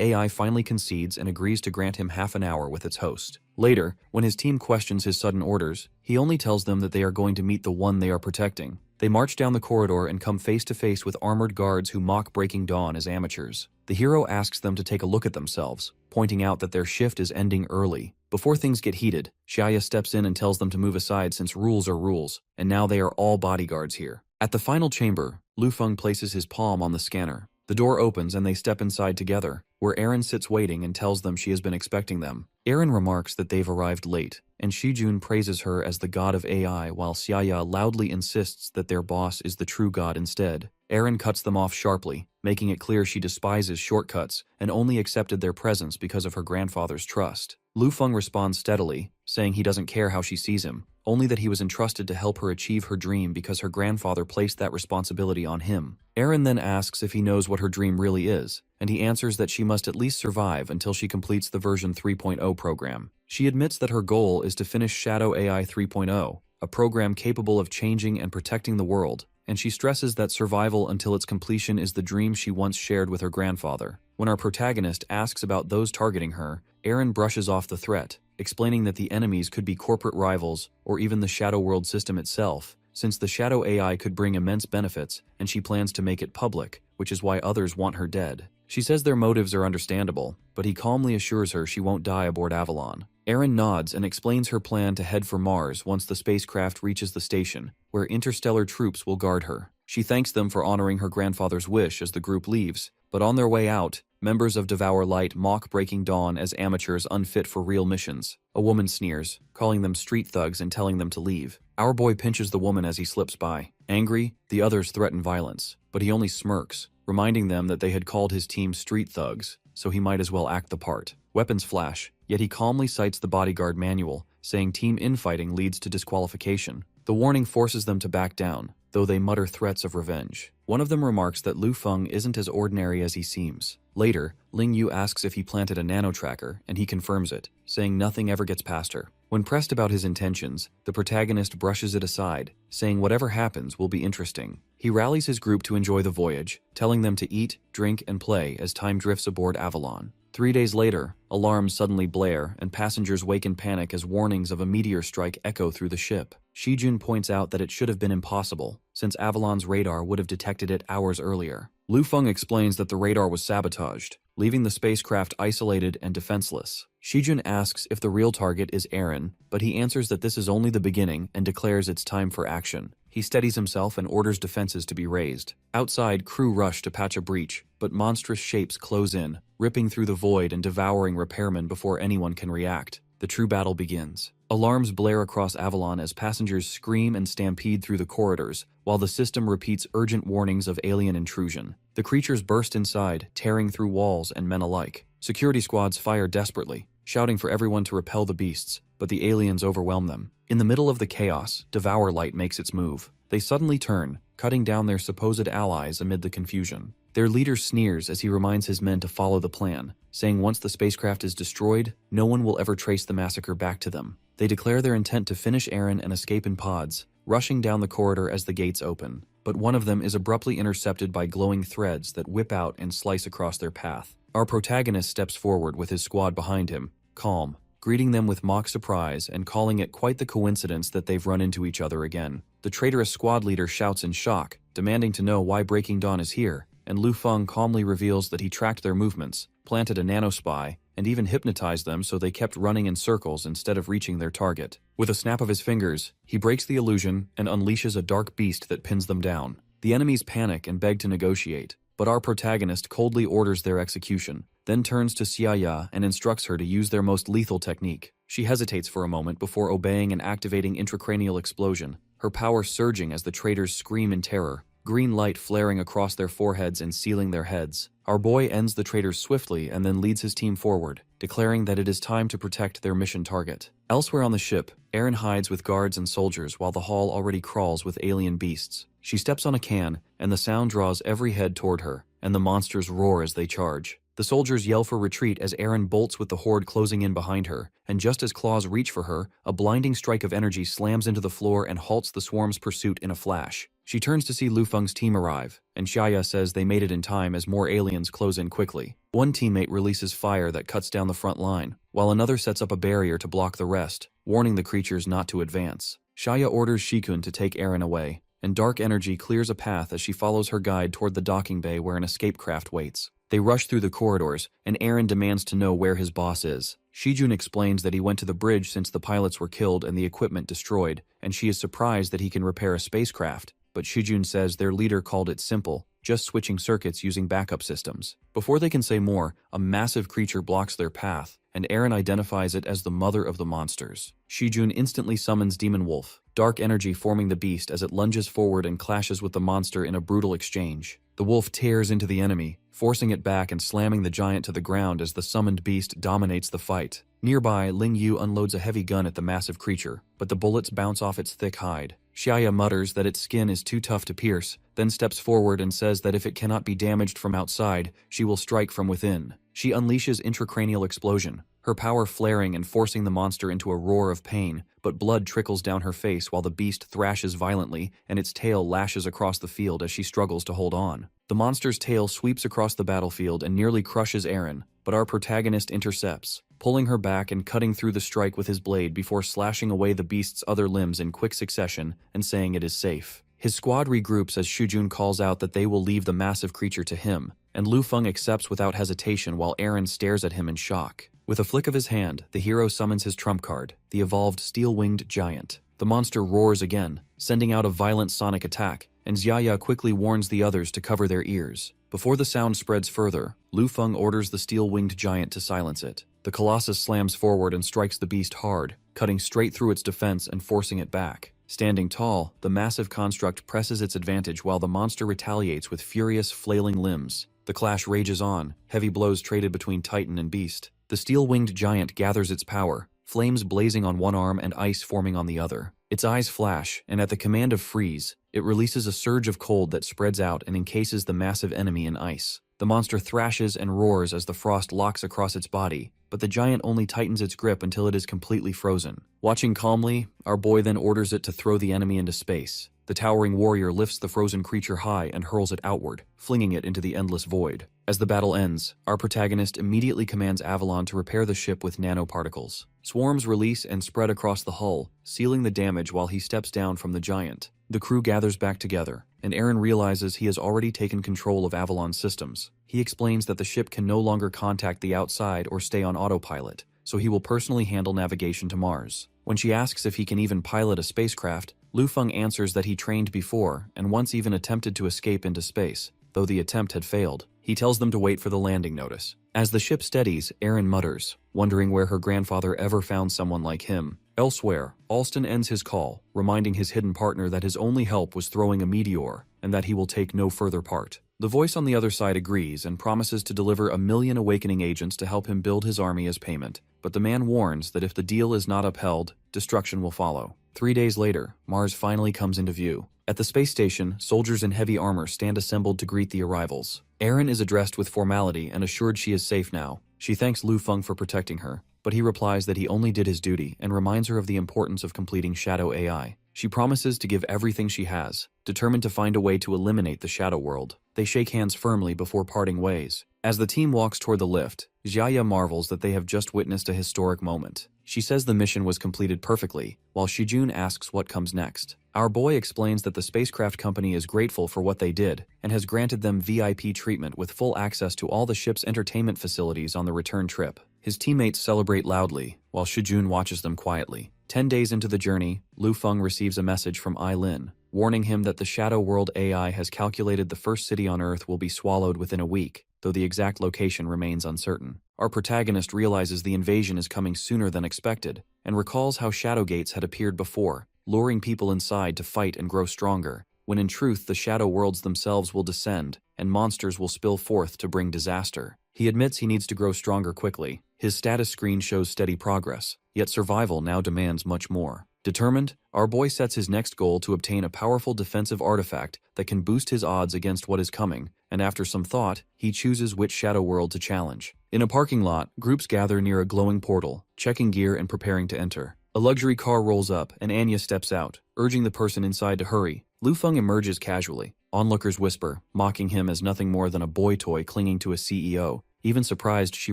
AI finally concedes and agrees to grant him half an hour with its host. Later, when his team questions his sudden orders, he only tells them that they are going to meet the one they are protecting. They march down the corridor and come face to face with armored guards who mock Breaking Dawn as amateurs. The hero asks them to take a look at themselves, pointing out that their shift is ending early. Before things get heated, Xiaya steps in and tells them to move aside since rules are rules, and now they are all bodyguards here. At the final chamber, Lu Feng places his palm on the scanner. The door opens and they step inside together, where Aaron sits waiting and tells them she has been expecting them. Aaron remarks that they've arrived late, and Shijun praises her as the god of AI while Xiaya loudly insists that their boss is the true god instead. Aaron cuts them off sharply, making it clear she despises shortcuts and only accepted their presence because of her grandfather's trust. Lu Feng responds steadily, saying he doesn't care how she sees him, only that he was entrusted to help her achieve her dream because her grandfather placed that responsibility on him. Eren then asks if he knows what her dream really is, and he answers that she must at least survive until she completes the version 3.0 program. She admits that her goal is to finish Shadow AI 3.0, a program capable of changing and protecting the world, and she stresses that survival until its completion is the dream she once shared with her grandfather. When our protagonist asks about those targeting her, Eren brushes off the threat, explaining that the enemies could be corporate rivals or even the Shadow World system itself, since the Shadow AI could bring immense benefits and she plans to make it public, which is why others want her dead. She says their motives are understandable, but he calmly assures her she won't die aboard Avalon. Eren nods and explains her plan to head for Mars once the spacecraft reaches the station, where interstellar troops will guard her. She thanks them for honoring her grandfather's wish as the group leaves, but on their way out, members of Devour Light mock Breaking Dawn as amateurs unfit for real missions. A woman sneers, calling them street thugs and telling them to leave. Our boy pinches the woman as he slips by. Angry, the others threaten violence, but he only smirks, reminding them that they had called his team street thugs, so he might as well act the part. Weapons flash, yet he calmly cites the bodyguard manual, saying team infighting leads to disqualification. The warning forces them to back down, though they mutter threats of revenge. One of them remarks that Lu Feng isn't as ordinary as he seems. Later, Ling Yu asks if he planted a nano-tracker, and he confirms it, saying nothing ever gets past her. When pressed about his intentions, the protagonist brushes it aside, saying whatever happens will be interesting. He rallies his group to enjoy the voyage, telling them to eat, drink, and play as time drifts aboard Avalon. 3 days later, alarms suddenly blare and passengers wake in panic as warnings of a meteor strike echo through the ship. Shijun points out that it should have been impossible, since Avalon's radar would have detected it hours earlier. Lu Feng explains that the radar was sabotaged, leaving the spacecraft isolated and defenseless. Shijun asks if the real target is Eren, but he answers that this is only the beginning and declares it's time for action. He steadies himself and orders defenses to be raised. Outside, crew rush to patch a breach, but monstrous shapes close in, ripping through the void and devouring repairmen before anyone can react. The true battle begins. Alarms blare across Avalon as passengers scream and stampede through the corridors, while the system repeats urgent warnings of alien intrusion. The creatures burst inside, tearing through walls and men alike. Security squads fire desperately, shouting for everyone to repel the beasts, but the aliens overwhelm them. In the middle of the chaos, Devour Light makes its move. They suddenly turn, cutting down their supposed allies amid the confusion. Their leader sneers as he reminds his men to follow the plan, saying once the spacecraft is destroyed, no one will ever trace the massacre back to them. They declare their intent to finish Eren and escape in pods, rushing down the corridor as the gates open. But one of them is abruptly intercepted by glowing threads that whip out and slice across their path. Our protagonist steps forward with his squad behind him, calm, greeting them with mock surprise and calling it quite the coincidence that they've run into each other again. The traitorous squad leader shouts in shock, demanding to know why Breaking Dawn is here, and Lu Feng calmly reveals that he tracked their movements, planted a nanospy, and even hypnotized them so they kept running in circles instead of reaching their target. With a snap of his fingers, he breaks the illusion and unleashes a dark beast that pins them down. The enemies panic and beg to negotiate, but our protagonist coldly orders their execution, then turns to Xiaya and instructs her to use their most lethal technique. She hesitates for a moment before obeying and activating intracranial explosion, her power surging as the traitors scream in terror, green light flaring across their foreheads and sealing their heads. Our boy ends the traitors swiftly and then leads his team forward, declaring that it is time to protect their mission target. Elsewhere on the ship, Eren hides with guards and soldiers while the hall already crawls with alien beasts. She steps on a can, and the sound draws every head toward her, and the monsters roar as they charge. The soldiers yell for retreat as Eren bolts with the horde closing in behind her, and just as claws reach for her, a blinding strike of energy slams into the floor and halts the swarm's pursuit in a flash. She turns to see Lu Feng's team arrive, and Xiaya says they made it in time as more aliens close in quickly. One teammate releases fire that cuts down the front line, while another sets up a barrier to block the rest, warning the creatures not to advance. Xiaya orders Shikun to take Eren away, and dark energy clears a path as she follows her guide toward the docking bay where an escape craft waits. They rush through the corridors, and Eren demands to know where his boss is. Shijun explains that he went to the bridge since the pilots were killed and the equipment destroyed, and she is surprised that he can repair a spacecraft. But Shijun says their leader called it simple, just switching circuits using backup systems. Before they can say more, a massive creature blocks their path, and Eren identifies it as the mother of the monsters. Shijun instantly summons Demon Wolf, dark energy forming the beast as it lunges forward and clashes with the monster in a brutal exchange. The wolf tears into the enemy, forcing it back and slamming the giant to the ground as the summoned beast dominates the fight. Nearby, Ling Yu unloads a heavy gun at the massive creature, but the bullets bounce off its thick hide. Xiaya mutters that its skin is too tough to pierce, then steps forward and says that if it cannot be damaged from outside, she will strike from within. She unleashes intracranial explosion, her power flaring and forcing the monster into a roar of pain, but blood trickles down her face while the beast thrashes violently and its tail lashes across the field as she struggles to hold on. The monster's tail sweeps across the battlefield and nearly crushes Eren, but our protagonist intercepts, pulling her back and cutting through the strike with his blade before slashing away the beast's other limbs in quick succession and saying it is safe. His squad regroups as Shujun calls out that they will leave the massive creature to him, and Lu Feng accepts without hesitation while Eren stares at him in shock. With a flick of his hand, the hero summons his trump card, the evolved steel-winged giant. The monster roars again, sending out a violent sonic attack, and Xiaya quickly warns the others to cover their ears. Before the sound spreads further, Lu Feng orders the steel-winged giant to silence it. The colossus slams forward and strikes the beast hard, cutting straight through its defense and forcing it back. Standing tall, the massive construct presses its advantage while the monster retaliates with furious, flailing limbs. The clash rages on, heavy blows traded between Titan and beast. The steel-winged giant gathers its power, flames blazing on one arm and ice forming on the other. Its eyes flash, and at the command of freeze, it releases a surge of cold that spreads out and encases the massive enemy in ice. The monster thrashes and roars as the frost locks across its body, but the giant only tightens its grip until it is completely frozen. Watching calmly, our boy then orders it to throw the enemy into space. The towering warrior lifts the frozen creature high and hurls it outward, flinging it into the endless void. As the battle ends, our protagonist immediately commands Avalon to repair the ship with nanoparticles. Swarms release and spread across the hull, sealing the damage while he steps down from the giant. The crew gathers back together, and Eren realizes he has already taken control of Avalon's systems. He explains that the ship can no longer contact the outside or stay on autopilot, so he will personally handle navigation to Mars. When she asks if he can even pilot a spacecraft, Lu Feng answers that he trained before and once even attempted to escape into space, though the attempt had failed. He tells them to wait for the landing notice. As the ship steadies, Eren mutters, wondering where her grandfather ever found someone like him. Elsewhere, Alston ends his call, reminding his hidden partner that his only help was throwing a meteor, and that he will take no further part. The voice on the other side agrees and promises to deliver 1,000,000 awakening agents to help him build his army as payment, but the man warns that if the deal is not upheld, destruction will follow. 3 days later, Mars finally comes into view. At the space station, soldiers in heavy armor stand assembled to greet the arrivals. Eren is addressed with formality and assured she is safe now. She thanks Lu Feng for protecting her, but he replies that he only did his duty and reminds her of the importance of completing Shadow AI. She promises to give everything she has, determined to find a way to eliminate the Shadow World. They shake hands firmly before parting ways. As the team walks toward the lift, Xiaya marvels that they have just witnessed a historic moment. She says the mission was completed perfectly, while Shijun asks what comes next. Our boy explains that the spacecraft company is grateful for what they did and has granted them VIP treatment with full access to all the ship's entertainment facilities on the return trip. His teammates celebrate loudly, while Shijun watches them quietly. 10 days into the journey, Lu Feng receives a message from Ai Lin, warning him that the Shadow World AI has calculated the first city on Earth will be swallowed within a week, though the exact location remains uncertain. Our protagonist realizes the invasion is coming sooner than expected, and recalls how shadow gates had appeared before, luring people inside to fight and grow stronger, when in truth the shadow worlds themselves will descend, and monsters will spill forth to bring disaster. He admits he needs to grow stronger quickly. His status screen shows steady progress, yet survival now demands much more. Determined, our boy sets his next goal to obtain a powerful defensive artifact that can boost his odds against what is coming, and after some thought, he chooses which shadow world to challenge. In a parking lot, groups gather near a glowing portal, checking gear and preparing to enter. A luxury car rolls up, and Anya steps out, urging the person inside to hurry. Lu Feng emerges casually. Onlookers whisper, mocking him as nothing more than a boy toy clinging to a CEO. Even surprised she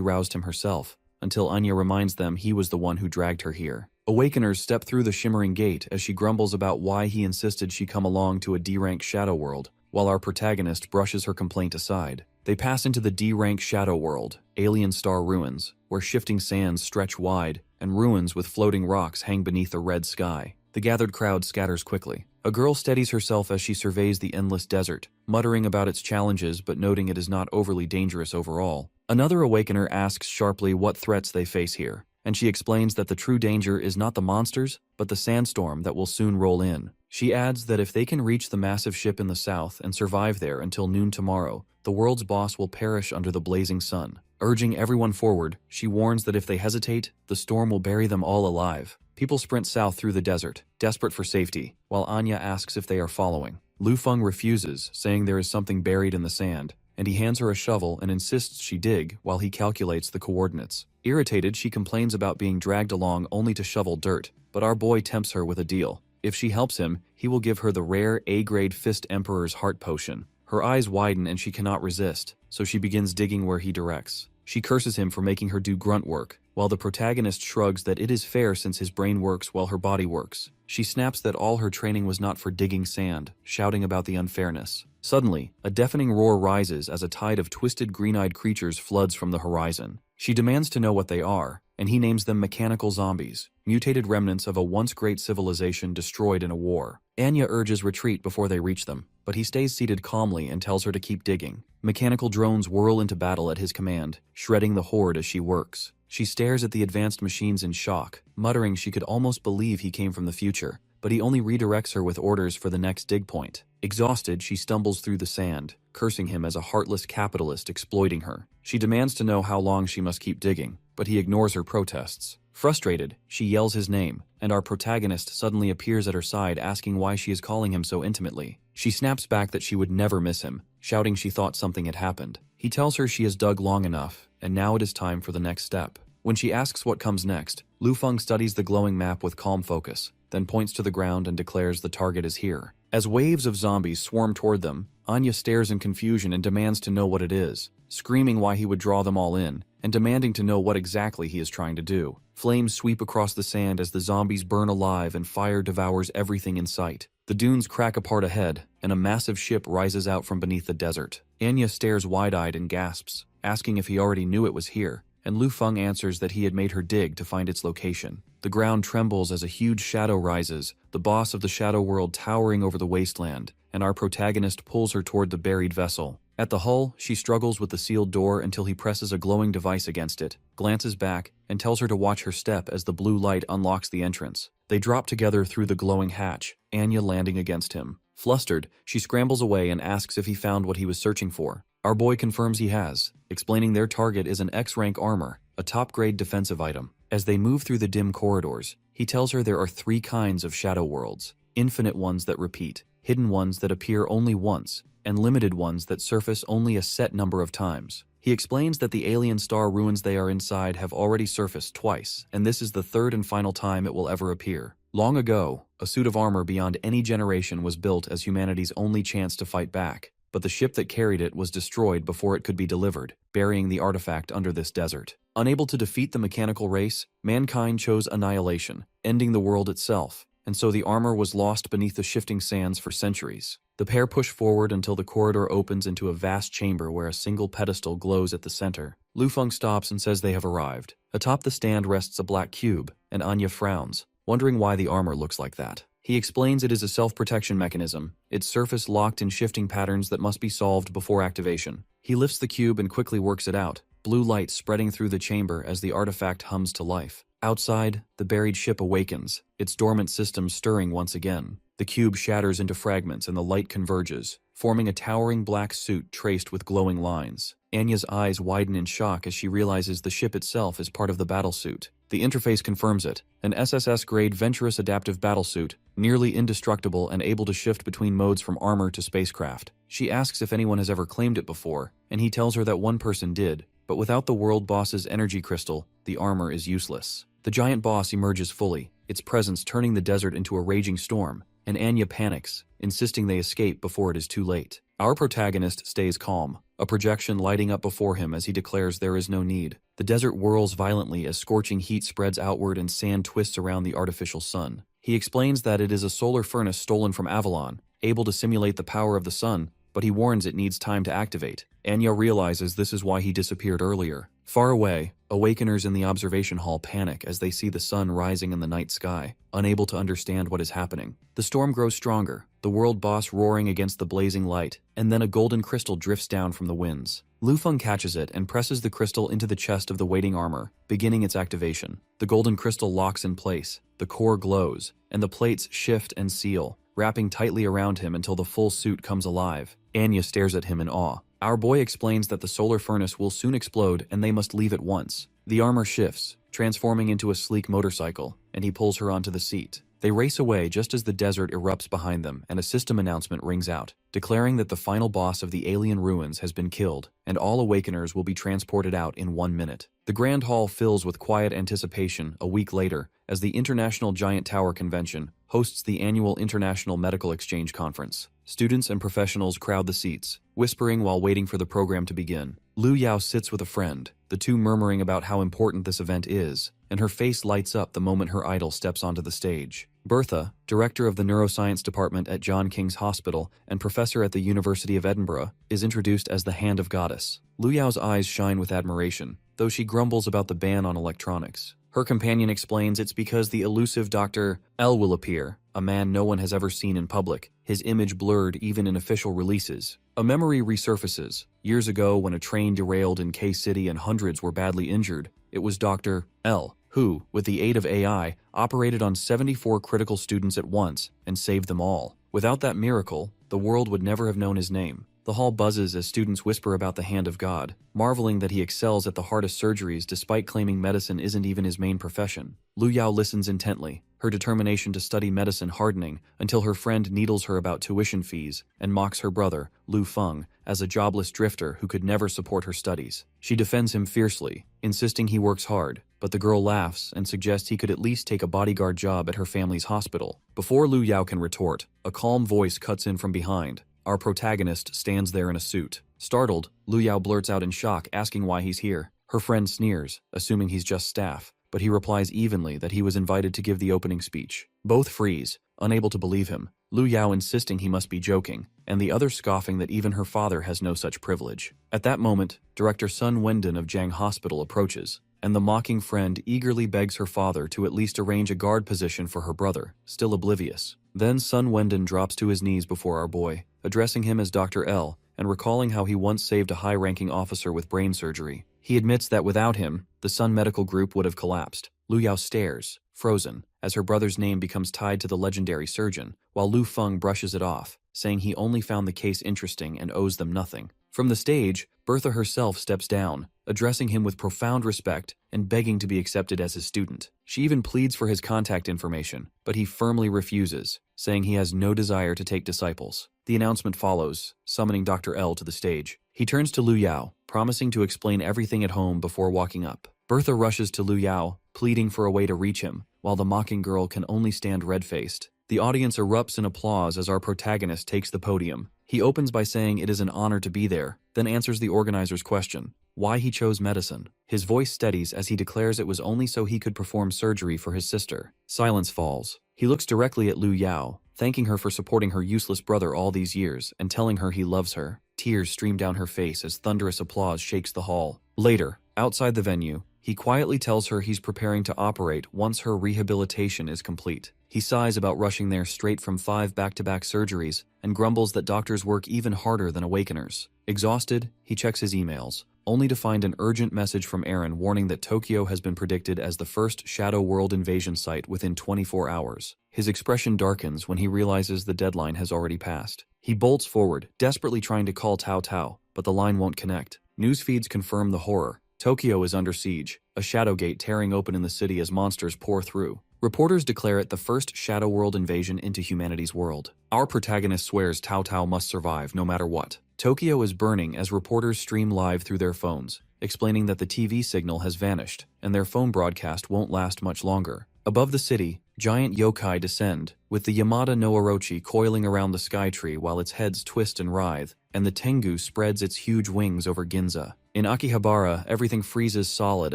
roused him herself, until Anya reminds them he was the one who dragged her here. Awakeners step through the shimmering gate as she grumbles about why he insisted she come along to a D-rank shadow world, while our protagonist brushes her complaint aside. They pass into the D-rank shadow world, alien star ruins, where shifting sands stretch wide, and ruins with floating rocks hang beneath a red sky. The gathered crowd scatters quickly. A girl steadies herself as she surveys the endless desert, muttering about its challenges but noting it is not overly dangerous overall. Another awakener asks sharply what threats they face here, and she explains that the true danger is not the monsters, but the sandstorm that will soon roll in. She adds that if they can reach the massive ship in the south and survive there until noon tomorrow, the world's boss will perish under the blazing sun. Urging everyone forward, she warns that if they hesitate, the storm will bury them all alive. People sprint south through the desert, desperate for safety, while Anya asks if they are following. Lu Feng refuses, saying there is something buried in the sand, and he hands her a shovel and insists she dig while he calculates the coordinates. Irritated, she complains about being dragged along only to shovel dirt, but our boy tempts her with a deal. If she helps him, he will give her the rare A-grade Fist Emperor's Heart Potion. Her eyes widen and she cannot resist, so she begins digging where he directs. She curses him for making her do grunt work, while the protagonist shrugs that it is fair since his brain works while her body works. She snaps that all her training was not for digging sand, shouting about the unfairness. Suddenly, a deafening roar rises as a tide of twisted green-eyed creatures floods from the horizon. She demands to know what they are, and he names them mechanical zombies, mutated remnants of a once great civilization destroyed in a war. Anya urges retreat before they reach them, but he stays seated calmly and tells her to keep digging. Mechanical drones whirl into battle at his command, shredding the horde as she works. She stares at the advanced machines in shock, muttering she could almost believe he came from the future, but he only redirects her with orders for the next dig point. Exhausted, she stumbles through the sand, cursing him as a heartless capitalist exploiting her. She demands to know how long she must keep digging, but he ignores her protests. Frustrated, she yells his name, and our protagonist suddenly appears at her side asking why she is calling him so intimately. She snaps back that she would never miss him, shouting she thought something had happened. He tells her she has dug long enough, and now it is time for the next step. When she asks what comes next, Lu Feng studies the glowing map with calm focus, then points to the ground and declares the target is here. As waves of zombies swarm toward them, Anya stares in confusion and demands to know what it is, screaming why he would draw them all in, and demanding to know what exactly he is trying to do. Flames sweep across the sand as the zombies burn alive and fire devours everything in sight. The dunes crack apart ahead, and a massive ship rises out from beneath the desert. Anya stares wide-eyed and gasps, asking if he already knew it was here, and Lu Feng answers that he had made her dig to find its location. The ground trembles as a huge shadow rises, the boss of the shadow world towering over the wasteland, and our protagonist pulls her toward the buried vessel. At the hull, she struggles with the sealed door until he presses a glowing device against it, glances back, and tells her to watch her step as the blue light unlocks the entrance. They drop together through the glowing hatch, Anya landing against him. Flustered, she scrambles away and asks if he found what he was searching for. Our boy confirms he has, explaining their target is an X-rank armor, a top-grade defensive item. As they move through the dim corridors, he tells her there are 3 kinds of shadow worlds: infinite ones that repeat, hidden ones that appear only once, and limited ones that surface only a set number of times. He explains that the alien star ruins they are inside have already surfaced twice, and this is the 3rd and final time it will ever appear. Long ago, a suit of armor beyond any generation was built as humanity's only chance to fight back, but the ship that carried it was destroyed before it could be delivered, burying the artifact under this desert. Unable to defeat the mechanical race, mankind chose annihilation, ending the world itself, and so the armor was lost beneath the shifting sands for centuries. The pair push forward until the corridor opens into a vast chamber where a single pedestal glows at the center. Lu Feng stops and says they have arrived. Atop the stand rests a black cube, and Anya frowns, wondering why the armor looks like that. He explains it is a self-protection mechanism, its surface locked in shifting patterns that must be solved before activation. He lifts the cube and quickly works it out, blue light spreading through the chamber as the artifact hums to life. Outside, the buried ship awakens, its dormant systems stirring once again. The cube shatters into fragments and the light converges, forming a towering black suit traced with glowing lines. Anya's eyes widen in shock as she realizes the ship itself is part of the battlesuit. The interface confirms it, an SSS-grade Venturous Adaptive Battlesuit, nearly indestructible and able to shift between modes from armor to spacecraft. She asks if anyone has ever claimed it before, and he tells her that one person did, but without the world boss's energy crystal, the armor is useless. The giant boss emerges fully, its presence turning the desert into a raging storm, and Anya panics, insisting they escape before it is too late. Our protagonist stays calm, a projection lighting up before him as he declares there is no need. The desert whirls violently as scorching heat spreads outward and sand twists around the artificial sun. He explains that it is a solar furnace stolen from Avalon, able to simulate the power of the sun, but he warns it needs time to activate. Anya realizes this is why he disappeared earlier. Far away, awakeners in the observation hall panic as they see the sun rising in the night sky, unable to understand what is happening. The storm grows stronger, the world boss roaring against the blazing light, and then a golden crystal drifts down from the winds. Lu Feng catches it and presses the crystal into the chest of the waiting armor, beginning its activation. The golden crystal locks in place, the core glows, and the plates shift and seal, wrapping tightly around him until the full suit comes alive. Anya stares at him in awe. Our boy explains that the solar furnace will soon explode and they must leave at once. The armor shifts, transforming into a sleek motorcycle, and he pulls her onto the seat. They race away just as the desert erupts behind them and a system announcement rings out, declaring that the final boss of the alien ruins has been killed and all awakeners will be transported out in 1 minute. The Grand Hall fills with quiet anticipation a week later as the International Giant Tower Convention hosts the annual International Medical Exchange Conference. Students and professionals crowd the seats, whispering while waiting for the program to begin. Lu Yao sits with a friend, the two murmuring about how important this event is, and her face lights up the moment her idol steps onto the stage. Bertha, director of the neuroscience department at John King's Hospital and professor at the University of Edinburgh, is introduced as the Hand of Goddess. Lu Yao's eyes shine with admiration, though she grumbles about the ban on electronics. Her companion explains it's because the elusive Dr. L will appear, a man no one has ever seen in public, his image blurred even in official releases. A memory resurfaces. Years ago when a train derailed in K-City and hundreds were badly injured, it was Dr. L who, with the aid of AI, operated on 74 critical students at once and saved them all. Without that miracle, the world would never have known his name. The hall buzzes as students whisper about the hand of God, marveling that he excels at the hardest surgeries despite claiming medicine isn't even his main profession. Lu Yao listens intently, her determination to study medicine hardening until her friend needles her about tuition fees and mocks her brother, Lu Feng, as a jobless drifter who could never support her studies. She defends him fiercely, insisting he works hard, but the girl laughs and suggests he could at least take a bodyguard job at her family's hospital. Before Lu Yao can retort, a calm voice cuts in from behind. Our protagonist stands there in a suit. Startled, Lu Yao blurts out in shock, asking why he's here. Her friend sneers, assuming he's just staff, but he replies evenly that he was invited to give the opening speech. Both freeze, unable to believe him, Lu Yao insisting he must be joking, and the other scoffing that even her father has no such privilege. At that moment, Director Sun Wendon of Jiang Hospital approaches, and the mocking friend eagerly begs her father to at least arrange a guard position for her brother, still oblivious. Then Sun Wendon drops to his knees before our boy, addressing him as Dr. L, and recalling how he once saved a high-ranking officer with brain surgery. He admits that without him, the Sun Medical Group would have collapsed. Lu Yao stares, frozen, as her brother's name becomes tied to the legendary surgeon, while Lu Feng brushes it off, saying he only found the case interesting and owes them nothing. From the stage, Bertha herself steps down, addressing him with profound respect and begging to be accepted as his student. She even pleads for his contact information, but he firmly refuses, saying he has no desire to take disciples. The announcement follows, summoning Dr. L to the stage. He turns to Lu Yao, promising to explain everything at home before walking up. Bertha rushes to Lu Yao, pleading for a way to reach him, while the mocking girl can only stand red-faced. The audience erupts in applause as our protagonist takes the podium. He opens by saying it is an honor to be there, then answers the organizer's question, why he chose medicine. His voice steadies as he declares it was only so he could perform surgery for his sister. Silence falls. He looks directly at Lu Yao, thanking her for supporting her useless brother all these years and telling her he loves her. Tears stream down her face as thunderous applause shakes the hall. Later, outside the venue, he quietly tells her he's preparing to operate once her rehabilitation is complete. He sighs about rushing there straight from 5 back-to-back surgeries and grumbles that doctors work even harder than awakeners. Exhausted, he checks his emails, only to find an urgent message from Aaron warning that Tokyo has been predicted as the first Shadow World invasion site within 24 hours. His expression darkens when he realizes the deadline has already passed. He bolts forward, desperately trying to call Tao Tao, but the line won't connect. News feeds confirm the horror. Tokyo is under siege, a shadow gate tearing open in the city as monsters pour through. Reporters declare it the first Shadow World invasion into humanity's world. Our protagonist swears Tao Tao must survive no matter what. Tokyo is burning as reporters stream live through their phones, explaining that the TV signal has vanished and their phone broadcast won't last much longer. Above the city, giant yokai descend, with the Yamada no Orochi coiling around the skytree while its heads twist and writhe, and the Tengu spreads its huge wings over Ginza. In Akihabara, everything freezes solid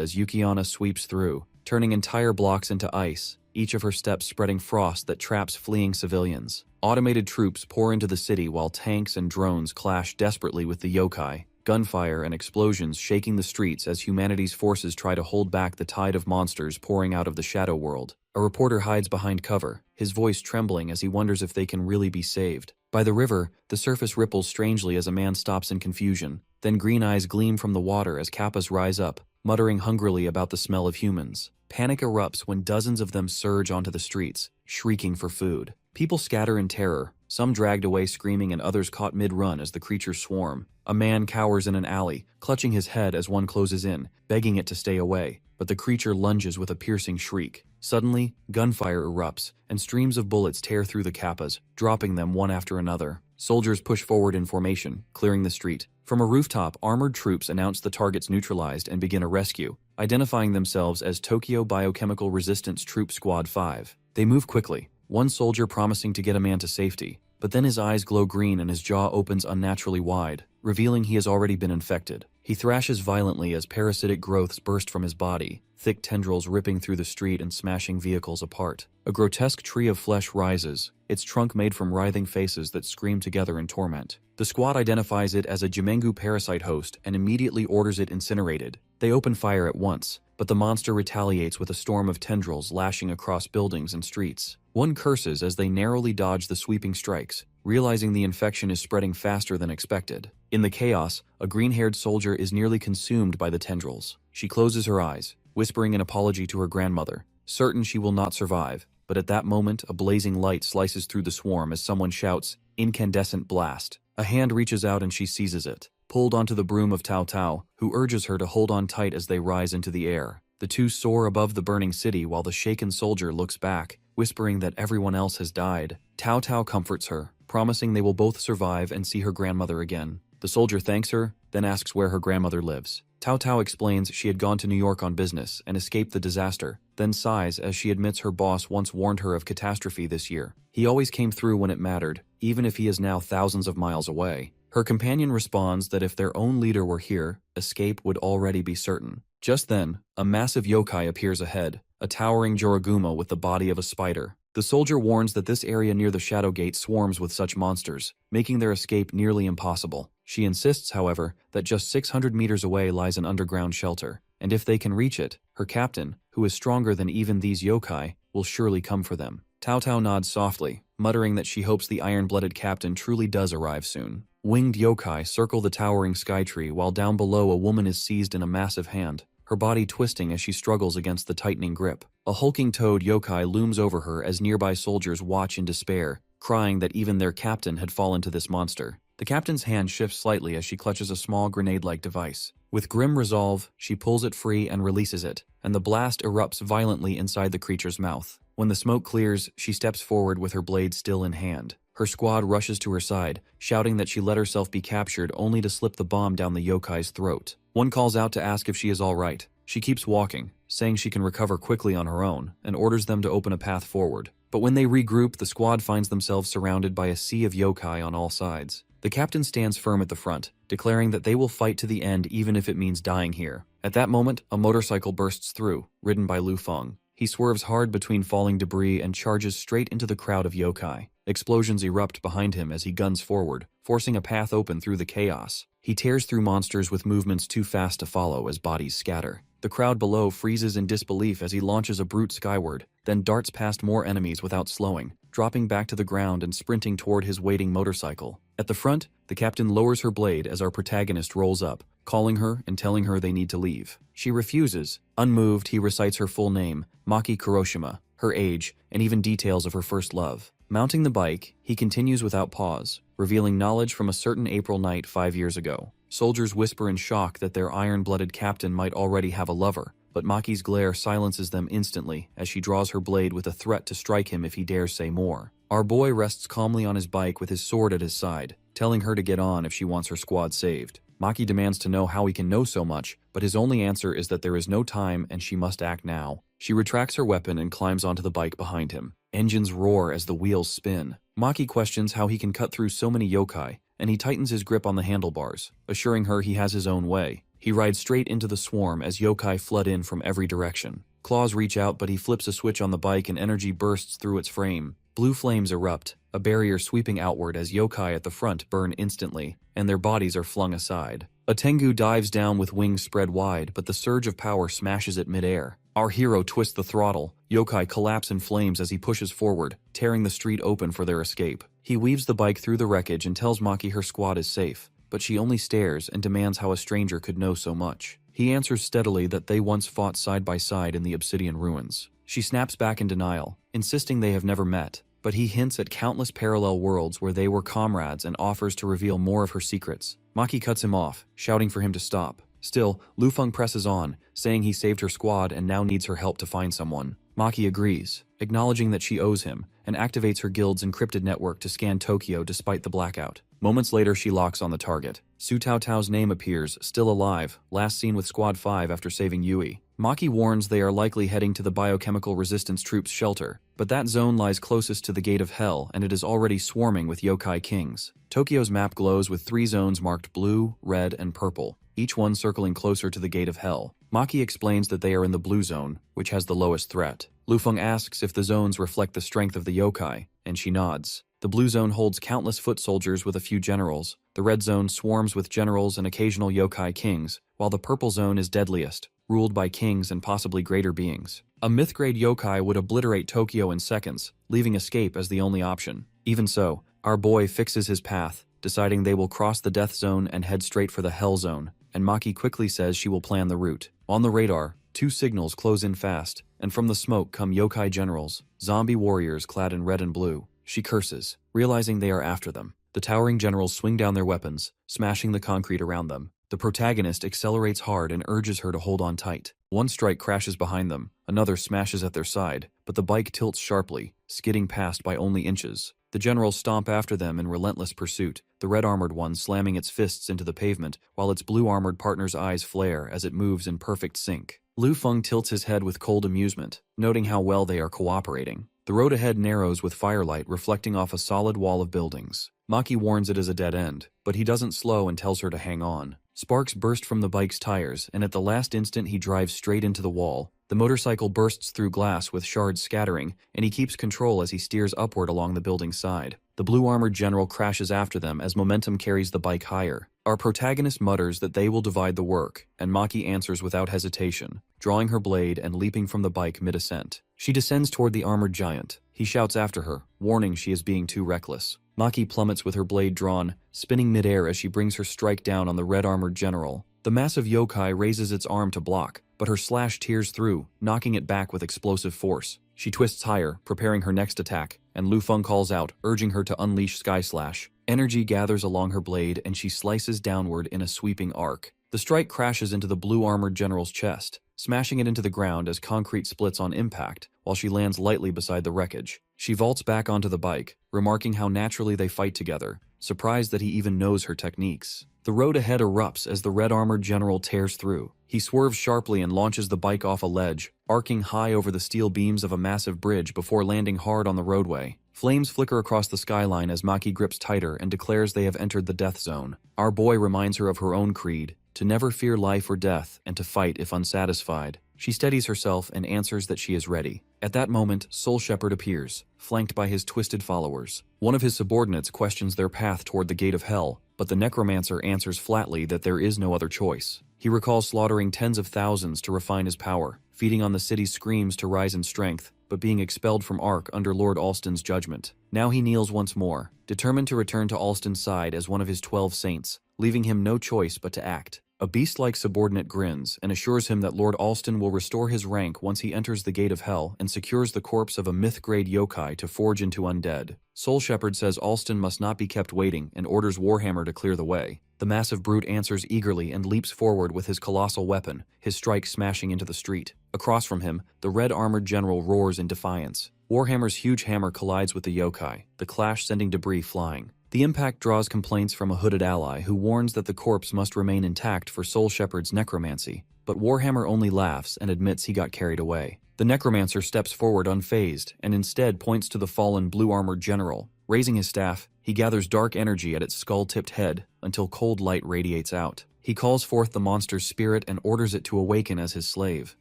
as Yukiana sweeps through, turning entire blocks into ice, each of her steps spreading frost that traps fleeing civilians. Automated troops pour into the city while tanks and drones clash desperately with the yokai, gunfire and explosions shaking the streets as humanity's forces try to hold back the tide of monsters pouring out of the shadow world. A reporter hides behind cover, his voice trembling as he wonders if they can really be saved. By the river, the surface ripples strangely as a man stops in confusion. Then green eyes gleam from the water as kappas rise up, muttering hungrily about the smell of humans. Panic erupts when dozens of them surge onto the streets, shrieking for food. People scatter in terror, some dragged away screaming and others caught mid-run as the creatures swarm. A man cowers in an alley, clutching his head as one closes in, begging it to stay away, but the creature lunges with a piercing shriek. Suddenly, gunfire erupts, and streams of bullets tear through the kappas, dropping them one after another. Soldiers push forward in formation, clearing the street. From a rooftop, armored troops announce the targets neutralized and begin a rescue, identifying themselves as Tokyo Biochemical Resistance Troop Squad 5. They move quickly, one soldier promising to get a man to safety, but then his eyes glow green and his jaw opens unnaturally wide, revealing he has already been infected. He thrashes violently as parasitic growths burst from his body, thick tendrils ripping through the street and smashing vehicles apart. A grotesque tree of flesh rises, its trunk made from writhing faces that scream together in torment. The squad identifies it as a Jimengu parasite host and immediately orders it incinerated. They open fire at once, but the monster retaliates with a storm of tendrils lashing across buildings and streets. One curses as they narrowly dodge the sweeping strikes, realizing the infection is spreading faster than expected. In the chaos, a green-haired soldier is nearly consumed by the tendrils. She closes her eyes, whispering an apology to her grandmother, certain she will not survive. But at that moment, a blazing light slices through the swarm as someone shouts, "Incandescent blast." A hand reaches out and she seizes it, pulled onto the broom of Tao Tao, who urges her to hold on tight as they rise into the air. The two soar above the burning city while the shaken soldier looks back, whispering that everyone else has died. Tao Tao comforts her, promising they will both survive and see her grandmother again. The soldier thanks her, then asks where her grandmother lives. Tao Tao explains she had gone to New York on business and escaped the disaster, then sighs as she admits her boss once warned her of catastrophe this year. He always came through when it mattered, even if he is now thousands of miles away. Her companion responds that if their own leader were here, escape would already be certain. Just then, a massive yokai appears ahead, a towering Joraguma with the body of a spider. The soldier warns that this area near the Shadow Gate swarms with such monsters, making their escape nearly impossible. She insists, however, that just 600 meters away lies an underground shelter, and if they can reach it, her captain, who is stronger than even these yokai, will surely come for them. Tao Tao nods softly, muttering that she hopes the iron-blooded captain truly does arrive soon. Winged yokai circle the towering skytree while down below a woman is seized in a massive hand, her body twisting as she struggles against the tightening grip. A hulking toad yokai looms over her as nearby soldiers watch in despair, crying that even their captain had fallen to this monster. The captain's hand shifts slightly as she clutches a small grenade-like device. With grim resolve, she pulls it free and releases it, and the blast erupts violently inside the creature's mouth. When the smoke clears, she steps forward with her blade still in hand. Her squad rushes to her side, shouting that she let herself be captured only to slip the bomb down the yokai's throat. One calls out to ask if she is all right. She keeps walking, saying she can recover quickly on her own, and orders them to open a path forward. But when they regroup, the squad finds themselves surrounded by a sea of yokai on all sides. The captain stands firm at the front, declaring that they will fight to the end even if it means dying here. At that moment, a motorcycle bursts through, ridden by Lu Feng. He swerves hard between falling debris and charges straight into the crowd of yokai. Explosions erupt behind him as he guns forward, forcing a path open through the chaos. He tears through monsters with movements too fast to follow as bodies scatter. The crowd below freezes in disbelief as he launches a brute skyward, then darts past more enemies without slowing, dropping back to the ground and sprinting toward his waiting motorcycle. At the front, the captain lowers her blade as our protagonist rolls up, calling her and telling her they need to leave. She refuses. Unmoved, he recites her full name, Maki Kuroshima, her age, and even details of her first love. Mounting the bike, he continues without pause, revealing knowledge from a certain April night 5 years ago. Soldiers whisper in shock that their iron-blooded captain might already have a lover, but Maki's glare silences them instantly as she draws her blade with a threat to strike him if he dares say more. Our boy rests calmly on his bike with his sword at his side, telling her to get on if she wants her squad saved. Maki demands to know how he can know so much, but his only answer is that there is no time and she must act now. She retracts her weapon and climbs onto the bike behind him. Engines roar as the wheels spin. Maki questions how he can cut through so many yokai, and he tightens his grip on the handlebars, assuring her he has his own way. He rides straight into the swarm as yokai flood in from every direction. Claws reach out, but he flips a switch on the bike and energy bursts through its frame. Blue flames erupt, a barrier sweeping outward as yokai at the front burn instantly, and their bodies are flung aside. A Tengu dives down with wings spread wide, but the surge of power smashes it midair. Our hero twists the throttle. Yokai collapse in flames as he pushes forward, tearing the street open for their escape. He weaves the bike through the wreckage and tells Maki her squad is safe, but she only stares and demands how a stranger could know so much. He answers steadily that they once fought side by side in the obsidian ruins. She snaps back in denial, insisting they have never met, but he hints at countless parallel worlds where they were comrades and offers to reveal more of her secrets. Maki cuts him off, shouting for him to stop. Still, Lu Feng presses on, saying he saved her squad and now needs her help to find someone. Maki agrees, acknowledging that she owes him, and activates her guild's encrypted network to scan Tokyo despite the blackout. Moments later, she locks on the target. Su Tao Tao's name appears, still alive, last seen with Squad 5 after saving Yui. Maki warns they are likely heading to the biochemical resistance troops' shelter, but that zone lies closest to the Gate of Hell and it is already swarming with yokai kings. Tokyo's map glows with 3 zones marked blue, red, and purple, each one circling closer to the Gate of Hell. Maki explains that they are in the blue zone, which has the lowest threat. Lu Feng asks if the zones reflect the strength of the yokai, and she nods. The blue zone holds countless foot soldiers with a few generals. The red zone swarms with generals and occasional yokai kings, while the purple zone is deadliest, ruled by kings and possibly greater beings. A myth-grade yokai would obliterate Tokyo in seconds, leaving escape as the only option. Even so, our boy fixes his path, deciding they will cross the death zone and head straight for the hell zone, and Maki quickly says she will plan the route. On the radar, 2 signals close in fast, and from the smoke come yokai generals, zombie warriors clad in red and blue. She curses, realizing they are after them. The towering generals swing down their weapons, smashing the concrete around them. The protagonist accelerates hard and urges her to hold on tight. One strike crashes behind them, another smashes at their side, but the bike tilts sharply, skidding past by only inches. The generals stomp after them in relentless pursuit, the red-armored one slamming its fists into the pavement, while its blue-armored partner's eyes flare as it moves in perfect sync. Lu Feng tilts his head with cold amusement, noting how well they are cooperating. The road ahead narrows with firelight reflecting off a solid wall of buildings. Maki warns it is a dead end, but he doesn't slow and tells her to hang on. Sparks burst from the bike's tires, and at the last instant he drives straight into the wall. The motorcycle bursts through glass with shards scattering, and he keeps control as he steers upward along the building's side. The blue-armored general crashes after them as momentum carries the bike higher. Our protagonist mutters that they will divide the work, and Maki answers without hesitation, drawing her blade and leaping from the bike mid-ascent. She descends toward the armored giant. He shouts after her, warning she is being too reckless. Maki plummets with her blade drawn, spinning midair as she brings her strike down on the red-armored general. The massive yokai raises its arm to block, but her slash tears through, knocking it back with explosive force. She twists higher, preparing her next attack, and Lu Feng calls out, urging her to unleash Sky Slash. Energy gathers along her blade and she slices downward in a sweeping arc. The strike crashes into the blue-armored general's chest, smashing it into the ground as concrete splits on impact, while she lands lightly beside the wreckage. She vaults back onto the bike, remarking how naturally they fight together, surprised that he even knows her techniques. The road ahead erupts as the red-armored general tears through. He swerves sharply and launches the bike off a ledge, arcing high over the steel beams of a massive bridge before landing hard on the roadway. Flames flicker across the skyline as Maki grips tighter and declares they have entered the death zone. Our boy reminds her of her own creed, to never fear life or death and to fight if unsatisfied. She steadies herself and answers that she is ready. At that moment, Soul Shepherd appears, flanked by his twisted followers. One of his subordinates questions their path toward the Gate of Hell, but the necromancer answers flatly that there is no other choice. He recalls slaughtering tens of thousands to refine his power, feeding on the city's screams to rise in strength, but being expelled from Ark under Lord Alston's judgment. Now he kneels once more, determined to return to Alston's side as one of his 12 saints, leaving him no choice but to act. A beast-like subordinate grins and assures him that Lord Alston will restore his rank once he enters the Gate of Hell and secures the corpse of a myth-grade yokai to forge into undead. Soul Shepherd says Alston must not be kept waiting and orders Warhammer to clear the way. The massive brute answers eagerly and leaps forward with his colossal weapon, his strike smashing into the street. Across from him, the red-armored general roars in defiance. Warhammer's huge hammer collides with the yokai, the clash sending debris flying. The impact draws complaints from a hooded ally who warns that the corpse must remain intact for Soul Shepherd's necromancy, but Warhammer only laughs and admits he got carried away. The necromancer steps forward unfazed and instead points to the fallen blue-armored general. Raising his staff, he gathers dark energy at its skull-tipped head until cold light radiates out. He calls forth the monster's spirit and orders it to awaken as his slave.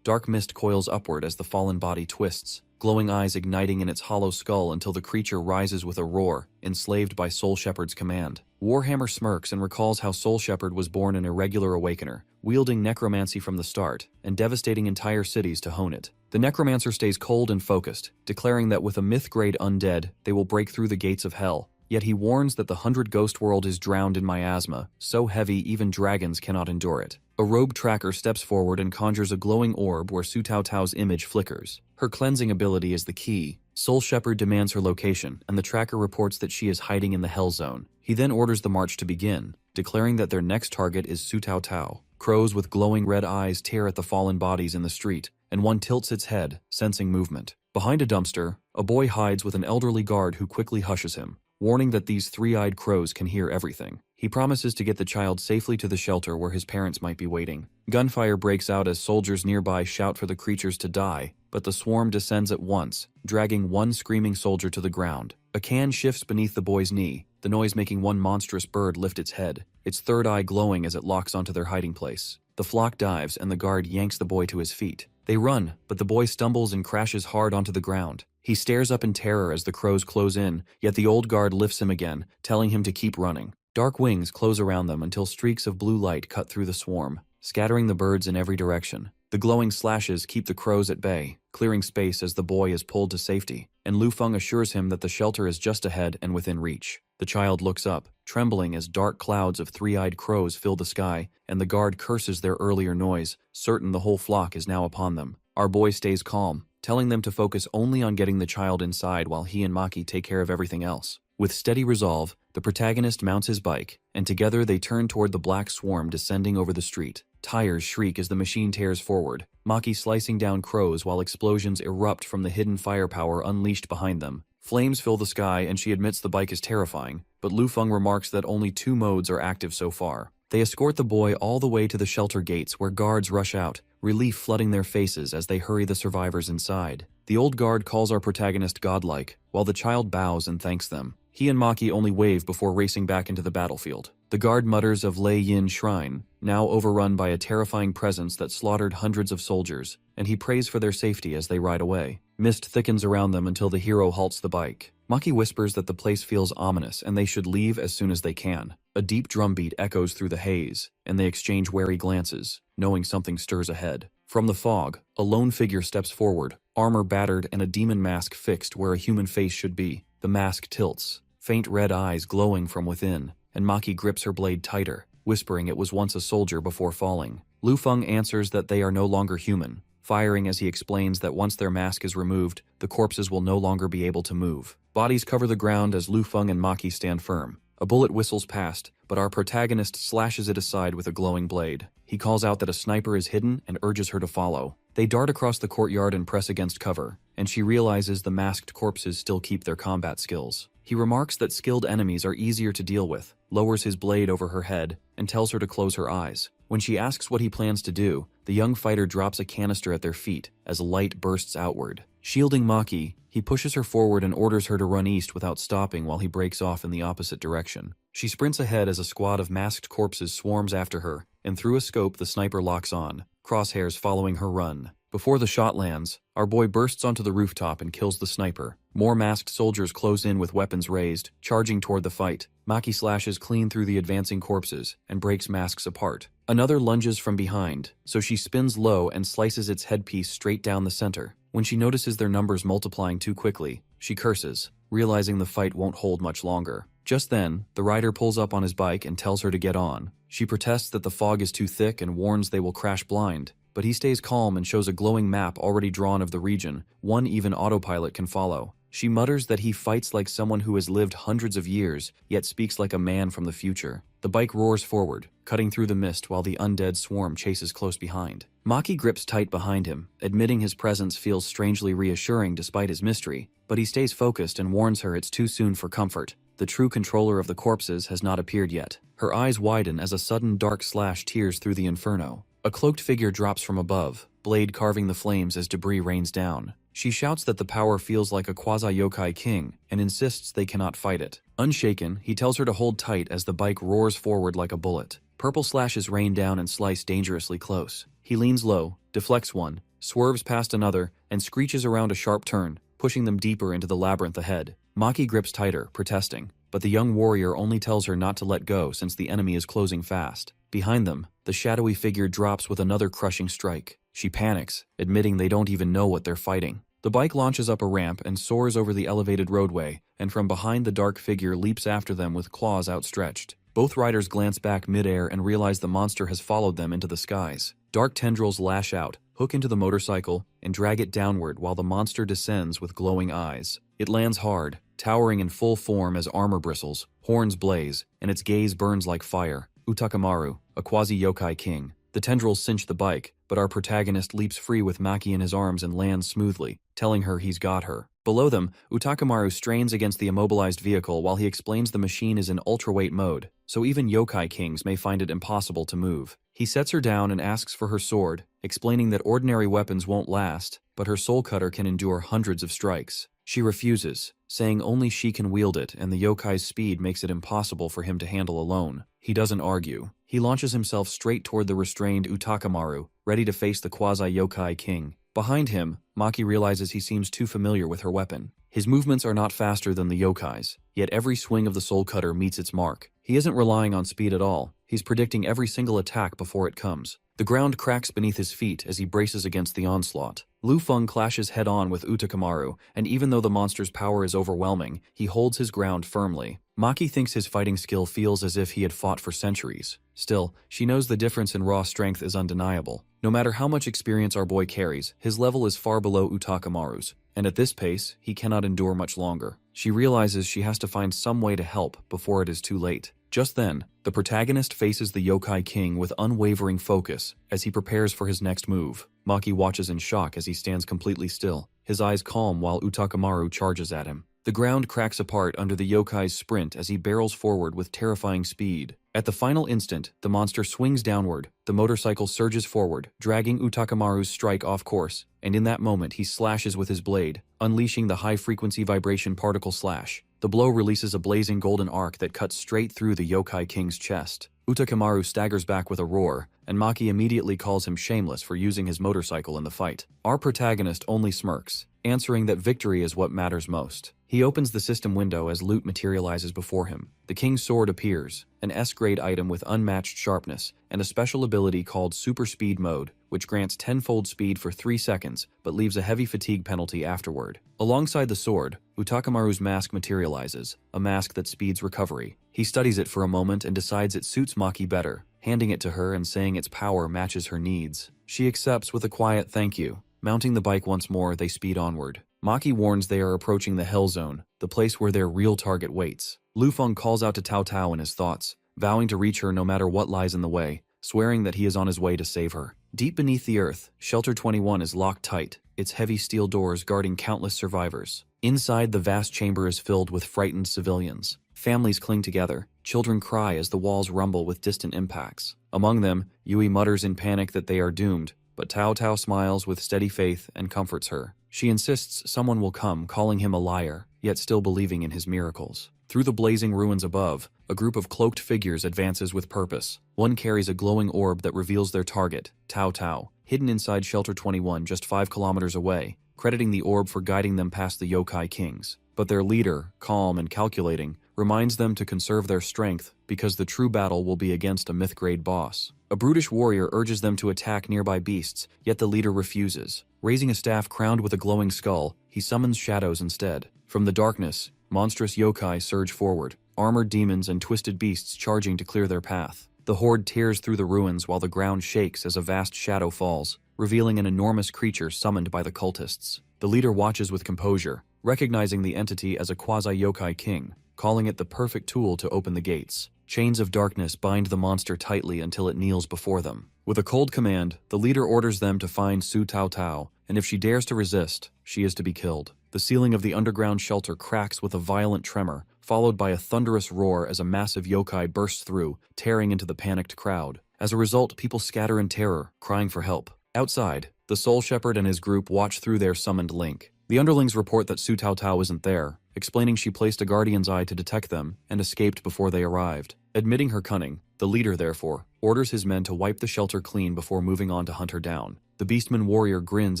Dark mist coils upward as the fallen body twists, glowing eyes igniting in its hollow skull until the creature rises with a roar, enslaved by Soul Shepherd's command. Warhammer smirks and recalls how Soul Shepherd was born an irregular awakener, wielding necromancy from the start, and devastating entire cities to hone it. The necromancer stays cold and focused, declaring that with a myth-grade undead, they will break through the gates of hell. Yet he warns that the 100 Ghost World is drowned in miasma, so heavy even dragons cannot endure it. A robe tracker steps forward and conjures a glowing orb where Su Tao Tao's image flickers. Her cleansing ability is the key. Soul Shepherd demands her location, and the tracker reports that she is hiding in the Hell Zone. He then orders the march to begin, declaring that their next target is Su Tao Tao. Crows with glowing red eyes tear at the fallen bodies in the street, and one tilts its head, sensing movement. Behind a dumpster, a boy hides with an elderly guard who quickly hushes him, warning that these three-eyed crows can hear everything. He promises to get the child safely to the shelter where his parents might be waiting. Gunfire breaks out as soldiers nearby shout for the creatures to die, but the swarm descends at once, dragging one screaming soldier to the ground. A can shifts beneath the boy's knee, the noise making one monstrous bird lift its head, its third eye glowing as it locks onto their hiding place. The flock dives and the guard yanks the boy to his feet. They run, but the boy stumbles and crashes hard onto the ground. He stares up in terror as the crows close in, yet the old guard lifts him again, telling him to keep running. Dark wings close around them until streaks of blue light cut through the swarm, scattering the birds in every direction. The glowing slashes keep the crows at bay, clearing space as the boy is pulled to safety, and Lu Feng assures him that the shelter is just ahead and within reach. The child looks up, trembling as dark clouds of three-eyed crows fill the sky, and the guard curses their earlier noise, certain the whole flock is now upon them. Our boy stays calm, telling them to focus only on getting the child inside while he and Maki take care of everything else. With steady resolve, the protagonist mounts his bike, and together they turn toward the black swarm descending over the street. Tires shriek as the machine tears forward, Maki slicing down crows while explosions erupt from the hidden firepower unleashed behind them. Flames fill the sky and she admits the bike is terrifying, but Lu Feng remarks that only 2 modes are active so far. They escort the boy all the way to the shelter gates where guards rush out, relief flooding their faces as they hurry the survivors inside. The old guard calls our protagonist godlike, while the child bows and thanks them. He and Maki only wave before racing back into the battlefield. The guard mutters of Lei Yin Shrine, now overrun by a terrifying presence that slaughtered hundreds of soldiers, and he prays for their safety as they ride away. Mist thickens around them until the hero halts the bike. Maki whispers that the place feels ominous and they should leave as soon as they can. A deep drumbeat echoes through the haze, and they exchange wary glances, knowing something stirs ahead. From the fog, a lone figure steps forward, armor battered and a demon mask fixed where a human face should be. The mask tilts, faint red eyes glowing from within, and Maki grips her blade tighter, whispering it was once a soldier before falling. Lu Feng answers that they are no longer human, firing as he explains that once their mask is removed, the corpses will no longer be able to move. Bodies cover the ground as Lu Feng and Maki stand firm. A bullet whistles past, but our protagonist slashes it aside with a glowing blade. He calls out that a sniper is hidden and urges her to follow. They dart across the courtyard and press against cover, and she realizes the masked corpses still keep their combat skills. He remarks that skilled enemies are easier to deal with, lowers his blade over her head, and tells her to close her eyes. When she asks what he plans to do, the young fighter drops a canister at their feet as light bursts outward. Shielding Maki, he pushes her forward and orders her to run east without stopping while he breaks off in the opposite direction. She sprints ahead as a squad of masked corpses swarms after her, and through a scope the sniper locks on, crosshairs following her run. Before the shot lands, our boy bursts onto the rooftop and kills the sniper. More masked soldiers close in with weapons raised, charging toward the fight. Maki slashes clean through the advancing corpses and breaks masks apart. Another lunges from behind, so she spins low and slices its headpiece straight down the center. When she notices their numbers multiplying too quickly, she curses, realizing the fight won't hold much longer. Just then, the rider pulls up on his bike and tells her to get on. She protests that the fog is too thick and warns they will crash blind, but he stays calm and shows a glowing map already drawn of the region, one even autopilot can follow. She mutters that he fights like someone who has lived hundreds of years, yet speaks like a man from the future. The bike roars forward, cutting through the mist while the undead swarm chases close behind. Maki grips tight behind him, admitting his presence feels strangely reassuring despite his mystery, but he stays focused and warns her it's too soon for comfort. The true controller of the corpses has not appeared yet. Her eyes widen as a sudden dark slash tears through the inferno. A cloaked figure drops from above, blade carving the flames as debris rains down. She shouts that the power feels like a quasi-yokai king, and insists they cannot fight it. Unshaken, he tells her to hold tight as the bike roars forward like a bullet. Purple slashes rain down and slice dangerously close. He leans low, deflects one, swerves past another, and screeches around a sharp turn, pushing them deeper into the labyrinth ahead. Maki grips tighter, protesting, but the young warrior only tells her not to let go since the enemy is closing fast. Behind them, the shadowy figure drops with another crushing strike. She panics, admitting they don't even know what they're fighting. The bike launches up a ramp and soars over the elevated roadway, and from behind the dark figure leaps after them with claws outstretched. Both riders glance back midair and realize the monster has followed them into the skies. Dark tendrils lash out, hook into the motorcycle, and drag it downward while the monster descends with glowing eyes. It lands hard, towering in full form as armor bristles, horns blaze, and its gaze burns like fire. Utakamaru, a quasi-yokai king. The tendrils cinch the bike, but our protagonist leaps free with Maki in his arms and lands smoothly, telling her he's got her. Below them, Utakamaru strains against the immobilized vehicle while he explains the machine is in ultraweight mode, so even yokai kings may find it impossible to move. He sets her down and asks for her sword, explaining that ordinary weapons won't last, but her soul cutter can endure hundreds of strikes. She refuses, saying only she can wield it and the yokai's speed makes it impossible for him to handle alone. He doesn't argue. He launches himself straight toward the restrained Utakamaru, ready to face the quasi-yokai king. Behind him, Maki realizes he seems too familiar with her weapon. His movements are not faster than the yokai's, yet every swing of the soul cutter meets its mark. He isn't relying on speed at all. He's predicting every single attack before it comes. The ground cracks beneath his feet as he braces against the onslaught. Lu Feng clashes head-on with Utakamaru, and even though the monster's power is overwhelming, he holds his ground firmly. Maki thinks his fighting skill feels as if he had fought for centuries. Still, she knows the difference in raw strength is undeniable. No matter how much experience our boy carries, his level is far below Utakamaru's, and at this pace, he cannot endure much longer. She realizes she has to find some way to help before it is too late. Just then, the protagonist faces the yokai king with unwavering focus as he prepares for his next move. Maki watches in shock as he stands completely still, his eyes calm while Utakamaru charges at him. The ground cracks apart under the yokai's sprint as he barrels forward with terrifying speed. At the final instant, the monster swings downward, the motorcycle surges forward, dragging Utakamaru's strike off course, and in that moment he slashes with his blade, unleashing the high-frequency vibration particle slash. The blow releases a blazing golden arc that cuts straight through the yokai king's chest. Utakamaru staggers back with a roar, and Maki immediately calls him shameless for using his motorcycle in the fight. Our protagonist only smirks, answering that victory is what matters most. He opens the system window as loot materializes before him. The king's sword appears, an S-grade item with unmatched sharpness, and a special ability called Super Speed Mode, which grants tenfold speed for 3 seconds, but leaves a heavy fatigue penalty afterward. Alongside the sword, Utakamaru's mask materializes, a mask that speeds recovery. He studies it for a moment and decides it suits Maki better, handing it to her and saying its power matches her needs. She accepts with a quiet thank you. Mounting the bike once more, they speed onward. Maki warns they are approaching the Hell Zone, the place where their real target waits. Lu Feng calls out to Cao Cao in his thoughts, vowing to reach her no matter what lies in the way, swearing that he is on his way to save her. Deep beneath the earth, Shelter 21 is locked tight, its heavy steel doors guarding countless survivors. Inside, the vast chamber is filled with frightened civilians. Families cling together, children cry as the walls rumble with distant impacts. Among them, Yui mutters in panic that they are doomed, but Cao Cao smiles with steady faith and comforts her. She insists someone will come, calling him a liar, yet still believing in his miracles. Through the blazing ruins above, a group of cloaked figures advances with purpose. One carries a glowing orb that reveals their target, Cao Cao, hidden inside Shelter 21 just 5 kilometers away, crediting the orb for guiding them past the yokai kings. But their leader, calm and calculating, reminds them to conserve their strength because the true battle will be against a myth-grade boss. A brutish warrior urges them to attack nearby beasts, yet the leader refuses. Raising a staff crowned with a glowing skull, he summons shadows instead. From the darkness, monstrous yokai surge forward, armored demons and twisted beasts charging to clear their path. The horde tears through the ruins while the ground shakes as a vast shadow falls, revealing an enormous creature summoned by the cultists. The leader watches with composure, recognizing the entity as a quasi-yokai king, calling it the perfect tool to open the gates. Chains of darkness bind the monster tightly until it kneels before them. With a cold command, the leader orders them to find Su Tao Tao, and if she dares to resist, she is to be killed. The ceiling of the underground shelter cracks with a violent tremor, followed by a thunderous roar as a massive yokai bursts through, tearing into the panicked crowd. As a result, people scatter in terror, crying for help. Outside, the Soul Shepherd and his group watch through their summoned link. The underlings report that Su Tao Tao isn't there, explaining she placed a guardian's eye to detect them and escaped before they arrived. Admitting her cunning, the leader, therefore, orders his men to wipe the shelter clean before moving on to hunt her down. The beastman warrior grins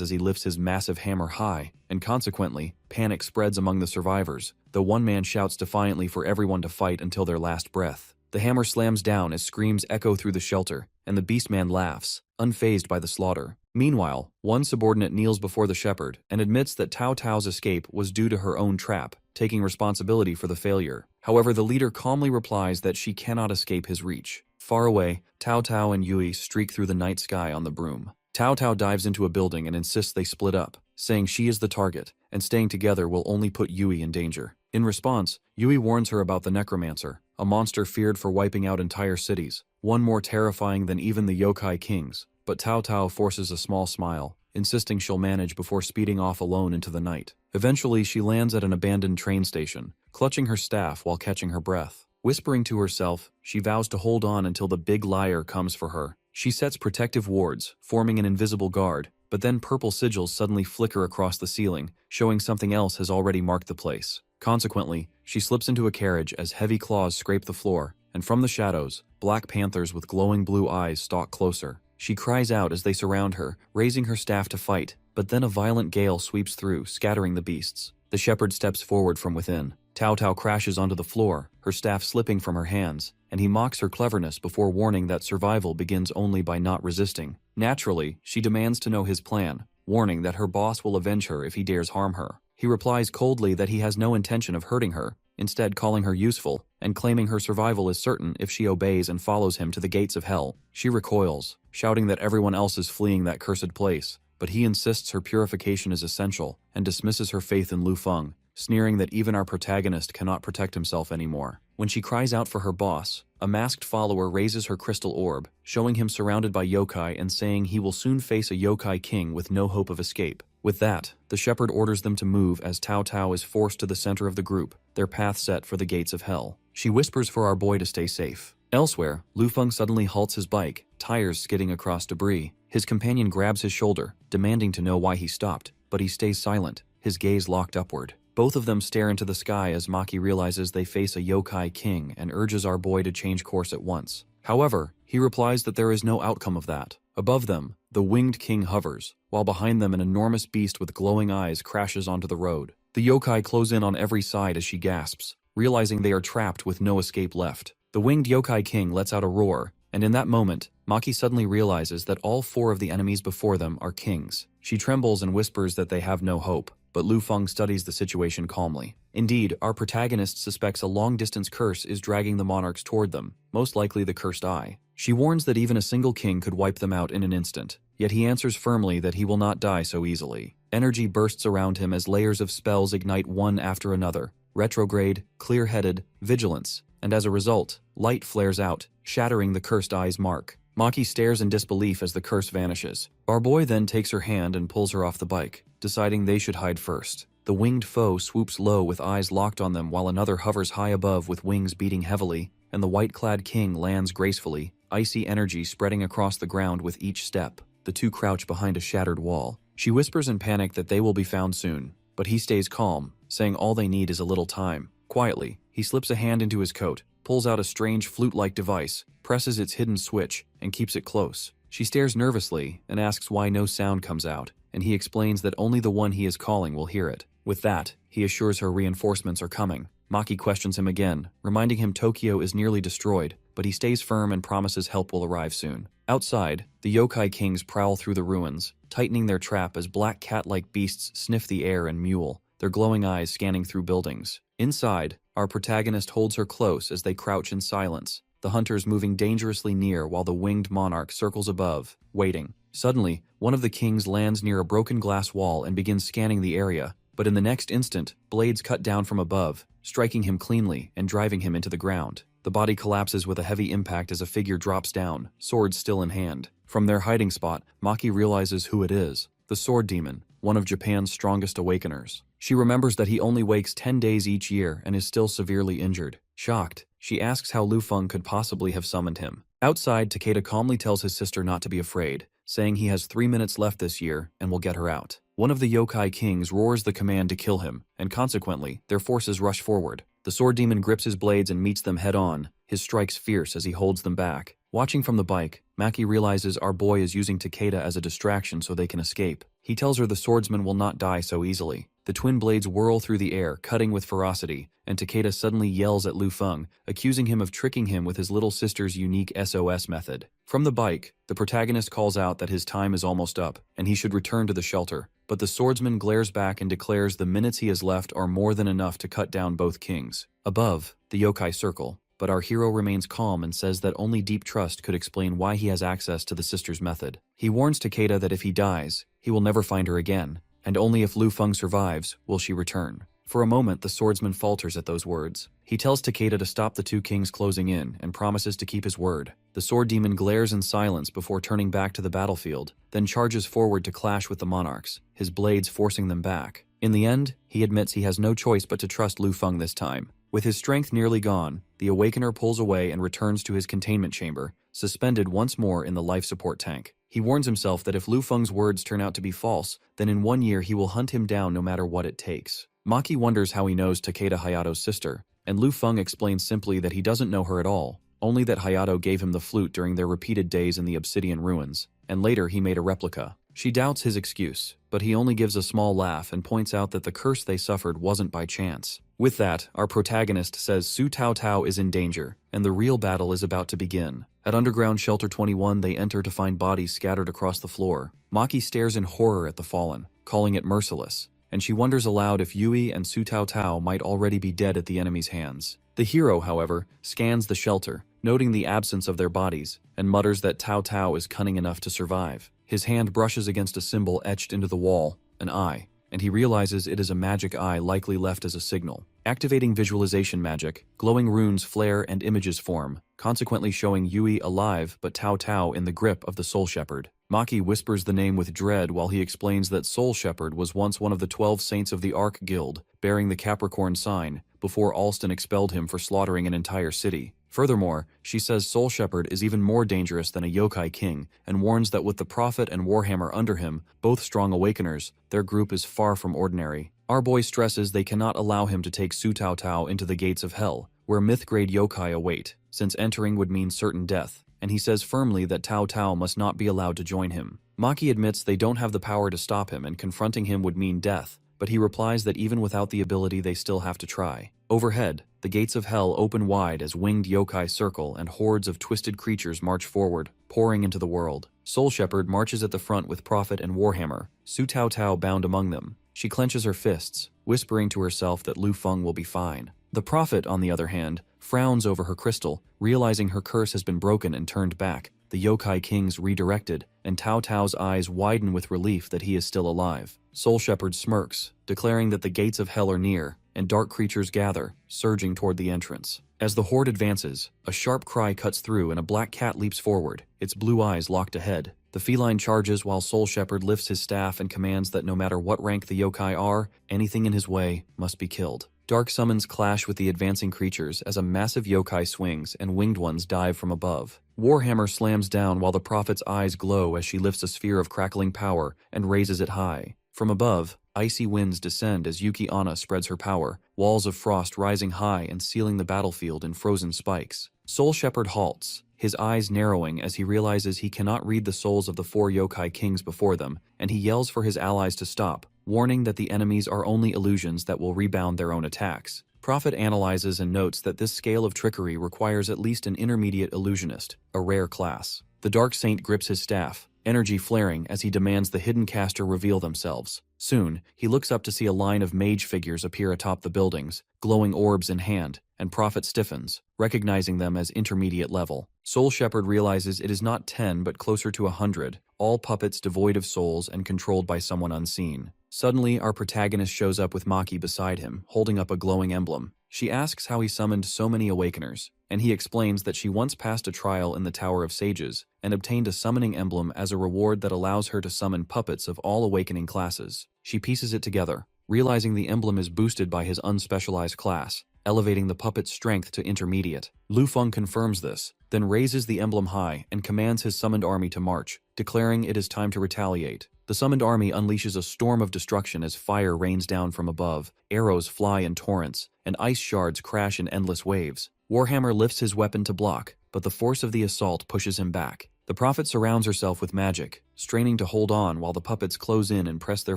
as he lifts his massive hammer high, and consequently, panic spreads among the survivors, though one man shouts defiantly for everyone to fight until their last breath. The hammer slams down as screams echo through the shelter, and the beastman laughs, unfazed by the slaughter. Meanwhile, one subordinate kneels before the shepherd and admits that Tao Tao's escape was due to her own trap, taking responsibility for the failure. However, the leader calmly replies that she cannot escape his reach. Far away, Tao Tao and Yui streak through the night sky on the broom. Tao Tao dives into a building and insists they split up, saying she is the target, and staying together will only put Yui in danger. In response, Yui warns her about the necromancer, a monster feared for wiping out entire cities, one more terrifying than even the yokai kings. But Tao Tao forces a small smile, insisting she'll manage before speeding off alone into the night. Eventually, she lands at an abandoned train station, clutching her staff while catching her breath. Whispering to herself, she vows to hold on until the big liar comes for her. She sets protective wards, forming an invisible guard, but then purple sigils suddenly flicker across the ceiling, showing something else has already marked the place. Consequently, she slips into a carriage as heavy claws scrape the floor, and from the shadows, black panthers with glowing blue eyes stalk closer. She cries out as they surround her, raising her staff to fight, but then a violent gale sweeps through, scattering the beasts. The shepherd steps forward from within. Tao Tao crashes onto the floor, her staff slipping from her hands, and he mocks her cleverness before warning that survival begins only by not resisting. Naturally, she demands to know his plan, warning that her boss will avenge her if he dares harm her. He replies coldly that he has no intention of hurting her, instead calling her useful, and claiming her survival is certain if she obeys and follows him to the gates of hell. She recoils, shouting that everyone else is fleeing that cursed place, but he insists her purification is essential, and dismisses her faith in Lu Feng, sneering that even our protagonist cannot protect himself anymore. When she cries out for her boss, a masked follower raises her crystal orb, showing him surrounded by yokai and saying he will soon face a yokai king with no hope of escape. With that, the shepherd orders them to move as Tao Tao is forced to the center of the group, their path set for the gates of hell. She whispers for our boy to stay safe. Elsewhere, Lu Feng suddenly halts his bike, tires skidding across debris. His companion grabs his shoulder, demanding to know why he stopped, but he stays silent, his gaze locked upward. Both of them stare into the sky as Maki realizes they face a yokai king and urges our boy to change course at once. However, he replies that there is no outcome of that. Above them, the winged king hovers, while behind them an enormous beast with glowing eyes crashes onto the road. The yokai close in on every side as she gasps, realizing they are trapped with no escape left. The winged yokai king lets out a roar, and in that moment, Maki suddenly realizes that all four of the enemies before them are kings. She trembles and whispers that they have no hope, but Lu Feng studies the situation calmly. Indeed, our protagonist suspects a long-distance curse is dragging the monarchs toward them, most likely the cursed eye. She warns that even a single king could wipe them out in an instant, yet he answers firmly that he will not die so easily. Energy bursts around him as layers of spells ignite one after another: retrograde, clear-headed, vigilance, and as a result, light flares out, shattering the cursed eye's mark. Maki stares in disbelief as the curse vanishes. Our boy then takes her hand and pulls her off the bike, deciding they should hide first. The winged foe swoops low with eyes locked on them while another hovers high above with wings beating heavily, and the white-clad king lands gracefully, icy energy spreading across the ground with each step. The two crouch behind a shattered wall. She whispers in panic that they will be found soon, but he stays calm, saying all they need is a little time. Quietly, he slips a hand into his coat, pulls out a strange flute-like device, presses its hidden switch, and keeps it close. She stares nervously and asks why no sound comes out, and he explains that only the one he is calling will hear it. With that, he assures her reinforcements are coming. Maki questions him again, reminding him Tokyo is nearly destroyed, but he stays firm and promises help will arrive soon. Outside, the yokai kings prowl through the ruins, tightening their trap as black cat-like beasts sniff the air and mewl, their glowing eyes scanning through buildings. Inside, our protagonist holds her close as they crouch in silence, the hunters moving dangerously near while the winged monarch circles above, waiting. Suddenly, one of the kings lands near a broken glass wall and begins scanning the area, but in the next instant, blades cut down from above, striking him cleanly and driving him into the ground. The body collapses with a heavy impact as a figure drops down, sword still in hand. From their hiding spot, Maki realizes who it is: the Sword Demon, one of Japan's strongest awakeners. She remembers that he only wakes 10 days each year and is still severely injured. Shocked, she asks how Lu Feng could possibly have summoned him. Outside, Takeda calmly tells his sister not to be afraid, saying he has 3 minutes left this year and will get her out. One of the yokai kings roars the command to kill him, and consequently, their forces rush forward. The sword demon grips his blades and meets them head-on, his strikes fierce as he holds them back. Watching from the bike, Maki realizes our boy is using Takeda as a distraction so they can escape. He tells her the swordsman will not die so easily. The twin blades whirl through the air, cutting with ferocity, and Takeda suddenly yells at Lu Feng, accusing him of tricking him with his little sister's unique SOS method. From the bike, the protagonist calls out that his time is almost up, and he should return to the shelter. But the swordsman glares back and declares the minutes he has left are more than enough to cut down both kings. Above, the yokai circle, but our hero remains calm and says that only deep trust could explain why he has access to the sister's method. He warns Takeda that if he dies, he will never find her again, and only if Lu Feng survives will she return. For a moment, the swordsman falters at those words. He tells Takeda to stop the two kings closing in and promises to keep his word. The sword demon glares in silence before turning back to the battlefield, then charges forward to clash with the monarchs, his blades forcing them back. In the end, he admits he has no choice but to trust Lu Feng this time. With his strength nearly gone, the Awakener pulls away and returns to his containment chamber, suspended once more in the life support tank. He warns himself that if Lu Feng's words turn out to be false, then in 1 year he will hunt him down no matter what it takes. Maki wonders how he knows Takeda Hayato's sister, and Lu Feng explains simply that he doesn't know her at all, only that Hayato gave him the flute during their repeated days in the obsidian ruins, and later he made a replica. She doubts his excuse, but he only gives a small laugh and points out that the curse they suffered wasn't by chance. With that, our protagonist says Su Tao Tao is in danger, and the real battle is about to begin. At Underground Shelter 21, they enter to find bodies scattered across the floor. Maki stares in horror at the fallen, calling it merciless, and she wonders aloud if Yui and Su Tao Tao might already be dead at the enemy's hands. The hero, however, scans the shelter, noting the absence of their bodies, and mutters that Tao Tao is cunning enough to survive. His hand brushes against a symbol etched into the wall, an eye, and he realizes it is a magic eye likely left as a signal. Activating visualization magic, glowing runes flare and images form, consequently showing Yui alive but Tao Tao in the grip of the Soul Shepherd. Maki whispers the name with dread while he explains that Soul Shepherd was once one of the 12 saints of the Ark Guild, bearing the Capricorn sign, before Alston expelled him for slaughtering an entire city. Furthermore, she says Soul Shepherd is even more dangerous than a yokai king, and warns that with the Prophet and Warhammer under him, both strong awakeners, their group is far from ordinary. Our boy stresses they cannot allow him to take Su Tao Tao into the gates of hell, where myth-grade yokai await, since entering would mean certain death, and he says firmly that Tao Tao must not be allowed to join him. Maki admits they don't have the power to stop him and confronting him would mean death, but he replies that even without the ability they still have to try. Overhead, the gates of hell open wide as winged yokai circle and hordes of twisted creatures march forward, pouring into the world. Soul Shepherd marches at the front with Prophet and Warhammer, Su Tao Tao bound among them. She clenches her fists, whispering to herself that Lu Feng will be fine. The Prophet, on the other hand, frowns over her crystal, realizing her curse has been broken and turned back. The yokai kings redirected, and Tao Tao's eyes widen with relief that he is still alive. Soul Shepherd smirks, declaring that the gates of hell are near, and dark creatures gather, surging toward the entrance. As the horde advances, a sharp cry cuts through and a black cat leaps forward, its blue eyes locked ahead. The feline charges while Soul Shepherd lifts his staff and commands that no matter what rank the yokai are, anything in his way must be killed. Dark summons clash with the advancing creatures as a massive yokai swings and winged ones dive from above. Warhammer slams down while the Prophet's eyes glow as she lifts a sphere of crackling power and raises it high. From above, icy winds descend as Yuki Onna spreads her power, walls of frost rising high and sealing the battlefield in frozen spikes. Soul Shepherd halts, his eyes narrowing as he realizes he cannot read the souls of the 4 yokai kings before them, and he yells for his allies to stop, warning that the enemies are only illusions that will rebound their own attacks. Prophet analyzes and notes that this scale of trickery requires at least an intermediate illusionist, a rare class. The Dark Saint grips his staff, energy flaring as he demands the hidden caster reveal themselves. Soon, he looks up to see a line of mage figures appear atop the buildings, glowing orbs in hand, and Prophet stiffens, recognizing them as intermediate level. Soul Shepherd realizes it is not 10 but closer to 100, all puppets devoid of souls and controlled by someone unseen. Suddenly, our protagonist shows up with Maki beside him, holding up a glowing emblem. She asks how he summoned so many awakeners, and he explains that she once passed a trial in the Tower of Sages and obtained a summoning emblem as a reward that allows her to summon puppets of all awakening classes. She pieces it together, realizing the emblem is boosted by his unspecialized class, elevating the puppet's strength to intermediate. Lu Feng confirms this, then raises the emblem high and commands his summoned army to march, declaring it is time to retaliate. The summoned army unleashes a storm of destruction as fire rains down from above, arrows fly in torrents, and ice shards crash in endless waves. Warhammer lifts his weapon to block, but the force of the assault pushes him back. The prophet surrounds herself with magic, straining to hold on while the puppets close in and press their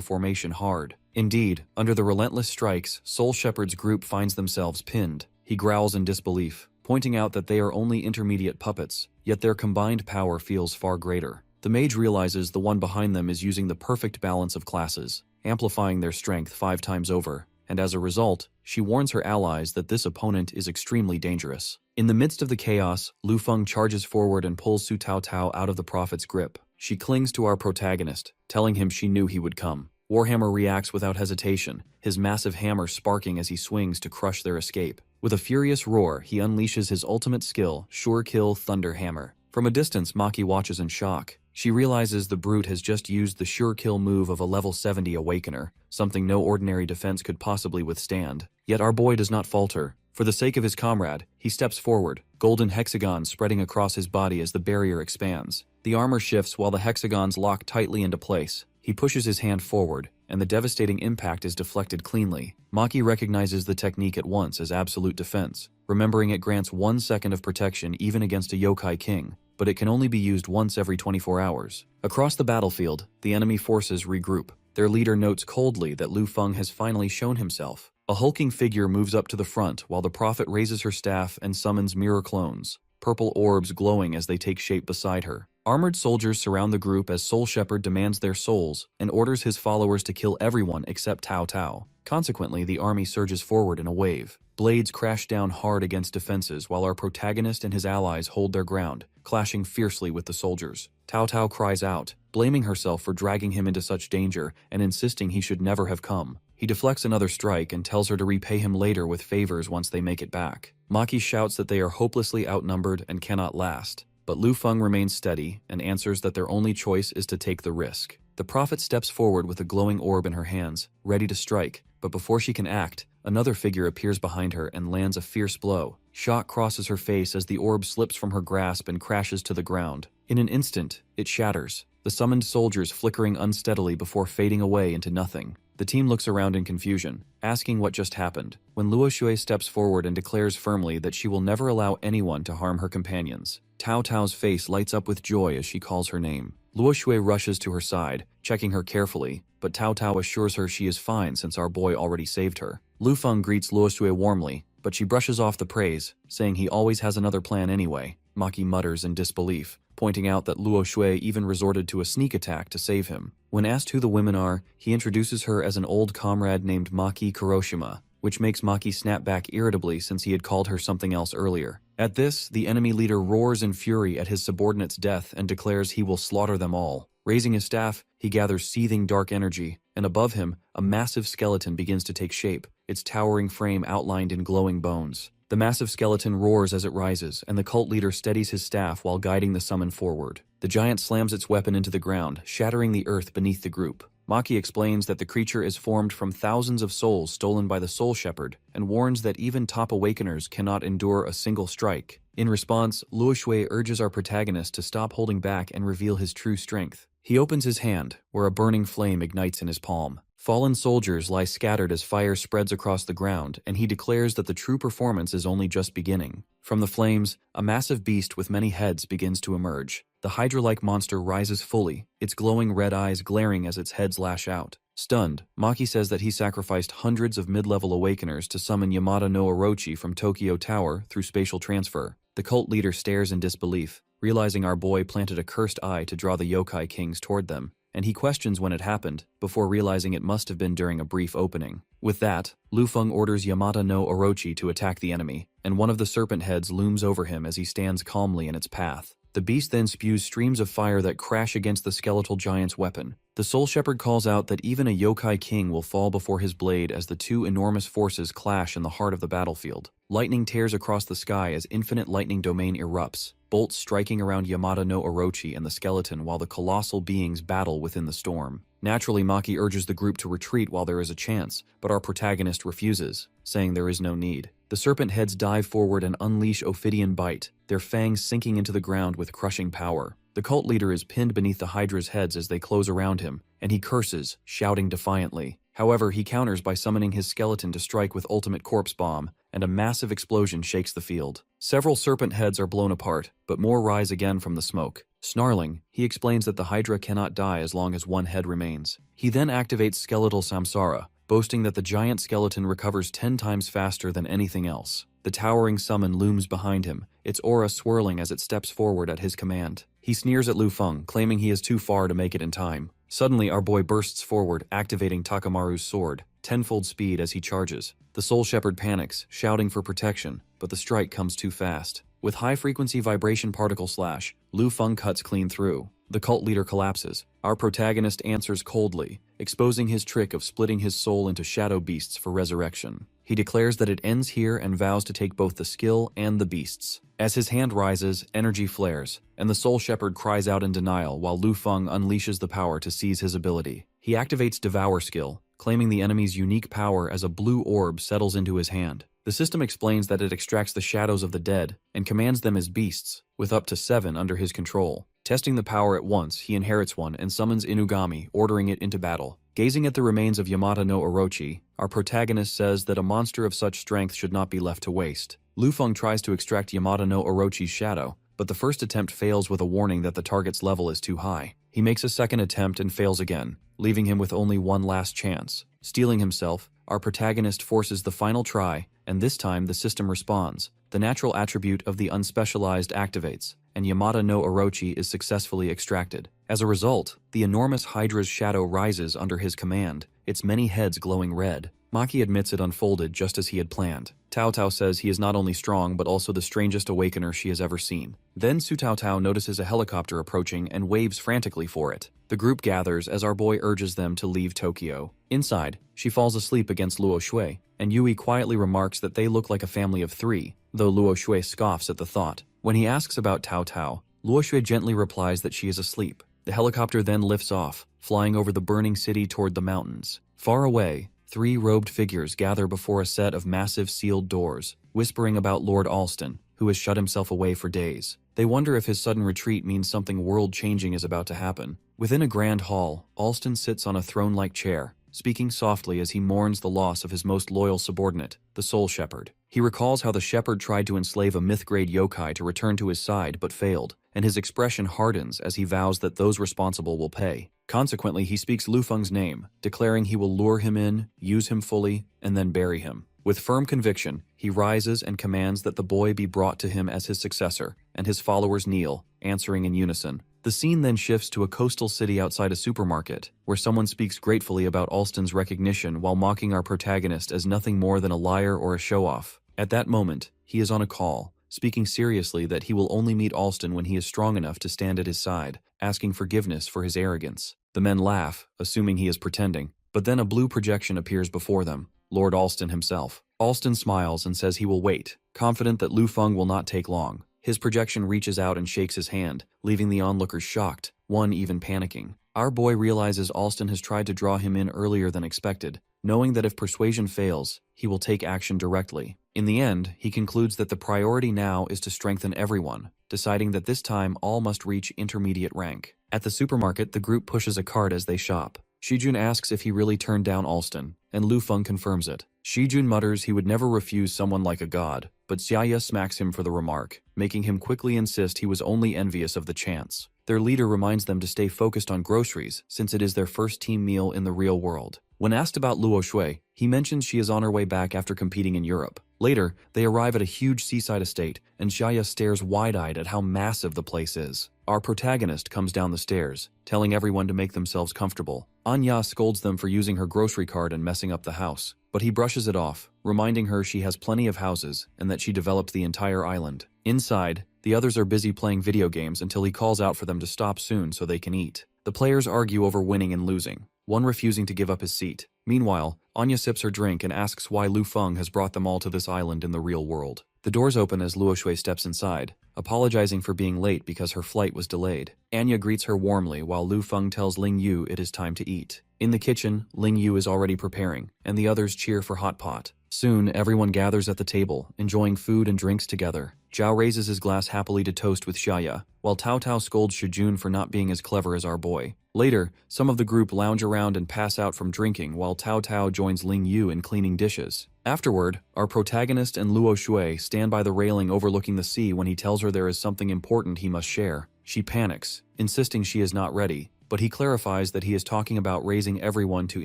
formation hard. Indeed, under the relentless strikes, Soul Shepherd's group finds themselves pinned. He growls in disbelief, pointing out that they are only intermediate puppets, yet their combined power feels far greater. The mage realizes the one behind them is using the perfect balance of classes, amplifying their strength 5 times over, and as a result, she warns her allies that this opponent is extremely dangerous. In the midst of the chaos, Lu Feng charges forward and pulls Su Tao Tao out of the prophet's grip. She clings to our protagonist, telling him she knew he would come. Warhammer reacts without hesitation, his massive hammer sparking as he swings to crush their escape. With a furious roar, he unleashes his ultimate skill, Sure Kill Thunder Hammer. From a distance, Maki watches in shock. She realizes the brute has just used the Sure Kill move of a level 70 Awakener, something no ordinary defense could possibly withstand. Yet our boy does not falter. For the sake of his comrade, he steps forward, golden hexagons spreading across his body as the barrier expands. The armor shifts while the hexagons lock tightly into place. He pushes his hand forward, and the devastating impact is deflected cleanly. Maki recognizes the technique at once as absolute defense, remembering it grants 1 second of protection even against a yokai king, but it can only be used once every 24 hours. Across the battlefield, the enemy forces regroup. Their leader notes coldly that Lu Feng has finally shown himself. A hulking figure moves up to the front while the prophet raises her staff and summons mirror clones, purple orbs glowing as they take shape beside her. Armored soldiers surround the group as Soul Shepherd demands their souls and orders his followers to kill everyone except Tao Tao. Consequently, the army surges forward in a wave. Blades crash down hard against defenses while our protagonist and his allies hold their ground, clashing fiercely with the soldiers. Tao Tao cries out, blaming herself for dragging him into such danger and insisting he should never have come. He deflects another strike and tells her to repay him later with favors once they make it back. Maki shouts that they are hopelessly outnumbered and cannot last, but Lu Feng remains steady and answers that their only choice is to take the risk. The prophet steps forward with a glowing orb in her hands, ready to strike, but before she can act, another figure appears behind her and lands a fierce blow. Shock crosses her face as the orb slips from her grasp and crashes to the ground. In an instant, it shatters, the summoned soldiers flickering unsteadily before fading away into nothing. The team looks around in confusion, asking what just happened, when Luo Shui steps forward and declares firmly that she will never allow anyone to harm her companions. Tao Tao's face lights up with joy as she calls her name. Luo Shui rushes to her side, checking her carefully, but Tao Tao assures her she is fine since our boy already saved her. Lu Feng greets Luo Shui warmly, but she brushes off the praise, saying he always has another plan anyway. Maki mutters in disbelief, pointing out that Luo Shui even resorted to a sneak attack to save him. When asked who the women are, he introduces her as an old comrade named Maki Kuroshima, which makes Maki snap back irritably since he had called her something else earlier. At this, the enemy leader roars in fury at his subordinate's death and declares he will slaughter them all. Raising his staff, he gathers seething dark energy, and above him, a massive skeleton begins to take shape, its towering frame outlined in glowing bones. The massive skeleton roars as it rises, and the cult leader steadies his staff while guiding the summon forward. The giant slams its weapon into the ground, shattering the earth beneath the group. Maki explains that the creature is formed from thousands of souls stolen by the Soul Shepherd, and warns that even top awakeners cannot endure a single strike. In response, Luo Shui urges our protagonist to stop holding back and reveal his true strength. He opens his hand, where a burning flame ignites in his palm. Fallen soldiers lie scattered as fire spreads across the ground, and he declares that the true performance is only just beginning. From the flames, a massive beast with many heads begins to emerge. The Hydra-like monster rises fully, its glowing red eyes glaring as its heads lash out. Stunned, Maki says that he sacrificed hundreds of mid-level awakeners to summon Yamada no Orochi from Tokyo Tower through spatial transfer. The cult leader stares in disbelief, realizing our boy planted a cursed eye to draw the yokai kings toward them, and he questions when it happened, before realizing it must have been during a brief opening. With that, Lu Feng orders Yamada no Orochi to attack the enemy, and one of the serpent heads looms over him as he stands calmly in its path. The beast then spews streams of fire that crash against the skeletal giant's weapon. The Soul Shepherd calls out that even a yokai king will fall before his blade as the two enormous forces clash in the heart of the battlefield. Lightning tears across the sky as infinite lightning domain erupts, bolts striking around Yamada no Orochi and the skeleton while the colossal beings battle within the storm. Naturally, Maki urges the group to retreat while there is a chance, but our protagonist refuses, saying there is no need. The serpent heads dive forward and unleash Ophidian Bite, their fangs sinking into the ground with crushing power. The cult leader is pinned beneath the Hydra's heads as they close around him, and he curses, shouting defiantly. However, he counters by summoning his skeleton to strike with ultimate corpse bomb, and a massive explosion shakes the field. Several serpent heads are blown apart, but more rise again from the smoke. Snarling, he explains that the Hydra cannot die as long as one head remains. He then activates skeletal samsara, boasting that the giant skeleton recovers 10 times faster than anything else. The towering summon looms behind him, its aura swirling as it steps forward at his command. He sneers at Lu Feng, claiming he is too far to make it in time. Suddenly, our boy bursts forward, activating Takamaru's sword, tenfold speed as he charges. The Soul Shepherd panics, shouting for protection, but the strike comes too fast. With high-frequency vibration particle slash, Lu Feng cuts clean through. The cult leader collapses. Our protagonist answers coldly, exposing his trick of splitting his soul into shadow beasts for resurrection. He declares that it ends here and vows to take both the skill and the beasts. As his hand rises, energy flares, and the Soul Shepherd cries out in denial while Lu Feng unleashes the power to seize his ability. He activates Devour skill, claiming the enemy's unique power as a blue orb settles into his hand. The system explains that it extracts the shadows of the dead and commands them as beasts, with up to 7 under his control. Testing the power at once, he inherits one and summons Inugami, ordering it into battle. Gazing at the remains of Yamata no Orochi, our protagonist says that a monster of such strength should not be left to waste. Lu Feng tries to extract Yamata no Orochi's shadow, but the first attempt fails with a warning that the target's level is too high. He makes a second attempt and fails again, leaving him with only one last chance. Steeling himself, our protagonist forces the final try, and this time the system responds. The natural attribute of the unspecialized activates, and Yamata no Orochi is successfully extracted. As a result, the enormous Hydra's shadow rises under his command, its many heads glowing red. Maki admits it unfolded just as he had planned. Tao Tao says he is not only strong but also the strangest awakener she has ever seen. Then Su Tao Tao notices a helicopter approaching and waves frantically for it. The group gathers as our boy urges them to leave Tokyo. Inside, she falls asleep against Luo Shui, and Yui quietly remarks that they look like a family of 3, though Luo Shui scoffs at the thought. When he asks about Tao Tao, Luo Shui gently replies that she is asleep. The helicopter then lifts off, flying over the burning city toward the mountains. Far away, 3 robed figures gather before a set of massive sealed doors, whispering about Lord Alston, who has shut himself away for days. They wonder if his sudden retreat means something world-changing is about to happen. Within a grand hall, Alston sits on a throne-like chair, speaking softly as he mourns the loss of his most loyal subordinate, the Soul Shepherd. He recalls how the Shepherd tried to enslave a myth-grade yokai to return to his side but failed, and his expression hardens as he vows that those responsible will pay. Consequently, he speaks Lu Feng's name, declaring he will lure him in, use him fully, and then bury him. With firm conviction, he rises and commands that the boy be brought to him as his successor, and his followers kneel, answering in unison. The scene then shifts to a coastal city outside a supermarket, where someone speaks gratefully about Alston's recognition while mocking our protagonist as nothing more than a liar or a show-off. At that moment, he is on a call, speaking seriously that he will only meet Alston when he is strong enough to stand at his side, asking forgiveness for his arrogance. The men laugh, assuming he is pretending, but then a blue projection appears before them, Lord Alston himself. Alston smiles and says he will wait, confident that Lu Feng will not take long. His projection reaches out and shakes his hand, leaving the onlookers shocked, one even panicking. Our boy realizes Alston has tried to draw him in earlier than expected, knowing that if persuasion fails, he will take action directly. In the end, he concludes that the priority now is to strengthen everyone, deciding that this time all must reach intermediate rank. At the supermarket, the group pushes a cart as they shop. Shijun asks if he really turned down Alston, and Lu Feng confirms it. Shijun mutters he would never refuse someone like a god, but Xiaya smacks him for the remark, making him quickly insist he was only envious of the chance. Their leader reminds them to stay focused on groceries, since it is their first team meal in the real world. When asked about Luo Shui, he mentions she is on her way back after competing in Europe. Later, they arrive at a huge seaside estate, and Xiaya stares wide-eyed at how massive the place is. Our protagonist comes down the stairs, telling everyone to make themselves comfortable. Anya scolds them for using her grocery cart and messing up the house, but he brushes it off, reminding her she has plenty of houses and that she developed the entire island. Inside, the others are busy playing video games until he calls out for them to stop soon so they can eat. The players argue over winning and losing, one refusing to give up his seat. Meanwhile, Anya sips her drink and asks why Lu Feng has brought them all to this island in the real world. The doors open as Luo Shui steps inside, apologizing for being late because her flight was delayed. Anya greets her warmly while Lu Feng tells Ling Yu it is time to eat. In the kitchen, Ling Yu is already preparing, and the others cheer for hot pot. Soon, everyone gathers at the table, enjoying food and drinks together. Zhao raises his glass happily to toast with Xiaya, while Tao Tao scolds Shijun for not being as clever as our boy. Later, some of the group lounge around and pass out from drinking while Tao Tao joins Ling Yu in cleaning dishes. Afterward, our protagonist and Luo Shui stand by the railing overlooking the sea when he tells her there is something important he must share. She panics, insisting she is not ready, but he clarifies that he is talking about raising everyone to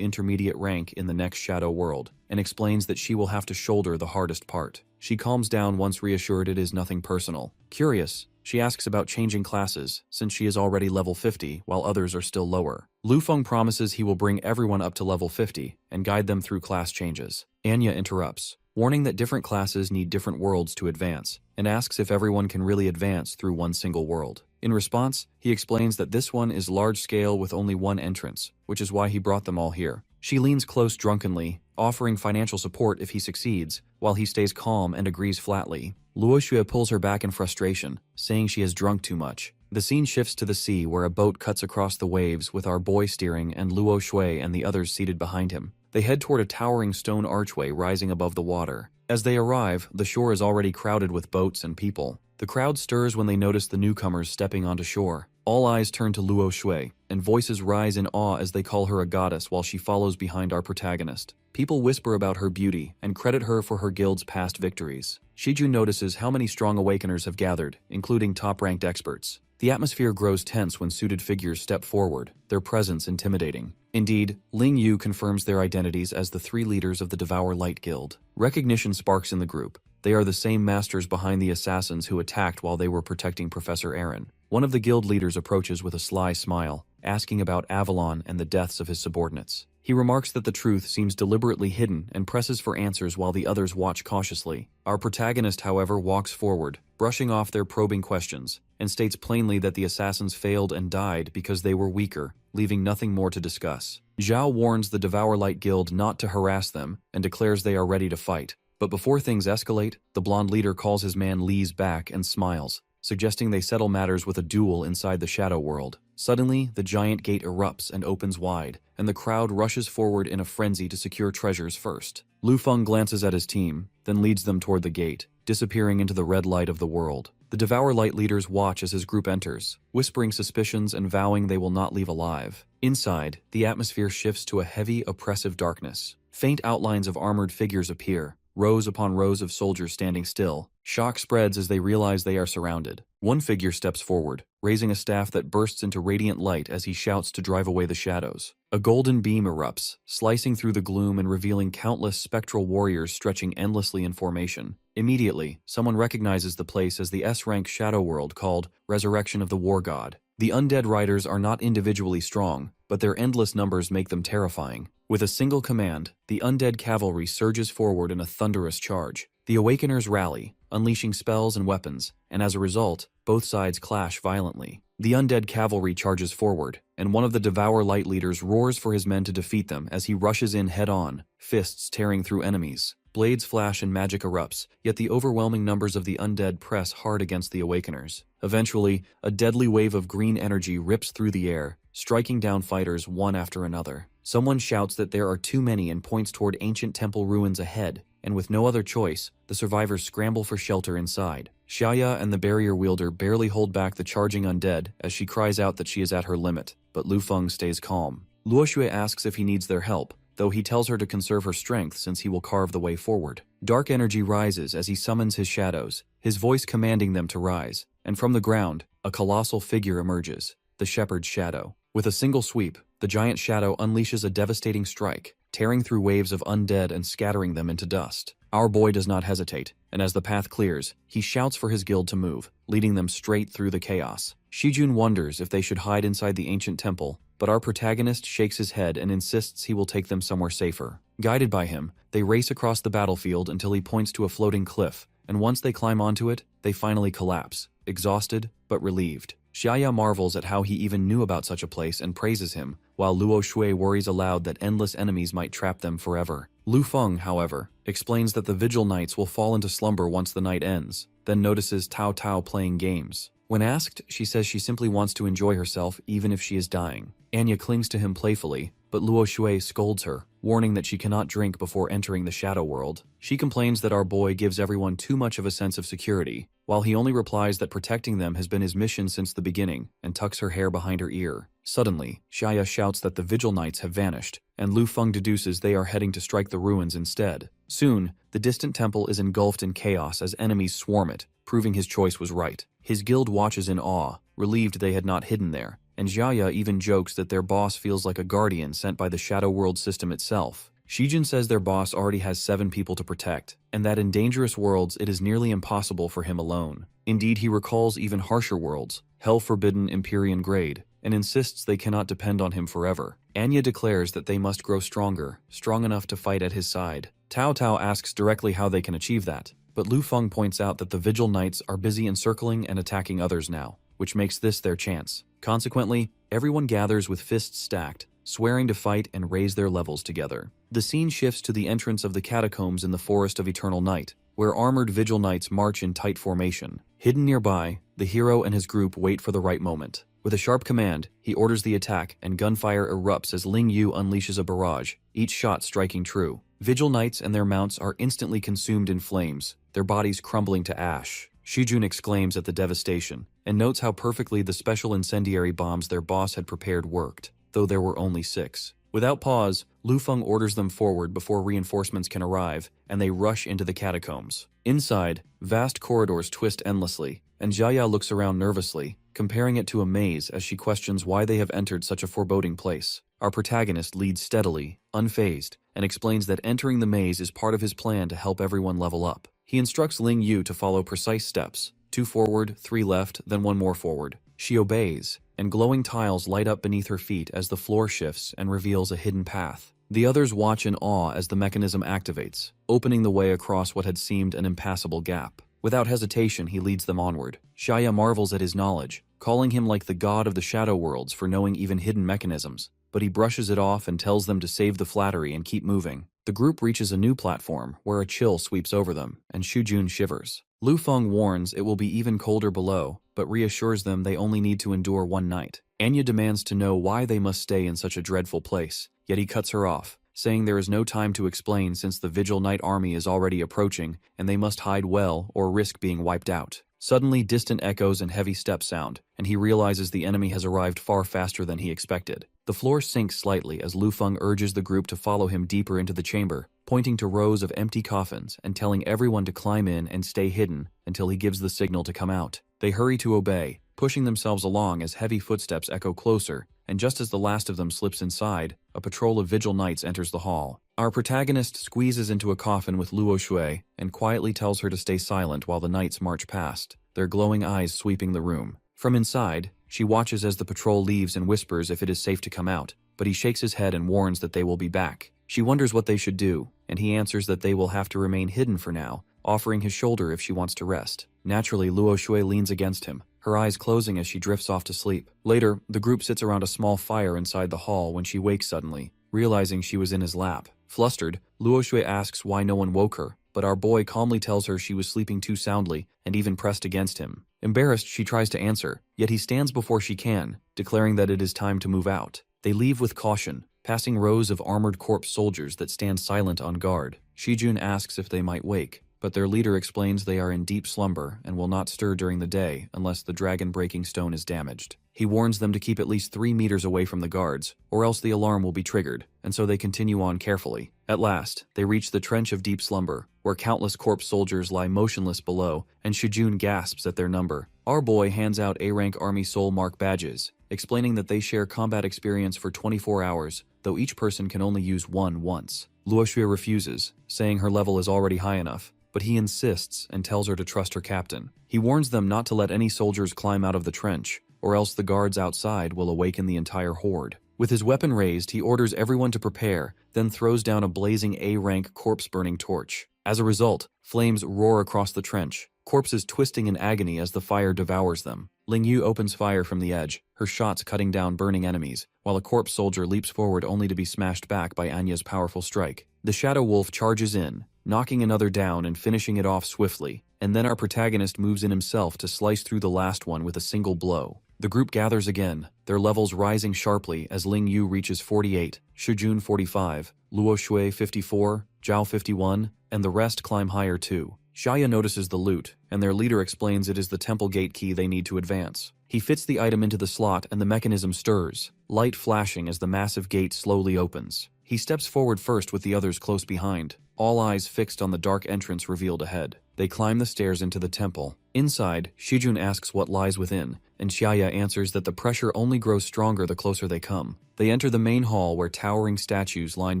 intermediate rank in the next shadow world, and explains that she will have to shoulder the hardest part. She calms down once reassured it is nothing personal. Curious, she asks about changing classes, since she is already level 50 while others are still lower. Lu Feng promises he will bring everyone up to level 50 and guide them through class changes. Anya interrupts, warning that different classes need different worlds to advance, and asks if everyone can really advance through one single world. In response, he explains that this one is large-scale with only one entrance, which is why he brought them all here. She leans close drunkenly, offering financial support if he succeeds, while he stays calm and agrees flatly. Luo Xue pulls her back in frustration, saying she has drunk too much. The scene shifts to the sea where a boat cuts across the waves with our boy steering and Luo Xue and the others seated behind him. They head toward a towering stone archway rising above the water. As they arrive, the shore is already crowded with boats and people. The crowd stirs when they notice the newcomers stepping onto shore. All eyes turn to Luo Shui, and voices rise in awe as they call her a goddess while she follows behind our protagonist. People whisper about her beauty and credit her for her guild's past victories. Shiju notices how many strong awakeners have gathered, including top-ranked experts. The atmosphere grows tense when suited figures step forward, their presence intimidating. Indeed, Ling Yu confirms their identities as the three leaders of the Devour Light Guild. Recognition sparks in the group. They are the same masters behind the assassins who attacked while they were protecting Professor Aaron. One of the guild leaders approaches with a sly smile, asking about Avalon and the deaths of his subordinates. He remarks that the truth seems deliberately hidden and presses for answers while the others watch cautiously. Our protagonist, however, walks forward, brushing off their probing questions, and states plainly that the assassins failed and died because they were weaker, leaving nothing more to discuss. Zhao warns the Devour Light Guild not to harass them and declares they are ready to fight. But before things escalate, the blonde leader calls his man Lee's back and smiles, suggesting they settle matters with a duel inside the shadow world. Suddenly, the giant gate erupts and opens wide, and the crowd rushes forward in a frenzy to secure treasures first. Lu Feng glances at his team, then leads them toward the gate, disappearing into the red light of the world. The Devour Light leaders watch as his group enters, whispering suspicions and vowing they will not leave alive. Inside, the atmosphere shifts to a heavy, oppressive darkness. Faint outlines of armored figures appear, rows upon rows of soldiers standing still. Shock spreads as they realize they are surrounded. One figure steps forward, raising a staff that bursts into radiant light as he shouts to drive away the shadows. A golden beam erupts, slicing through the gloom and revealing countless spectral warriors stretching endlessly in formation. Immediately, someone recognizes the place as the S-rank shadow world called Resurrection of the War God. The undead riders are not individually strong, but their endless numbers make them terrifying. With a single command, the undead cavalry surges forward in a thunderous charge. The Awakeners rally, unleashing spells and weapons, and as a result, both sides clash violently. The undead cavalry charges forward, and one of the Devour Light leaders roars for his men to defeat them as he rushes in head-on, fists tearing through enemies. Blades flash and magic erupts, yet the overwhelming numbers of the undead press hard against the Awakeners. Eventually, a deadly wave of green energy rips through the air, striking down fighters one after another. Someone shouts that there are too many and points toward ancient temple ruins ahead, and with no other choice, the survivors scramble for shelter inside. Xiaya and the barrier wielder barely hold back the charging undead as she cries out that she is at her limit, but Lu Feng stays calm. Luo Xue asks if he needs their help, though he tells her to conserve her strength since he will carve the way forward. Dark energy rises as he summons his shadows, his voice commanding them to rise, and from the ground, a colossal figure emerges, the Shepherd's Shadow. With a single sweep, the giant shadow unleashes a devastating strike, tearing through waves of undead and scattering them into dust. Our boy does not hesitate, and as the path clears, he shouts for his guild to move, leading them straight through the chaos. Shijun wonders if they should hide inside the ancient temple, but our protagonist shakes his head and insists he will take them somewhere safer. Guided by him, they race across the battlefield until he points to a floating cliff, and once they climb onto it, they finally collapse, exhausted but relieved. Xiaya marvels at how he even knew about such a place and praises him, while Luo Shui worries aloud that endless enemies might trap them forever. Lu Feng, however, explains that the vigil knights will fall into slumber once the night ends, then notices Tao Tao playing games. When asked, she says she simply wants to enjoy herself even if she is dying. Anya clings to him playfully, but Luo Shui scolds her, warning that she cannot drink before entering the shadow world. She complains that our boy gives everyone too much of a sense of security, while he only replies that protecting them has been his mission since the beginning, and tucks her hair behind her ear. Suddenly, Xia shouts that the Vigil Knights have vanished, and Lu Feng deduces they are heading to strike the ruins instead. Soon, the distant temple is engulfed in chaos as enemies swarm it, proving his choice was right. His guild watches in awe, relieved they had not hidden there, and Jiaya even jokes that their boss feels like a guardian sent by the Shadow World system itself. Shijun says their boss already has 7 people to protect, and that in dangerous worlds it is nearly impossible for him alone. Indeed, he recalls even harsher worlds, Hell-forbidden Empyrean grade, and insists they cannot depend on him forever. Anya declares that they must grow stronger, strong enough to fight at his side. Tao Tao asks directly how they can achieve that, but Lu Feng points out that the Vigil Knights are busy encircling and attacking others now, which makes this their chance. Consequently, everyone gathers with fists stacked, swearing to fight and raise their levels together. The scene shifts to the entrance of the catacombs in the Forest of Eternal Night, where armored Vigil Knights march in tight formation. Hidden nearby, the hero and his group wait for the right moment. With a sharp command, he orders the attack, and gunfire erupts as Ling Yu unleashes a barrage, each shot striking true. Vigil Knights and their mounts are instantly consumed in flames, their bodies crumbling to ash. Shijun exclaims at the devastation, and notes how perfectly the special incendiary bombs their boss had prepared worked, though there were only 6. Without pause, Lu Feng orders them forward before reinforcements can arrive, and they rush into the catacombs. Inside, vast corridors twist endlessly, and Jiaya looks around nervously, comparing it to a maze as she questions why they have entered such a foreboding place. Our protagonist leads steadily, unfazed, and explains that entering the maze is part of his plan to help everyone level up. He instructs Ling Yu to follow precise steps, 2 forward, 3 left, then 1 more forward. She obeys, and glowing tiles light up beneath her feet as the floor shifts and reveals a hidden path. The others watch in awe as the mechanism activates, opening the way across what had seemed an impassable gap. Without hesitation, he leads them onward. Shaya marvels at his knowledge, calling him like the god of the shadow worlds for knowing even hidden mechanisms, but he brushes it off and tells them to save the flattery and keep moving. The group reaches a new platform, where a chill sweeps over them, and Shujun shivers. Lu Feng warns it will be even colder below, but reassures them they only need to endure 1 night. Anya demands to know why they must stay in such a dreadful place, yet he cuts her off, saying there is no time to explain since the Vigil Knight army is already approaching, and they must hide well or risk being wiped out. Suddenly, distant echoes and heavy steps sound, and he realizes the enemy has arrived far faster than he expected. The floor sinks slightly as Lu Feng urges the group to follow him deeper into the chamber, pointing to rows of empty coffins and telling everyone to climb in and stay hidden until he gives the signal to come out. They hurry to obey, pushing themselves along as heavy footsteps echo closer, and just as the last of them slips inside, a patrol of Vigil Knights enters the hall. Our protagonist squeezes into a coffin with Luo Shui and quietly tells her to stay silent while the knights march past, their glowing eyes sweeping the room. From inside, she watches as the patrol leaves and whispers if it is safe to come out, but he shakes his head and warns that they will be back. She wonders what they should do, and he answers that they will have to remain hidden for now, offering his shoulder if she wants to rest. Naturally, Luo Shui leans against him, her eyes closing as she drifts off to sleep. Later, the group sits around a small fire inside the hall when she wakes suddenly, realizing she was in his lap. Flustered, Luo Shui asks why no one woke her, but our boy calmly tells her she was sleeping too soundly and even pressed against him. Embarrassed, she tries to answer, yet he stands before she can, declaring that it is time to move out. They leave with caution, passing rows of armored corpse soldiers that stand silent on guard. Shijun asks if they might wake, but their leader explains they are in deep slumber and will not stir during the day unless the dragon-breaking stone is damaged. He warns them to keep at least 3 meters away from the guards, or else the alarm will be triggered, and so they continue on carefully. At last, they reach the trench of deep slumber, where countless corpse soldiers lie motionless below, and Shijun gasps at their number. Our boy hands out A-rank Army Soul Mark badges, explaining that they share combat experience for 24 hours, though each person can only use one once. Luo Shui refuses, saying her level is already high enough, but he insists and tells her to trust her captain. He warns them not to let any soldiers climb out of the trench, or else the guards outside will awaken the entire horde. With his weapon raised, he orders everyone to prepare, then throws down a blazing A-rank corpse-burning torch. As a result, flames roar across the trench, corpses twisting in agony as the fire devours them. Ling Yu opens fire from the edge, her shots cutting down burning enemies, while a corpse soldier leaps forward only to be smashed back by Anya's powerful strike. The Shadow Wolf charges in, knocking another down and finishing it off swiftly. and then our protagonist moves in himself to slice through the last one with a single blow. The group gathers again, their levels rising sharply as Ling Yu reaches 48, Shujun 45, Luo Shui 54, Zhao 51, and the rest climb higher too. Xia notices the loot, and their leader explains it is the temple gate key they need to advance. He fits the item into the slot and the mechanism stirs, light flashing as the massive gate slowly opens. He steps forward first with the others close behind, all eyes fixed on the dark entrance revealed ahead. They climb the stairs into the temple. Inside, Shijun asks what lies within, and Xia answers that the pressure only grows stronger the closer they come. They enter the main hall where towering statues line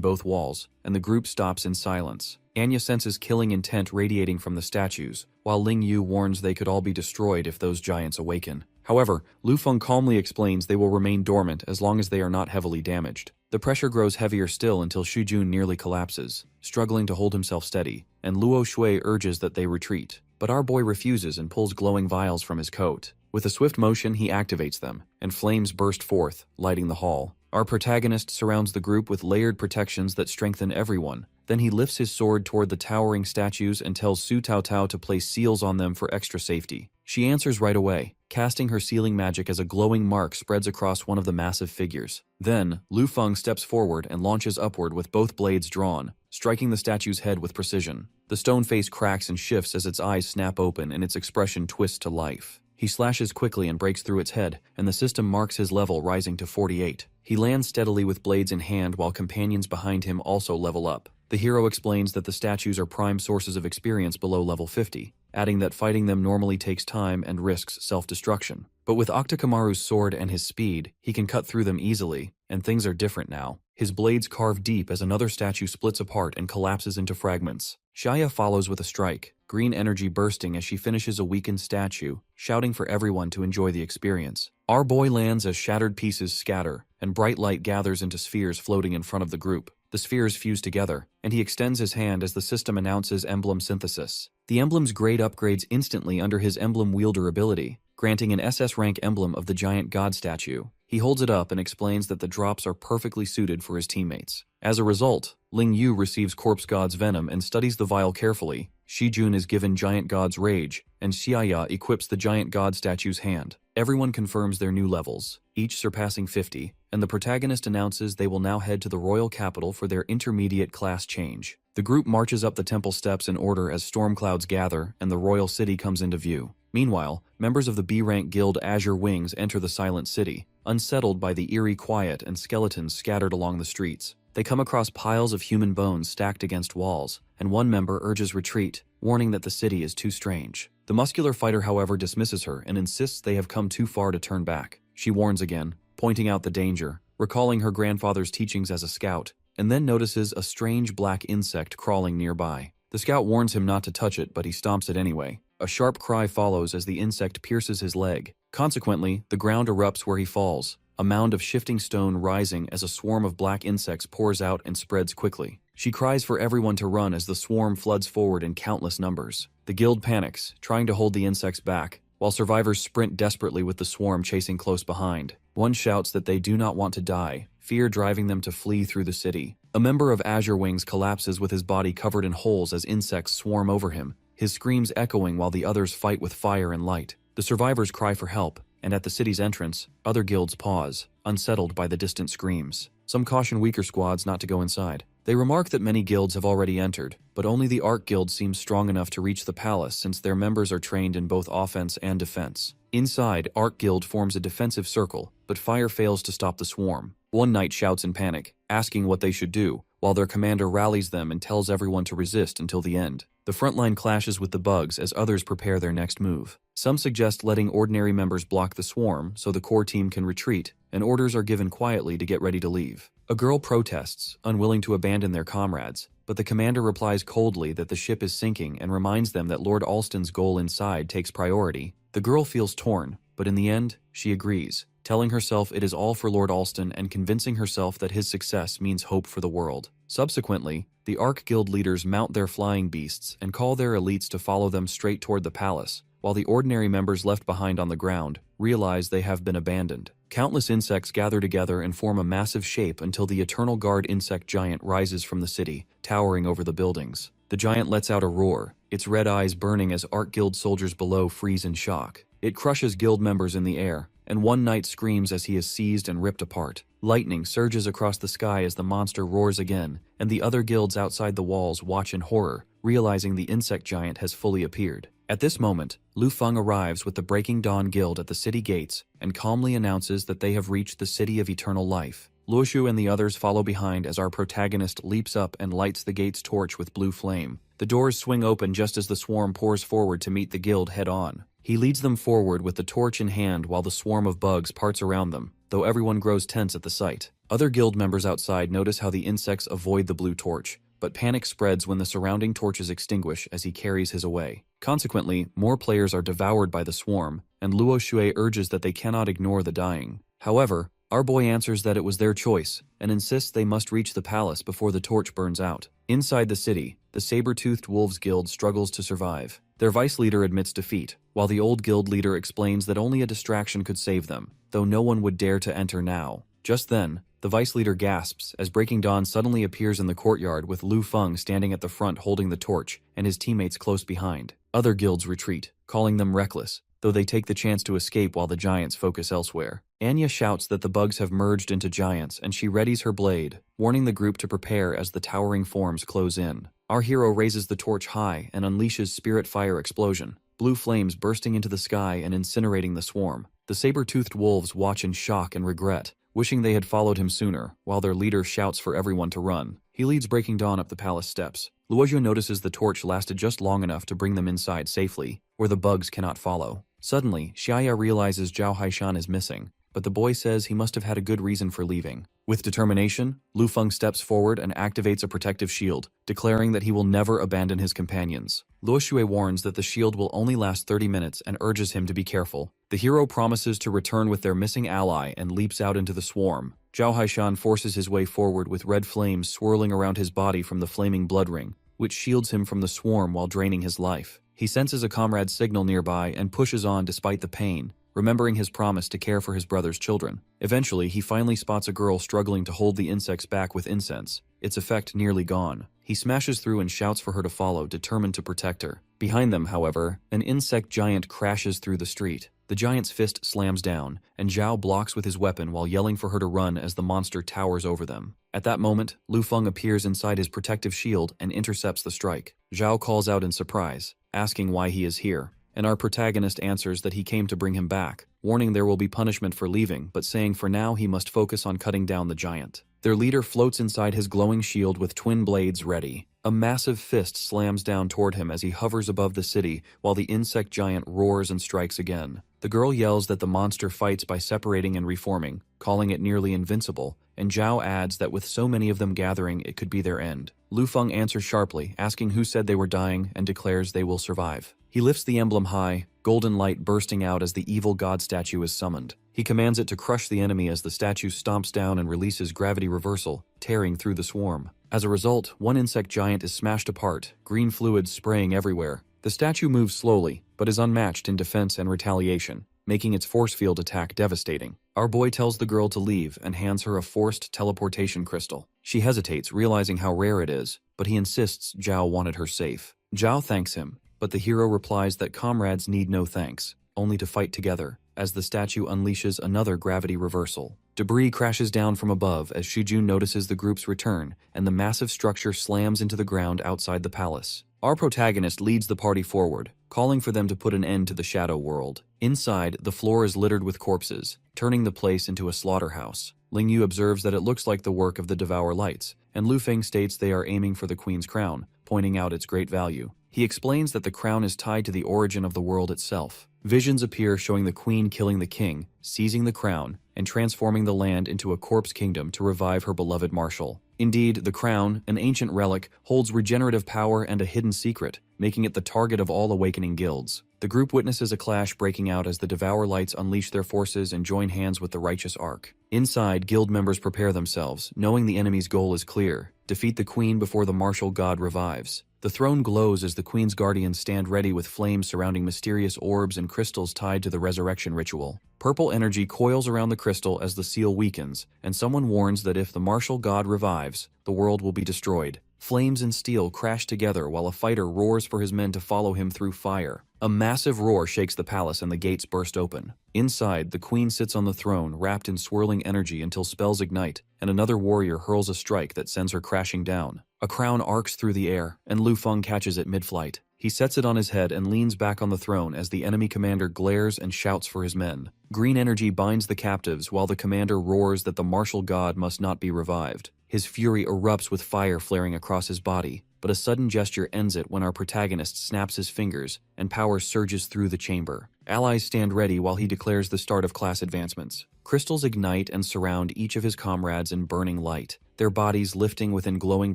both walls, and the group stops in silence. Anya senses killing intent radiating from the statues, while Ling Yu warns they could all be destroyed if those giants awaken. However, Lu Feng calmly explains they will remain dormant as long as they are not heavily damaged. The pressure grows heavier still until Shujun nearly collapses, struggling to hold himself steady, and Luo Shui urges that they retreat. But our boy refuses and pulls glowing vials from his coat. With a swift motion, he activates them, and flames burst forth, lighting the hall. Our protagonist surrounds the group with layered protections that strengthen everyone. Then he lifts his sword toward the towering statues and tells Su Tao Tao to place seals on them for extra safety. She answers right away, casting her sealing magic as a glowing mark spreads across one of the massive figures. Then, Lu Feng steps forward and launches upward with both blades drawn, striking the statue's head with precision. The stone face cracks and shifts as its eyes snap open and its expression twists to life. He slashes quickly and breaks through its head, and the system marks his level, rising to 48. He lands steadily with blades in hand while companions behind him also level up. The hero explains that the statues are prime sources of experience below level 50, adding that fighting them normally takes time and risks self-destruction. But with Octokamaru's sword and his speed, he can cut through them easily, and things are different now. His blades carve deep as another statue splits apart and collapses into fragments. Xia follows with a strike, green energy bursting as she finishes a weakened statue, shouting for everyone to enjoy the experience. Our boy lands as shattered pieces scatter, and bright light gathers into spheres floating in front of the group. The spheres fuse together, and he extends his hand as the system announces emblem synthesis. The emblem's grade upgrades instantly under his emblem wielder ability, granting an SS rank emblem of the giant god statue. He holds it up and explains that the drops are perfectly suited for his teammates. As a result, Ling Yu receives Corpse God's venom and studies the vial carefully. Shijun is given Giant God's rage, and Xiaya equips the giant god statue's hand. Everyone confirms their new levels, each surpassing 50, and the protagonist announces they will now head to the royal capital for their intermediate class change. The group marches up the temple steps in order as storm clouds gather and the royal city comes into view. Meanwhile, members of the B-rank guild Azure Wings enter the silent city, unsettled by the eerie quiet and skeletons scattered along the streets. They come across piles of human bones stacked against walls, and one member urges retreat, warning that the city is too strange. The muscular fighter, however, dismisses her and insists they have come too far to turn back. She warns again, pointing out the danger, recalling her grandfather's teachings as a scout, and then notices a strange black insect crawling nearby. The scout warns him not to touch it, but he stomps it anyway. A sharp cry follows as the insect pierces his leg. Consequently, the ground erupts where he falls, a mound of shifting stone rising as a swarm of black insects pours out and spreads quickly. She cries for everyone to run as the swarm floods forward in countless numbers. The guild panics, trying to hold the insects back, while survivors sprint desperately with the swarm chasing close behind. One shouts that they do not want to die, fear driving them to flee through the city. A member of Azure Wings collapses with his body covered in holes as insects swarm over him, his screams echoing while the others fight with fire and light. The survivors cry for help, and at the city's entrance, other guilds pause, unsettled by the distant screams. Some caution weaker squads not to go inside. They remark that many guilds have already entered, but only the Arc Guild seems strong enough to reach the palace since their members are trained in both offense and defense. Inside, Arc Guild forms a defensive circle, but fire fails to stop the swarm. One knight shouts in panic, asking what they should do, while their commander rallies them and tells everyone to resist until the end. The front line clashes with the bugs as others prepare their next move. Some suggest letting ordinary members block the swarm so the core team can retreat, and orders are given quietly to get ready to leave. A girl protests, unwilling to abandon their comrades, but the commander replies coldly that the ship is sinking and reminds them that Lord Alston's goal inside takes priority. The girl feels torn, but in the end, she agrees, telling herself it is all for Lord Alston and convincing herself that his success means hope for the world. Subsequently, the Arc Guild leaders mount their flying beasts and call their elites to follow them straight toward the palace, while the ordinary members left behind on the ground realize they have been abandoned. Countless insects gather together and form a massive shape until the Eternal Guard insect giant rises from the city, towering over the buildings. The giant lets out a roar, its red eyes burning as Ark Guild soldiers below freeze in shock. It crushes guild members in the air, and one knight screams as he is seized and ripped apart. Lightning surges across the sky as the monster roars again, and the other guilds outside the walls watch in horror, realizing the insect giant has fully appeared. At this moment, Lu Feng arrives with the Breaking Dawn Guild at the city gates and calmly announces that they have reached the City of Eternal Life. Luoshu and the others follow behind as our protagonist leaps up and lights the gate's torch with blue flame. The doors swing open just as the swarm pours forward to meet the guild head-on. He leads them forward with the torch in hand while the swarm of bugs parts around them, though everyone grows tense at the sight. Other guild members outside notice how the insects avoid the blue torch, but panic spreads when the surrounding torches extinguish as he carries his away. Consequently, more players are devoured by the swarm, and Luo Shui urges that they cannot ignore the dying. However, our boy answers that it was their choice, and insists they must reach the palace before the torch burns out. Inside the city, the Saber-Toothed Wolves Guild struggles to survive. Their vice leader admits defeat, while the old guild leader explains that only a distraction could save them, though no one would dare to enter now. Just then, the vice leader gasps as Breaking Dawn suddenly appears in the courtyard with Lu Feng standing at the front holding the torch and his teammates close behind. Other guilds retreat, calling them reckless, though they take the chance to escape while the giants focus elsewhere. Anya shouts that the bugs have merged into giants and she readies her blade, warning the group to prepare as the towering forms close in. Our hero raises the torch high and unleashes Spirit Fire Explosion, blue flames bursting into the sky and incinerating the swarm. The saber-toothed wolves watch in shock and regret, wishing they had followed him sooner, while their leader shouts for everyone to run. He leads Breaking Dawn up the palace steps. Luoju notices the torch lasted just long enough to bring them inside safely, where the bugs cannot follow. Suddenly, Xiaya realizes Zhao Haishan is missing, but the boy says he must have had a good reason for leaving. With determination, Lu Feng steps forward and activates a protective shield, declaring that he will never abandon his companions. Luo Shui warns that the shield will only last 30 minutes and urges him to be careful. The hero promises to return with their missing ally and leaps out into the swarm. Zhao Haishan forces his way forward with red flames swirling around his body from the flaming blood ring, which shields him from the swarm while draining his life. He senses a comrade's signal nearby and pushes on despite the pain, remembering his promise to care for his brother's children. Eventually, he finally spots a girl struggling to hold the insects back with incense, its effect nearly gone. He smashes through and shouts for her to follow, determined to protect her. Behind them, however, an insect giant crashes through the street. The giant's fist slams down, and Zhao blocks with his weapon while yelling for her to run as the monster towers over them. At that moment, Lu Feng appears inside his protective shield and intercepts the strike. Zhao calls out in surprise, asking why he is here, and our protagonist answers that he came to bring him back, warning there will be punishment for leaving, but saying for now he must focus on cutting down the giant. Their leader floats inside his glowing shield with twin blades ready. A massive fist slams down toward him as he hovers above the city, while the insect giant roars and strikes again. The girl yells that the monster fights by separating and reforming, calling it nearly invincible, and Zhao adds that with so many of them gathering, it could be their end. Lu Feng answers sharply, asking who said they were dying, and declares they will survive. He lifts the emblem high, golden light bursting out as the evil god statue is summoned. He commands it to crush the enemy as the statue stomps down and releases gravity reversal, tearing through the swarm. As a result, one insect giant is smashed apart, green fluid spraying everywhere. The statue moves slowly, but is unmatched in defense and retaliation, making its force field attack devastating. Our boy tells the girl to leave and hands her a forced teleportation crystal. She hesitates, realizing how rare it is, but he insists Zhao wanted her safe. Zhao thanks him, but the hero replies that comrades need no thanks, only to fight together, as the statue unleashes another gravity reversal. Debris crashes down from above as Shijun notices the group's return, and the massive structure slams into the ground outside the palace. Our protagonist leads the party forward, calling for them to put an end to the shadow world. Inside, the floor is littered with corpses, turning the place into a slaughterhouse. Ling Yu observes that it looks like the work of the Devour Lights, and Lu Feng states they are aiming for the Queen's crown, pointing out its great value. He explains that the crown is tied to the origin of the world itself. Visions appear showing the Queen killing the king, seizing the crown, and transforming the land into a corpse kingdom to revive her beloved marshal. Indeed, the crown, an ancient relic, holds regenerative power and a hidden secret, making it the target of all awakening guilds. The group witnesses a clash breaking out as the Devour Lights unleash their forces and join hands with the Righteous Ark. Inside, guild members prepare themselves, knowing the enemy's goal is clear: defeat the Queen before the martial god revives. The throne glows as the Queen's guardians stand ready with flames surrounding mysterious orbs and crystals tied to the resurrection ritual. Purple energy coils around the crystal as the seal weakens, and someone warns that if the martial god revives, the world will be destroyed. Flames and steel crash together while a fighter roars for his men to follow him through fire. A massive roar shakes the palace and the gates burst open. Inside, the queen sits on the throne, wrapped in swirling energy until spells ignite, and another warrior hurls a strike that sends her crashing down. A crown arcs through the air, and Lu Feng catches it mid-flight. He sets it on his head and leans back on the throne as the enemy commander glares and shouts for his men. Green energy binds the captives while the commander roars that the martial god must not be revived. His fury erupts with fire flaring across his body, but a sudden gesture ends it when our protagonist snaps his fingers and power surges through the chamber. Allies stand ready while he declares the start of class advancements. Crystals ignite and surround each of his comrades in burning light, their bodies lifting within glowing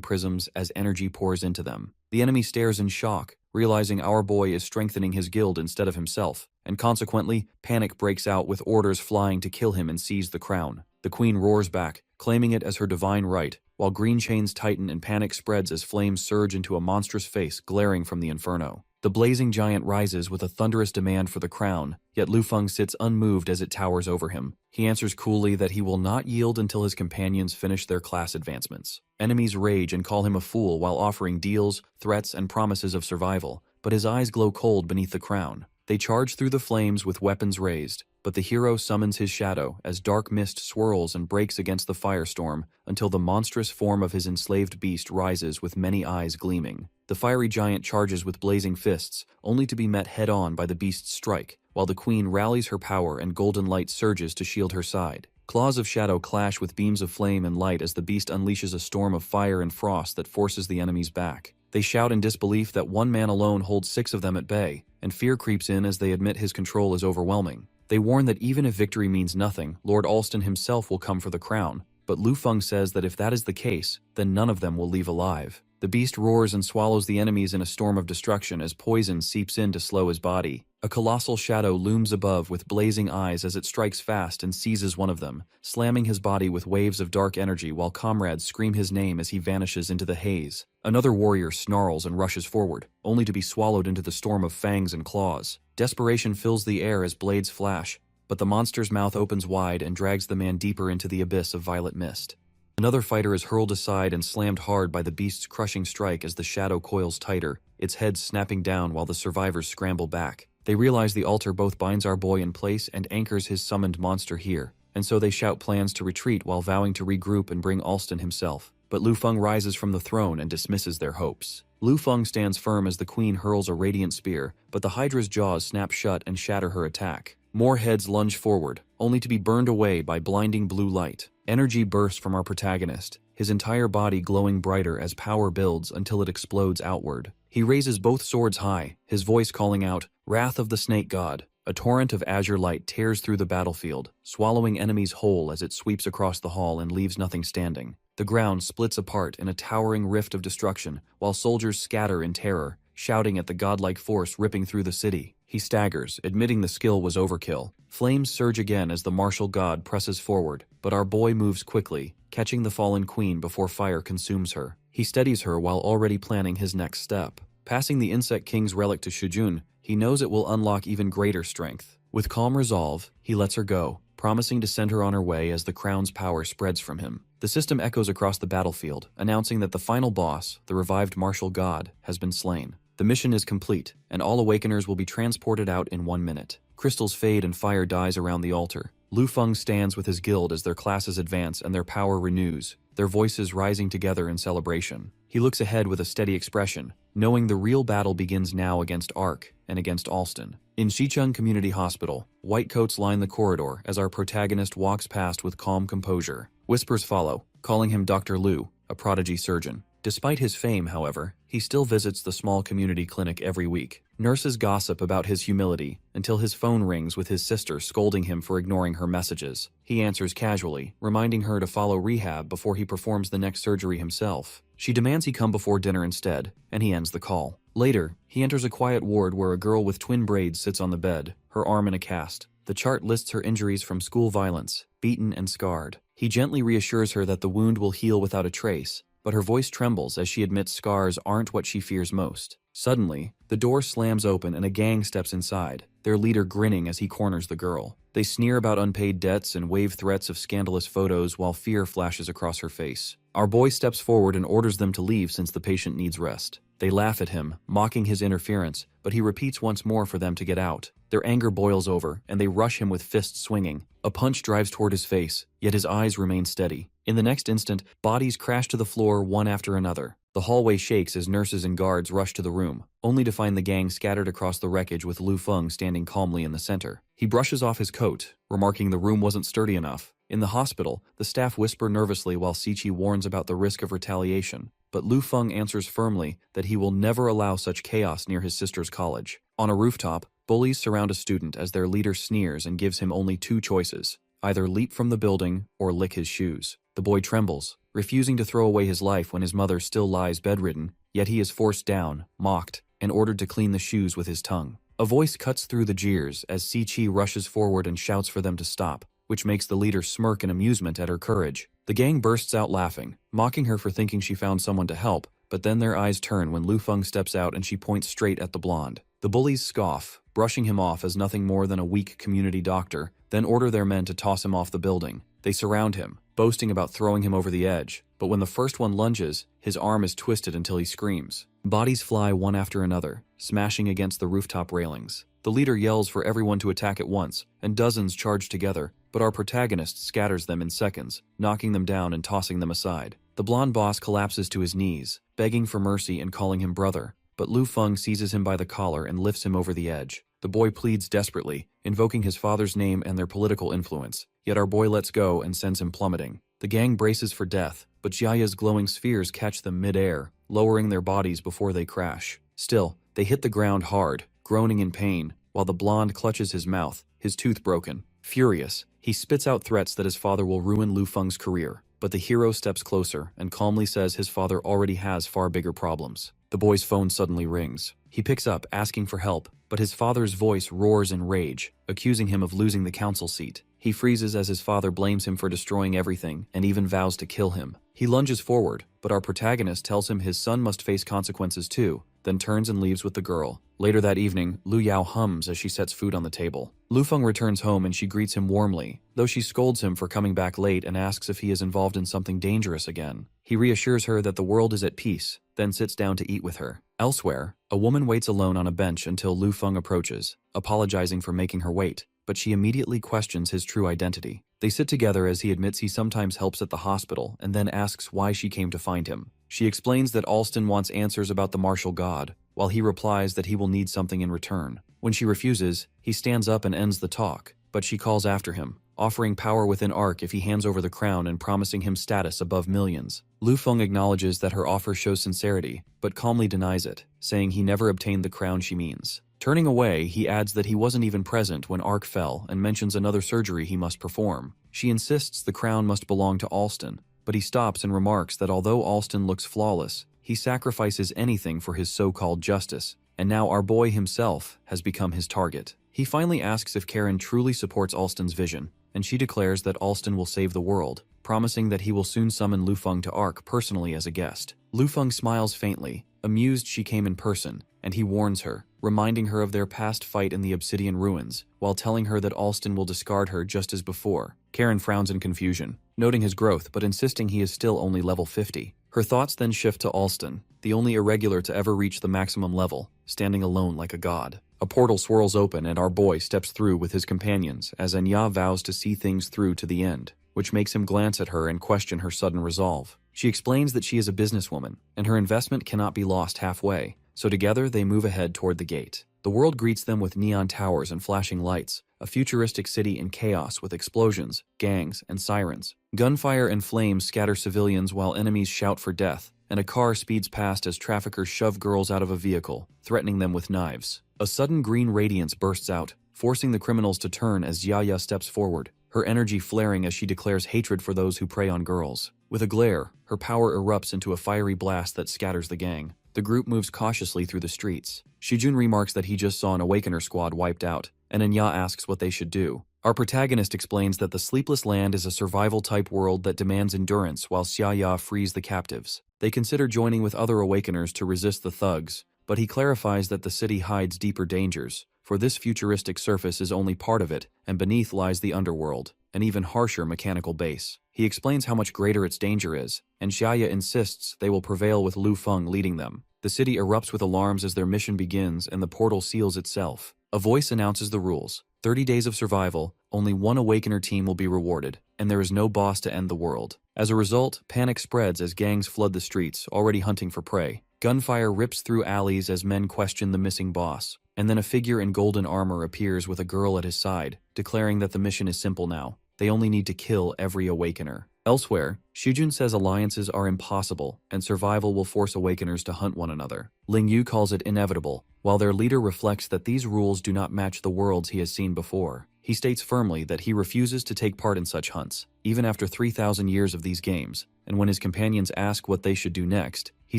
prisms as energy pours into them. The enemy stares in shock, realizing our boy is strengthening his guild instead of himself, and consequently, panic breaks out with orders flying to kill him and seize the crown. The queen roars back, claiming it as her divine right, while green chains tighten and panic spreads as flames surge into a monstrous face glaring from the inferno. The blazing giant rises with a thunderous demand for the crown, yet Lu Feng sits unmoved as it towers over him. He answers coolly that he will not yield until his companions finish their class advancements. Enemies rage and call him a fool while offering deals, threats, and promises of survival, but his eyes glow cold beneath the crown. They charge through the flames with weapons raised, but the hero summons his shadow as dark mist swirls and breaks against the firestorm until the monstrous form of his enslaved beast rises with many eyes gleaming. The fiery giant charges with blazing fists, only to be met head-on by the beast's strike, while the queen rallies her power and golden light surges to shield her side. Claws of shadow clash with beams of flame and light as the beast unleashes a storm of fire and frost that forces the enemies back. They shout in disbelief that one man alone holds 6 of them at bay, and fear creeps in as they admit his control is overwhelming. They warn that even if victory means nothing, Lord Alston himself will come for the crown, but Lu Feng says that if that is the case, then none of them will leave alive. The beast roars and swallows the enemies in a storm of destruction as poison seeps in to slow his body. A colossal shadow looms above with blazing eyes as it strikes fast and seizes one of them, slamming his body with waves of dark energy while comrades scream his name as he vanishes into the haze. Another warrior snarls and rushes forward, only to be swallowed into the storm of fangs and claws. Desperation fills the air as blades flash, but the monster's mouth opens wide and drags the man deeper into the abyss of violet mist. Another fighter is hurled aside and slammed hard by the beast's crushing strike as the shadow coils tighter, its head snapping down while the survivors scramble back. They realize the altar both binds our boy in place and anchors his summoned monster here, and so they shout plans to retreat while vowing to regroup and bring Alston himself. But Lu Feng rises from the throne and dismisses their hopes. Lu Feng stands firm as the queen hurls a radiant spear, but the Hydra's jaws snap shut and shatter her attack. More heads lunge forward, only to be burned away by blinding blue light. Energy bursts from our protagonist, his entire body glowing brighter as power builds until it explodes outward. He raises both swords high, his voice calling out, "Wrath of the Snake God." A torrent of azure light tears through the battlefield, swallowing enemies whole as it sweeps across the hall and leaves nothing standing. The ground splits apart in a towering rift of destruction, while soldiers scatter in terror, shouting at the godlike force ripping through the city. He staggers, admitting the skill was overkill. Flames surge again as the martial god presses forward, but our boy moves quickly, catching the fallen queen before fire consumes her. He steadies her while already planning his next step. Passing the Insect King's relic to Shujun, he knows it will unlock even greater strength. With calm resolve, he lets her go, promising to send her on her way as the crown's power spreads from him. The system echoes across the battlefield, announcing that the final boss, the revived martial god, has been slain. The mission is complete, and all awakeners will be transported out in 1 minute. Crystals fade and fire dies around the altar. Lu Feng stands with his guild as their classes advance and their power renews, their voices rising together in celebration. He looks ahead with a steady expression, knowing the real battle begins now against Ark and against Alston. In Xicheng Community Hospital, white coats line the corridor as our protagonist walks past with calm composure. Whispers follow, calling him Dr. Lu, a prodigy surgeon. Despite his fame, however, he still visits the small community clinic every week. Nurses gossip about his humility until his phone rings with his sister scolding him for ignoring her messages. He answers casually, reminding her to follow rehab before he performs the next surgery himself. She demands he come before dinner instead, and he ends the call. Later, he enters a quiet ward where a girl with twin braids sits on the bed, her arm in a cast. The chart lists her injuries from school violence, beaten and scarred. He gently reassures her that the wound will heal without a trace, but her voice trembles as she admits scars aren't what she fears most. Suddenly, the door slams open and a gang steps inside, their leader grinning as he corners the girl. They sneer about unpaid debts and wave threats of scandalous photos while fear flashes across her face. Our boy steps forward and orders them to leave since the patient needs rest. They laugh at him, mocking his interference, but he repeats once more for them to get out. Their anger boils over, and they rush him with fists swinging. A punch drives toward his face, yet his eyes remain steady. In the next instant, bodies crash to the floor one after another. The hallway shakes as nurses and guards rush to the room, only to find the gang scattered across the wreckage with Lu Feng standing calmly in the center. He brushes off his coat, remarking the room wasn't sturdy enough. In the hospital, the staff whisper nervously while Siqi warns about the risk of retaliation, but Lu Feng answers firmly that he will never allow such chaos near his sister's college. On a rooftop, bullies surround a student as their leader sneers and gives him only two choices: either leap from the building or lick his shoes. The boy trembles, refusing to throw away his life when his mother still lies bedridden, yet he is forced down, mocked, and ordered to clean the shoes with his tongue. A voice cuts through the jeers as Siqi rushes forward and shouts for them to stop, which makes the leader smirk in amusement at her courage. The gang bursts out laughing, mocking her for thinking she found someone to help, but then their eyes turn when Lu Feng steps out and she points straight at the blonde. The bullies scoff, brushing him off as nothing more than a weak community doctor, then order their men to toss him off the building. They surround him, boasting about throwing him over the edge, but when the first one lunges, his arm is twisted until he screams. Bodies fly one after another, smashing against the rooftop railings. The leader yells for everyone to attack at once, and dozens charge together, but our protagonist scatters them in seconds, knocking them down and tossing them aside. The blonde boss collapses to his knees, begging for mercy and calling him brother, but Lu Feng seizes him by the collar and lifts him over the edge. The boy pleads desperately, invoking his father's name and their political influence, yet our boy lets go and sends him plummeting. The gang braces for death, but Jiaya's glowing spheres catch them mid-air, lowering their bodies before they crash. Still, they hit the ground hard, groaning in pain, while the blonde clutches his mouth, his tooth broken. Furious, he spits out threats that his father will ruin Lu Feng's career, but the hero steps closer and calmly says his father already has far bigger problems. The boy's phone suddenly rings. He picks up, asking for help, but his father's voice roars in rage, accusing him of losing the council seat. He freezes as his father blames him for destroying everything and even vows to kill him. He lunges forward, but our protagonist tells him his son must face consequences too, then turns and leaves with the girl. Later that evening, Lu Yao hums as she sets food on the table. Lu Feng returns home and she greets him warmly, though she scolds him for coming back late and asks if he is involved in something dangerous again. He reassures her that the world is at peace, then sits down to eat with her. Elsewhere, a woman waits alone on a bench until Lu Feng approaches, apologizing for making her wait, but she immediately questions his true identity. They sit together as he admits he sometimes helps at the hospital and then asks why she came to find him. She explains that Alston wants answers about the martial god, while he replies that he will need something in return. When she refuses, he stands up and ends the talk, but she calls after him, offering power within Ark if he hands over the crown and promising him status above millions. Lu Feng acknowledges that her offer shows sincerity, but calmly denies it, saying he never obtained the crown she means. Turning away, he adds that he wasn't even present when Ark fell and mentions another surgery he must perform. She insists the crown must belong to Alston, but he stops and remarks that although Alston looks flawless, he sacrifices anything for his so-called justice, and now our boy himself has become his target. He finally asks if Karen truly supports Alston's vision, and she declares that Alston will save the world, promising that he will soon summon Lu Feng to Ark personally as a guest. Lu Feng smiles faintly, amused she came in person, and he warns her, reminding her of their past fight in the Obsidian Ruins, while telling her that Alston will discard her just as before. Karen frowns in confusion, noting his growth but insisting he is still only level 50. Her thoughts then shift to Alston, the only irregular to ever reach the maximum level, standing alone like a god. A portal swirls open and our boy steps through with his companions as Anya vows to see things through to the end, which makes him glance at her and question her sudden resolve. She explains that she is a businesswoman, and her investment cannot be lost halfway, so together they move ahead toward the gate. The world greets them with neon towers and flashing lights, a futuristic city in chaos with explosions, gangs, and sirens. Gunfire and flames scatter civilians while enemies shout for death, and a car speeds past as traffickers shove girls out of a vehicle, threatening them with knives. A sudden green radiance bursts out, forcing the criminals to turn as Yaya steps forward, her energy flaring as she declares hatred for those who prey on girls. With a glare, her power erupts into a fiery blast that scatters the gang. The group moves cautiously through the streets. Shijun remarks that he just saw an Awakener squad wiped out, and Anya asks what they should do. Our protagonist explains that the Sleepless Land is a survival-type world that demands endurance while Xiaya frees the captives. They consider joining with other Awakeners to resist the thugs, but he clarifies that the city hides deeper dangers, for this futuristic surface is only part of it, and beneath lies the underworld, an even harsher mechanical base. He explains how much greater its danger is, and Xiaya insists they will prevail with Lu Feng leading them. The city erupts with alarms as their mission begins and the portal seals itself. A voice announces the rules. 30 days of survival, only one Awakener team will be rewarded, and there is no boss to end the world. As a result, panic spreads as gangs flood the streets, already hunting for prey. Gunfire rips through alleys as men question the missing boss, and then a figure in golden armor appears with a girl at his side, declaring that the mission is simple now. They only need to kill every Awakener. Elsewhere, Shujun says alliances are impossible, and survival will force Awakeners to hunt one another. Ling Yu calls it inevitable, while their leader reflects that these rules do not match the worlds he has seen before. He states firmly that he refuses to take part in such hunts, even after 3,000 years of these games, and when his companions ask what they should do next, he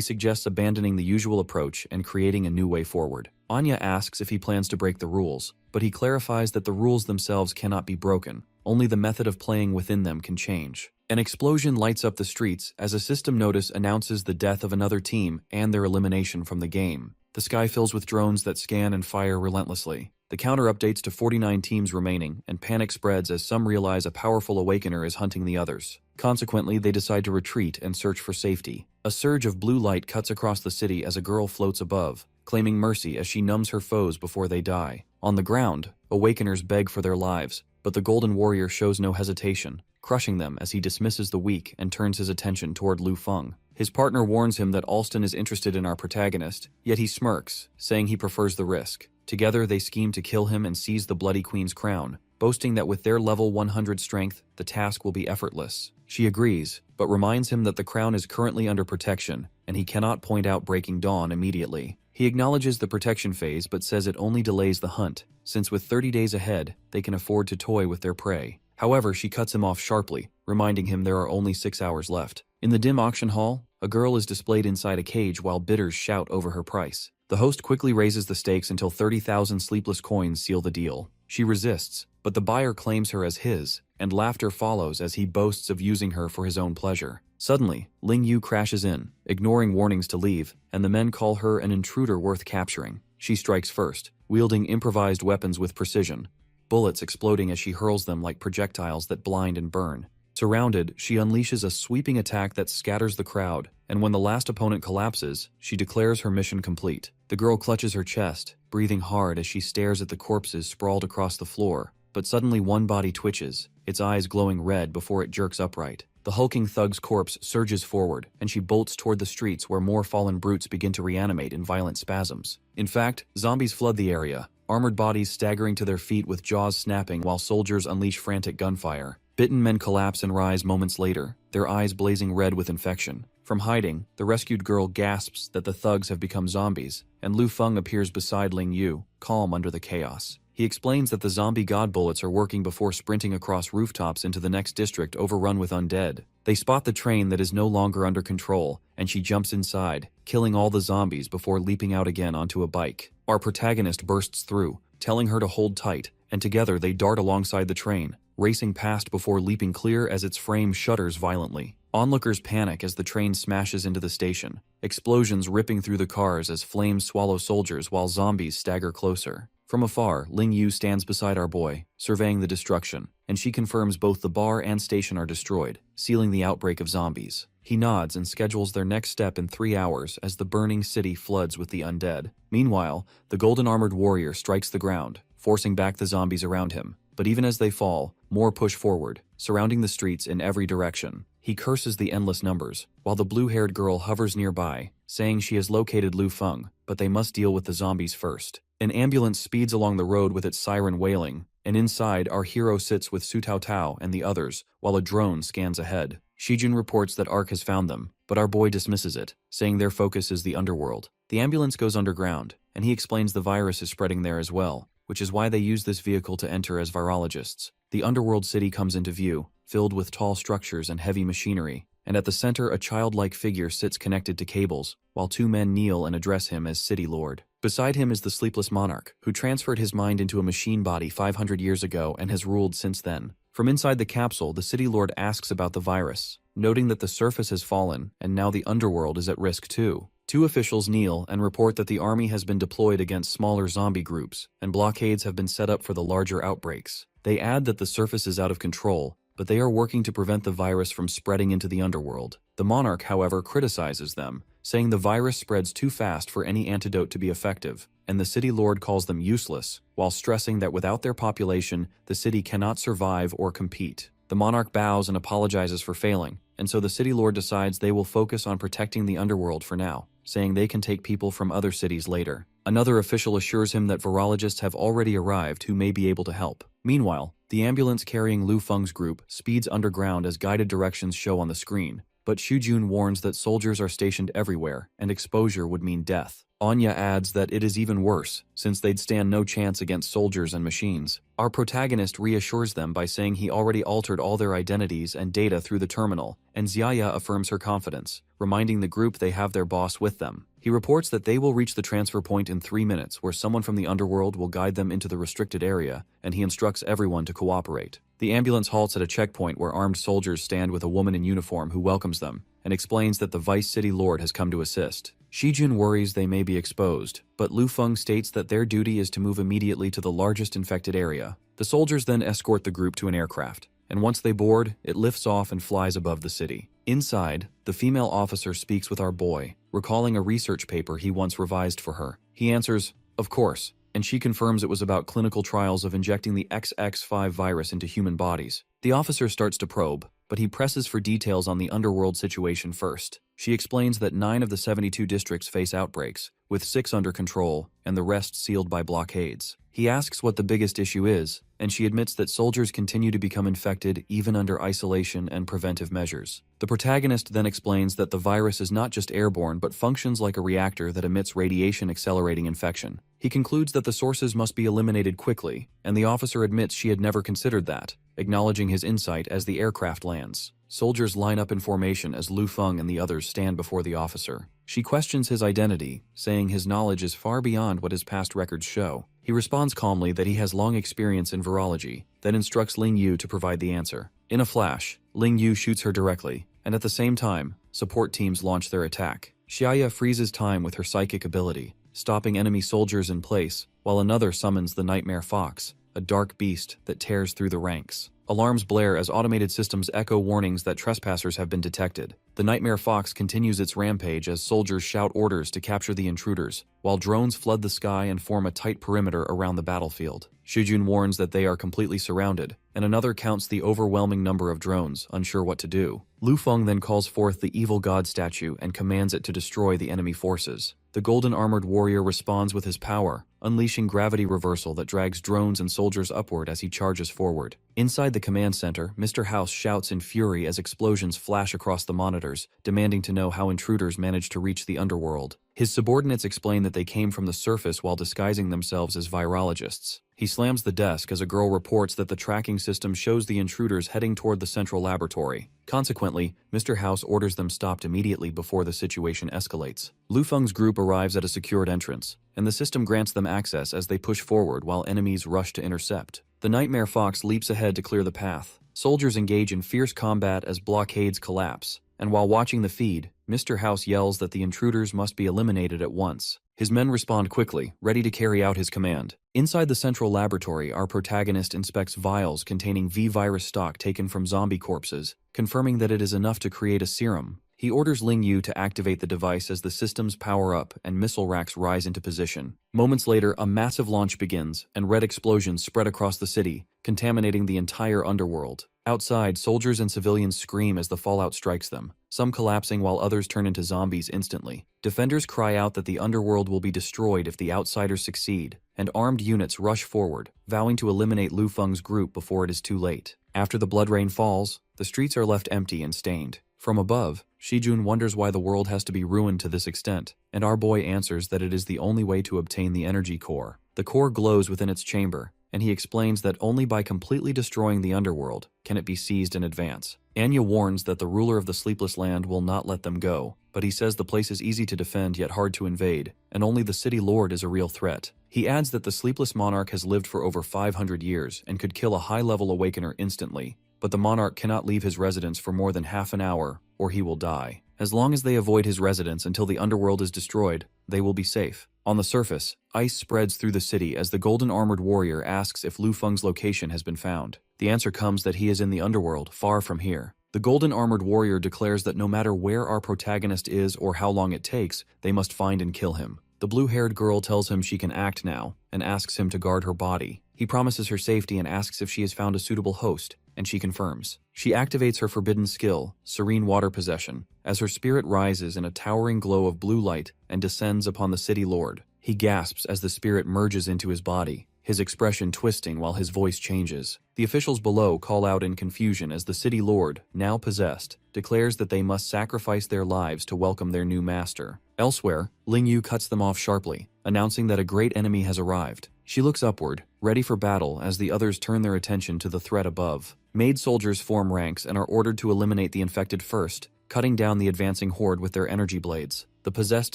suggests abandoning the usual approach and creating a new way forward. Anya asks if he plans to break the rules, but he clarifies that the rules themselves cannot be broken, only the method of playing within them can change. An explosion lights up the streets as a system notice announces the death of another team and their elimination from the game. The sky fills with drones that scan and fire relentlessly. The counter updates to 49 teams remaining, and panic spreads as some realize a powerful Awakener is hunting the others. Consequently, they decide to retreat and search for safety. A surge of blue light cuts across the city as a girl floats above, claiming mercy as she numbs her foes before they die. On the ground, Awakeners beg for their lives, but the Golden Warrior shows no hesitation, crushing them as he dismisses the weak and turns his attention toward Lu Feng. His partner warns him that Alston is interested in our protagonist, yet he smirks, saying he prefers the risk. Together, they scheme to kill him and seize the Bloody Queen's crown, boasting that with their level 100 strength, the task will be effortless. She agrees, but reminds him that the crown is currently under protection, and he cannot point out Breaking Dawn immediately. He acknowledges the protection phase but says it only delays the hunt, since with 30 days ahead, they can afford to toy with their prey. However, she cuts him off sharply, reminding him there are only 6 hours left. In the dim auction hall, a girl is displayed inside a cage while bidders shout over her price. The host quickly raises the stakes until 30,000 sleepless coins seal the deal. She resists, but the buyer claims her as his, and laughter follows as he boasts of using her for his own pleasure. Suddenly, Ling Yu crashes in, ignoring warnings to leave, and the men call her an intruder worth capturing. She strikes first, wielding improvised weapons with precision, bullets exploding as she hurls them like projectiles that blind and burn. Surrounded, she unleashes a sweeping attack that scatters the crowd, and when the last opponent collapses, she declares her mission complete. The girl clutches her chest, breathing hard as she stares at the corpses sprawled across the floor, but suddenly one body twitches, its eyes glowing red before it jerks upright. The hulking thug's corpse surges forward, and she bolts toward the streets where more fallen brutes begin to reanimate in violent spasms. In fact, zombies flood the area, armored bodies staggering to their feet with jaws snapping while soldiers unleash frantic gunfire. Bitten men collapse and rise moments later, their eyes blazing red with infection. From hiding, the rescued girl gasps that the thugs have become zombies, and Lu Feng appears beside Ling Yu, calm under the chaos. He explains that the zombie god bullets are working before sprinting across rooftops into the next district overrun with undead. They spot the train that is no longer under control, and she jumps inside, killing all the zombies before leaping out again onto a bike. Our protagonist bursts through, telling her to hold tight, and together they dart alongside the train, racing past before leaping clear as its frame shudders violently. Onlookers panic as the train smashes into the station, explosions ripping through the cars as flames swallow soldiers while zombies stagger closer. From afar, Ling Yu stands beside our boy, surveying the destruction, and she confirms both the bar and station are destroyed, sealing the outbreak of zombies. He nods and schedules their next step in 3 hours as the burning city floods with the undead. Meanwhile, the golden-armored warrior strikes the ground, forcing back the zombies around him. But even as they fall, more push forward, surrounding the streets in every direction. He curses the endless numbers, while the blue-haired girl hovers nearby, saying she has located Lu Feng, but they must deal with the zombies first. An ambulance speeds along the road with its siren wailing, and inside our hero sits with Su Tao Tao and the others, while a drone scans ahead. Shijun reports that Ark has found them, but our boy dismisses it, saying their focus is the underworld. The ambulance goes underground, and he explains the virus is spreading there as well, which is why they use this vehicle to enter as virologists. The underworld city comes into view, filled with tall structures and heavy machinery, and at the center a childlike figure sits connected to cables, while 2 men kneel and address him as City Lord. Beside him is the sleepless monarch, who transferred his mind into a machine body 500 years ago and has ruled since then. From inside the capsule, the City Lord asks about the virus, noting that the surface has fallen and now the underworld is at risk too. Two officials kneel and report that the army has been deployed against smaller zombie groups, and blockades have been set up for the larger outbreaks. They add that the surface is out of control, but they are working to prevent the virus from spreading into the underworld. The monarch, however, criticizes them, saying the virus spreads too fast for any antidote to be effective, and the city lord calls them useless, while stressing that without their population, the city cannot survive or compete. The monarch bows and apologizes for failing, and so the city lord decides they will focus on protecting the underworld for now, saying they can take people from other cities later. Another official assures him that virologists have already arrived who may be able to help. Meanwhile, the ambulance carrying Lu Feng's group speeds underground as guided directions show on the screen, but Xu warns that soldiers are stationed everywhere, and exposure would mean death. Anya adds that it is even worse, since they'd stand no chance against soldiers and machines. Our protagonist reassures them by saying he already altered all their identities and data through the terminal, and Xiaya affirms her confidence, reminding the group they have their boss with them. He reports that they will reach the transfer point in 3 minutes, where someone from the underworld will guide them into the restricted area, and he instructs everyone to cooperate. The ambulance halts at a checkpoint where armed soldiers stand with a woman in uniform who welcomes them, and explains that the Vice City Lord has come to assist. Xijun worries they may be exposed, but Lu Feng states that their duty is to move immediately to the largest infected area. The soldiers then escort the group to an aircraft, and once they board, it lifts off and flies above the city. Inside, the female officer speaks with our boy, recalling a research paper he once revised for her. He answers, "Of course," and she confirms it was about clinical trials of injecting the XX5 virus into human bodies. The officer starts to probe, but he presses for details on the underworld situation first. She explains that 9 of the 72 districts face outbreaks, with 6 under control and the rest sealed by blockades. He asks what the biggest issue is, and she admits that soldiers continue to become infected even under isolation and preventive measures. The protagonist then explains that the virus is not just airborne but functions like a reactor that emits radiation accelerating infection. He concludes that the sources must be eliminated quickly, and the officer admits she had never considered that, acknowledging his insight as the aircraft lands. Soldiers line up in formation as Lu Feng and the others stand before the officer. She questions his identity, saying his knowledge is far beyond what his past records show. He responds calmly that he has long experience in virology, then instructs Ling Yu to provide the answer. In a flash, Ling Yu shoots her directly, and at the same time, support teams launch their attack. Xiaya freezes time with her psychic ability, stopping enemy soldiers in place, while another summons the Nightmare Fox, a dark beast that tears through the ranks. Alarms blare as automated systems echo warnings that trespassers have been detected. The Nightmare Fox continues its rampage as soldiers shout orders to capture the intruders, while drones flood the sky and form a tight perimeter around the battlefield. Xijun warns that they are completely surrounded, and another counts the overwhelming number of drones, unsure what to do. Lu Feng then calls forth the evil god statue and commands it to destroy the enemy forces. The golden-armored warrior responds with his power, unleashing gravity reversal that drags drones and soldiers upward as he charges forward. Inside the command center, Mr. House shouts in fury as explosions flash across the monitors, demanding to know how intruders managed to reach the underworld. His subordinates explain that they came from the surface while disguising themselves as virologists. He slams the desk as a girl reports that the tracking system shows the intruders heading toward the central laboratory. Consequently, Mr. House orders them stopped immediately before the situation escalates. Lu Feng's group arrives at a secured entrance, and the system grants them access as they push forward while enemies rush to intercept. The Nightmare Fox leaps ahead to clear the path. Soldiers engage in fierce combat as blockades collapse, and while watching the feed, Mr. House yells that the intruders must be eliminated at once. His men respond quickly, ready to carry out his command. Inside the central laboratory, our protagonist inspects vials containing V-virus stock taken from zombie corpses, confirming that it is enough to create a serum. He orders Ling Yu to activate the device as the systems power up and missile racks rise into position. Moments later, a massive launch begins, and red explosions spread across the city, contaminating the entire underworld. Outside, soldiers and civilians scream as the fallout strikes them, some collapsing while others turn into zombies instantly. Defenders cry out that the underworld will be destroyed if the outsiders succeed, and armed units rush forward, vowing to eliminate Lu Feng's group before it is too late. After the blood rain falls, the streets are left empty and stained. From above, Xijun wonders why the world has to be ruined to this extent, and our boy answers that it is the only way to obtain the energy core. The core glows within its chamber, and he explains that only by completely destroying the underworld can it be seized in advance. Anya warns that the ruler of the Sleepless Land will not let them go, but he says the place is easy to defend yet hard to invade, and only the city lord is a real threat. He adds that the Sleepless Monarch has lived for over 500 years and could kill a high-level awakener instantly, but the monarch cannot leave his residence for more than half an hour, or he will die. As long as they avoid his residence until the underworld is destroyed, they will be safe. On the surface, ice spreads through the city as the golden armored warrior asks if Lu Feng's location has been found. The answer comes that he is in the underworld, far from here. The golden armored warrior declares that no matter where our protagonist is or how long it takes, they must find and kill him. The blue-haired girl tells him she can act now and asks him to guard her body. He promises her safety and asks if she has found a suitable host, and she confirms. She activates her forbidden skill, Serene Water Possession, as her spirit rises in a towering glow of blue light and descends upon the city lord. He gasps as the spirit merges into his body, his expression twisting while his voice changes. The officials below call out in confusion as the city lord, now possessed, declares that they must sacrifice their lives to welcome their new master. Elsewhere, Ling Yu cuts them off sharply, announcing that a great enemy has arrived. She looks upward, ready for battle as the others turn their attention to the threat above. Maid soldiers form ranks and are ordered to eliminate the infected first, cutting down the advancing horde with their energy blades. The possessed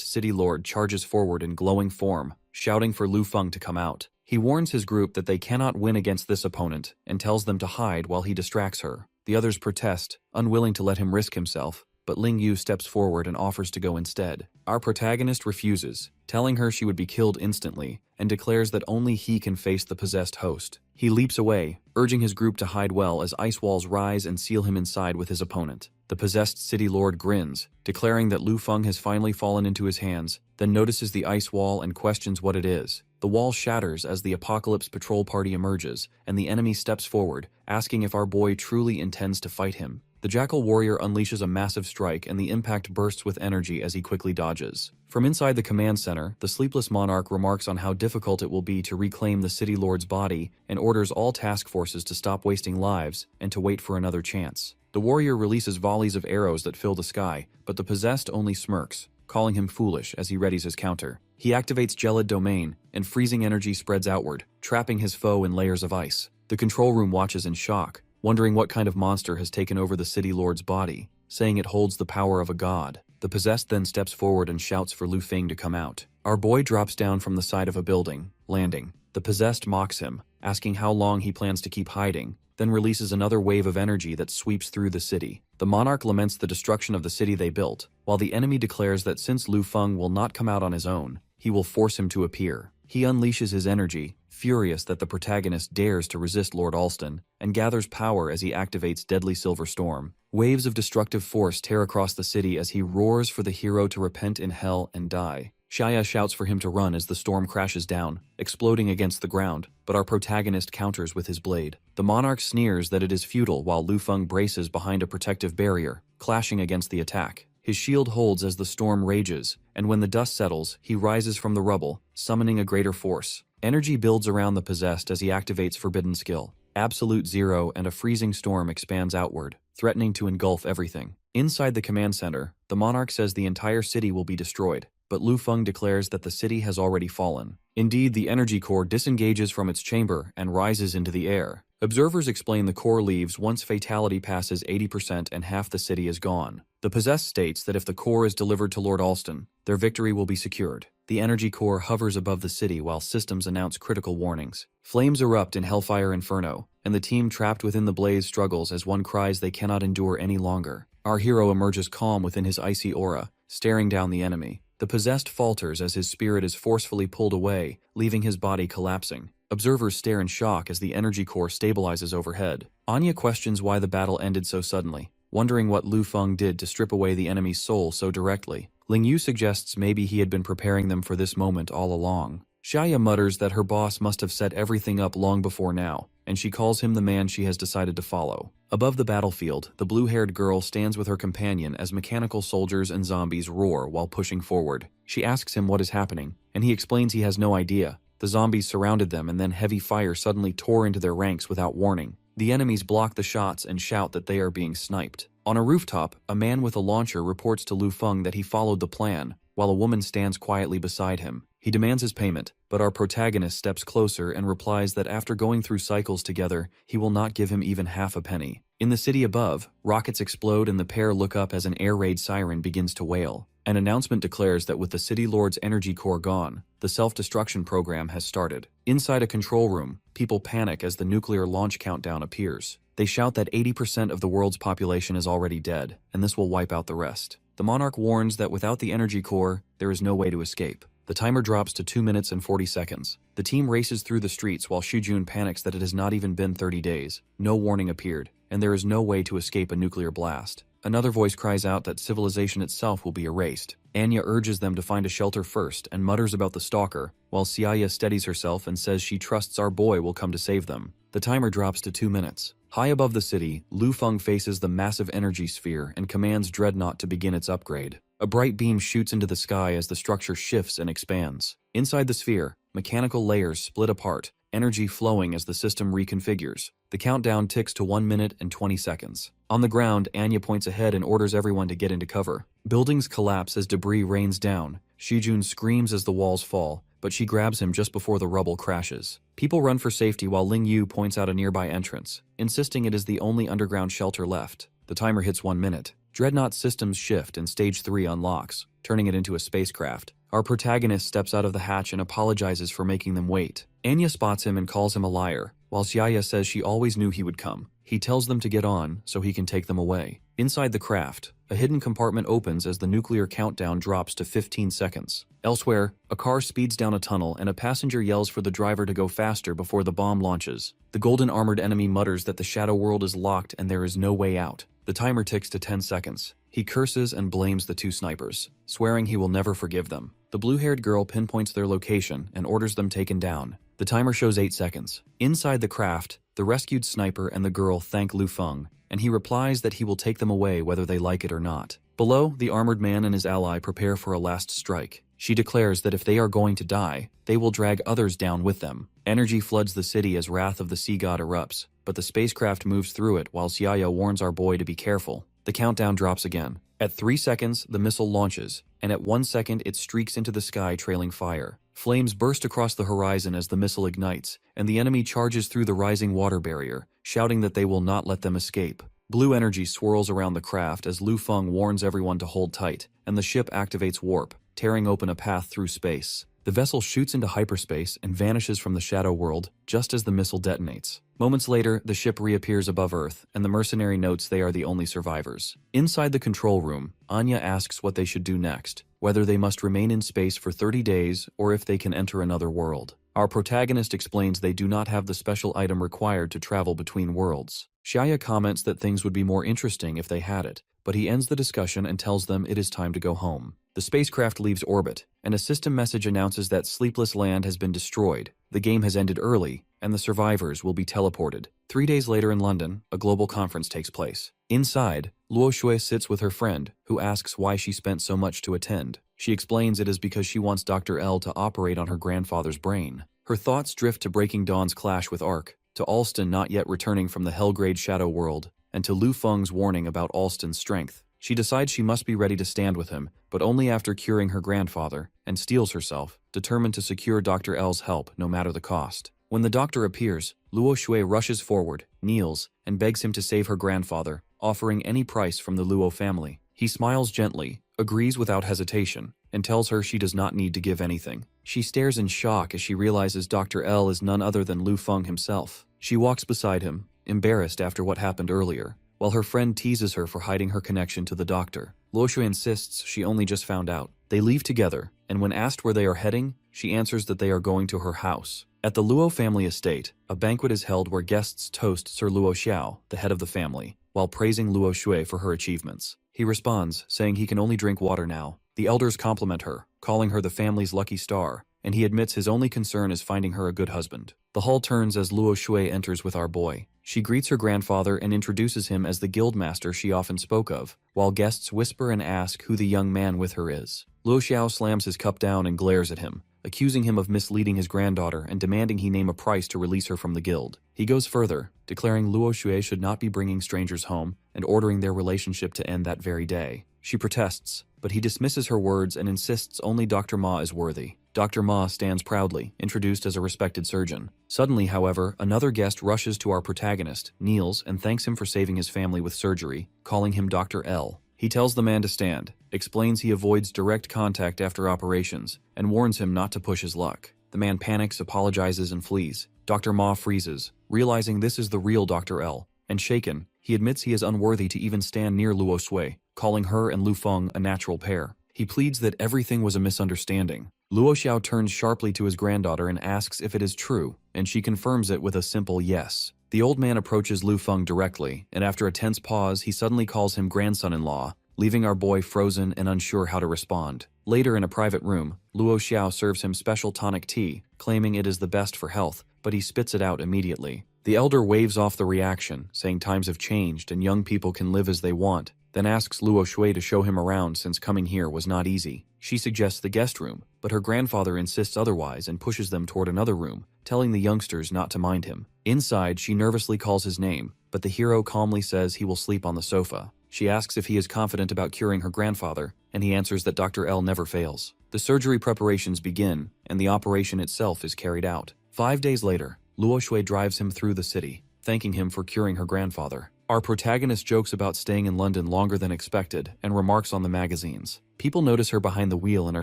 city lord charges forward in glowing form, shouting for Lu Feng to come out. He warns his group that they cannot win against this opponent and tells them to hide while he distracts her. The others protest, unwilling to let him risk himself, but Ling Yu steps forward and offers to go instead. Our protagonist refuses, telling her she would be killed instantly, and declares that only he can face the possessed host. He leaps away, urging his group to hide well as ice walls rise and seal him inside with his opponent. The possessed city lord grins, declaring that Lu Feng has finally fallen into his hands, then notices the ice wall and questions what it is. The wall shatters as the Apocalypse Patrol party emerges, and the enemy steps forward, asking if our boy truly intends to fight him. The Jackal warrior unleashes a massive strike and the impact bursts with energy as he quickly dodges. From inside the command center, the sleepless monarch remarks on how difficult it will be to reclaim the city lord's body and orders all task forces to stop wasting lives and to wait for another chance. The warrior releases volleys of arrows that fill the sky, but the possessed only smirks, calling him foolish as he readies his counter. He activates Gelid Domain, and freezing energy spreads outward, trapping his foe in layers of ice. The control room watches in shock, wondering what kind of monster has taken over the city lord's body, saying it holds the power of a god. The possessed then steps forward and shouts for Lu Feng to come out. Our boy drops down from the side of a building, landing. The possessed mocks him, asking how long he plans to keep hiding, then releases another wave of energy that sweeps through the city. The monarch laments the destruction of the city they built, while the enemy declares that since Lu Feng will not come out on his own, he will force him to appear. He unleashes his energy, furious that the protagonist dares to resist Lord Alston, and gathers power as he activates Deadly Silver Storm. Waves of destructive force tear across the city as he roars for the hero to repent in hell and die. Shaya shouts for him to run as the storm crashes down, exploding against the ground, but our protagonist counters with his blade. The monarch sneers that it is futile while Lu Feng braces behind a protective barrier, clashing against the attack. His shield holds as the storm rages, and when the dust settles, he rises from the rubble, summoning a greater force. Energy builds around the possessed as he activates Forbidden Skill. Absolute Zero and a freezing storm expands outward, threatening to engulf everything. Inside the command center, the monarch says the entire city will be destroyed, but Lu Feng declares that the city has already fallen. Indeed, the energy core disengages from its chamber and rises into the air. Observers explain the core leaves once fatality passes 80% and half the city is gone. The possessed states that if the core is delivered to Lord Alston, their victory will be secured. The energy core hovers above the city while systems announce critical warnings. Flames erupt in Hellfire Inferno, and the team trapped within the blaze struggles as one cries they cannot endure any longer. Our hero emerges calm within his icy aura, staring down the enemy. The possessed falters as his spirit is forcefully pulled away, leaving his body collapsing. Observers stare in shock as the energy core stabilizes overhead. Anya questions why the battle ended so suddenly, wondering what Lu Feng did to strip away the enemy's soul so directly. Ling Yu suggests maybe he had been preparing them for this moment all along. Shaya mutters that her boss must have set everything up long before now, and she calls him the man she has decided to follow. Above the battlefield, the blue-haired girl stands with her companion as mechanical soldiers and zombies roar while pushing forward. She asks him what is happening, and he explains he has no idea. The zombies surrounded them and then heavy fire suddenly tore into their ranks without warning. The enemies block the shots and shout that they are being sniped. On a rooftop, a man with a launcher reports to Lu Feng that he followed the plan, while a woman stands quietly beside him. He demands his payment, but our protagonist steps closer and replies that after going through cycles together, he will not give him even half a penny. In the city above, rockets explode and the pair look up as an air raid siren begins to wail. An announcement declares that with the city lord's energy core gone, the self-destruction program has started. Inside a control room, people panic as the nuclear launch countdown appears. They shout that 80% of the world's population is already dead, and this will wipe out the rest. The monarch warns that without the energy core, there is no way to escape. The timer drops to 2 minutes and 40 seconds. The team races through the streets while Shujun panics that it has not even been 30 days. No warning appeared, and there is no way to escape a nuclear blast. Another voice cries out that civilization itself will be erased. Anya urges them to find a shelter first and mutters about the stalker, while Xiaya steadies herself and says she trusts our boy will come to save them. The timer drops to 2 minutes. High above the city, Lu Feng faces the massive energy sphere and commands Dreadnought to begin its upgrade. A bright beam shoots into the sky as the structure shifts and expands. Inside the sphere, mechanical layers split apart, energy flowing as the system reconfigures. The countdown ticks to 1 minute and 20 seconds. On the ground, Anya points ahead and orders everyone to get into cover. Buildings collapse as debris rains down. Shijun screams as the walls fall, but she grabs him just before the rubble crashes. People run for safety while Ling Yu points out a nearby entrance, insisting it is the only underground shelter left. The timer hits 1 minute. Dreadnought systems shift and Stage 3 unlocks, turning it into a spacecraft. Our protagonist steps out of the hatch and apologizes for making them wait. Anya spots him and calls him a liar, while Xiaya says she always knew he would come. He tells them to get on so he can take them away. Inside the craft, a hidden compartment opens as the nuclear countdown drops to 15 seconds. Elsewhere, a car speeds down a tunnel and a passenger yells for the driver to go faster before the bomb launches. The golden armored enemy mutters that the shadow world is locked and there is no way out. The timer ticks to 10 seconds. He curses and blames the two snipers, swearing he will never forgive them. The blue-haired girl pinpoints their location and orders them taken down. The timer shows 8 seconds. Inside the craft, the rescued sniper and the girl thank Lu Feng, and he replies that he will take them away whether they like it or not. Below, the armored man and his ally prepare for a last strike. She declares that if they are going to die, they will drag others down with them. Energy floods the city as Wrath of the Sea God erupts, but the spacecraft moves through it while Xiaya warns our boy to be careful. The countdown drops again. At 3 seconds, the missile launches, and at 1 second it streaks into the sky trailing fire. Flames burst across the horizon as the missile ignites, and the enemy charges through the rising water barrier, shouting that they will not let them escape. Blue energy swirls around the craft as Lu Feng warns everyone to hold tight, and the ship activates warp, tearing open a path through space. The vessel shoots into hyperspace and vanishes from the shadow world just as the missile detonates. Moments later, the ship reappears above Earth, and the mercenary notes they are the only survivors. Inside the control room, Anya asks what they should do next, whether they must remain in space for 30 days or if they can enter another world. Our protagonist explains they do not have the special item required to travel between worlds. Xiaya comments that things would be more interesting if they had it, but he ends the discussion and tells them it is time to go home. The spacecraft leaves orbit, and a system message announces that Sleepless Land has been destroyed, the game has ended early, and the survivors will be teleported. 3 days later in London, a global conference takes place. Inside, Luo Shui sits with her friend, who asks why she spent so much to attend. She explains it is because she wants Dr. L to operate on her grandfather's brain. Her thoughts drift to Breaking Dawn's clash with Ark, to Alston not yet returning from the Hellgrade Shadow World, and to Lu Feng's warning about Alston's strength. She decides she must be ready to stand with him, but only after curing her grandfather, and steels herself, determined to secure Dr. L's help no matter the cost. When the doctor appears, Luo Shui rushes forward, kneels, and begs him to save her grandfather, offering any price from the Luo family. He smiles gently, agrees without hesitation, and tells her she does not need to give anything. She stares in shock as she realizes Dr. L is none other than Lu Feng himself. She walks beside him, embarrassed after what happened earlier, while her friend teases her for hiding her connection to the doctor. Luo Shui insists she only just found out. They leave together, and when asked where they are heading, she answers that they are going to her house. At the Luo family estate, a banquet is held where guests toast Sir Luo Xiao, the head of the family, while praising Luo Shui for her achievements. He responds, saying he can only drink water now. The elders compliment her, calling her the family's lucky star, and he admits his only concern is finding her a good husband. The hall turns as Luo Shui enters with our boy. She greets her grandfather and introduces him as the guildmaster she often spoke of, while guests whisper and ask who the young man with her is. Luo Xiao slams his cup down and glares at him, accusing him of misleading his granddaughter and demanding he name a price to release her from the guild. He goes further, declaring Luo Shui should not be bringing strangers home and ordering their relationship to end that very day. She protests, but he dismisses her words and insists only Dr. Ma is worthy. Dr. Ma stands proudly, introduced as a respected surgeon. Suddenly, however, another guest rushes to our protagonist, kneels, and thanks him for saving his family with surgery, calling him Dr. L. He tells the man to stand, explains he avoids direct contact after operations, and warns him not to push his luck. The man panics, apologizes, and flees. Dr. Ma freezes, realizing this is the real Dr. L, and shaken, He admits he is unworthy to even stand near Luo Shui, calling her and Lu Feng a natural pair. He pleads that everything was a misunderstanding. Luo Xiao turns sharply to his granddaughter and asks if it is true, and she confirms it with a simple yes. The old man approaches Lu Feng directly, and after a tense pause, he suddenly calls him grandson-in-law, leaving our boy frozen and unsure how to respond. Later in a private room, Luo Xiao serves him special tonic tea, claiming it is the best for health, but he spits it out immediately. The elder waves off the reaction, saying times have changed and young people can live as they want, then asks Luo Shui to show him around since coming here was not easy. She suggests the guest room, but her grandfather insists otherwise and pushes them toward another room, telling the youngsters not to mind him. Inside, she nervously calls his name, but the hero calmly says he will sleep on the sofa. She asks if he is confident about curing her grandfather, and he answers that Dr. L never fails. The surgery preparations begin, and the operation itself is carried out. 5 days later, Luo Shui drives him through the city, thanking him for curing her grandfather. Our protagonist jokes about staying in London longer than expected and remarks on the magazines. People notice her behind the wheel and are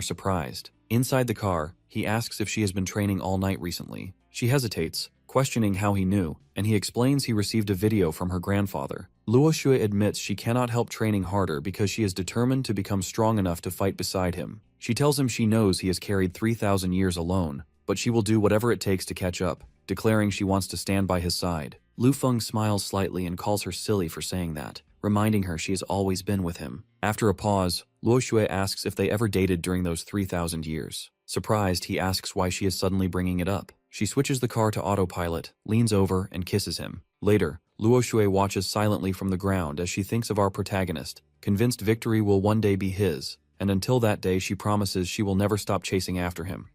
surprised. Inside the car, he asks if she has been training all night recently. She hesitates, questioning how he knew, and he explains he received a video from her grandfather. Luo Shui admits she cannot help training harder because she is determined to become strong enough to fight beside him. She tells him she knows he has carried 3,000 years alone, but she will do whatever it takes to catch up, declaring she wants to stand by his side. Lu Feng smiles slightly and calls her silly for saying that, reminding her she has always been with him. After a pause, Luo Shui asks if they ever dated during those 3,000 years. Surprised, he asks why she is suddenly bringing it up. She switches the car to autopilot, leans over, and kisses him. Later, Luo Shui watches silently from the ground as she thinks of our protagonist, convinced victory will one day be his, and until that day she promises she will never stop chasing after him.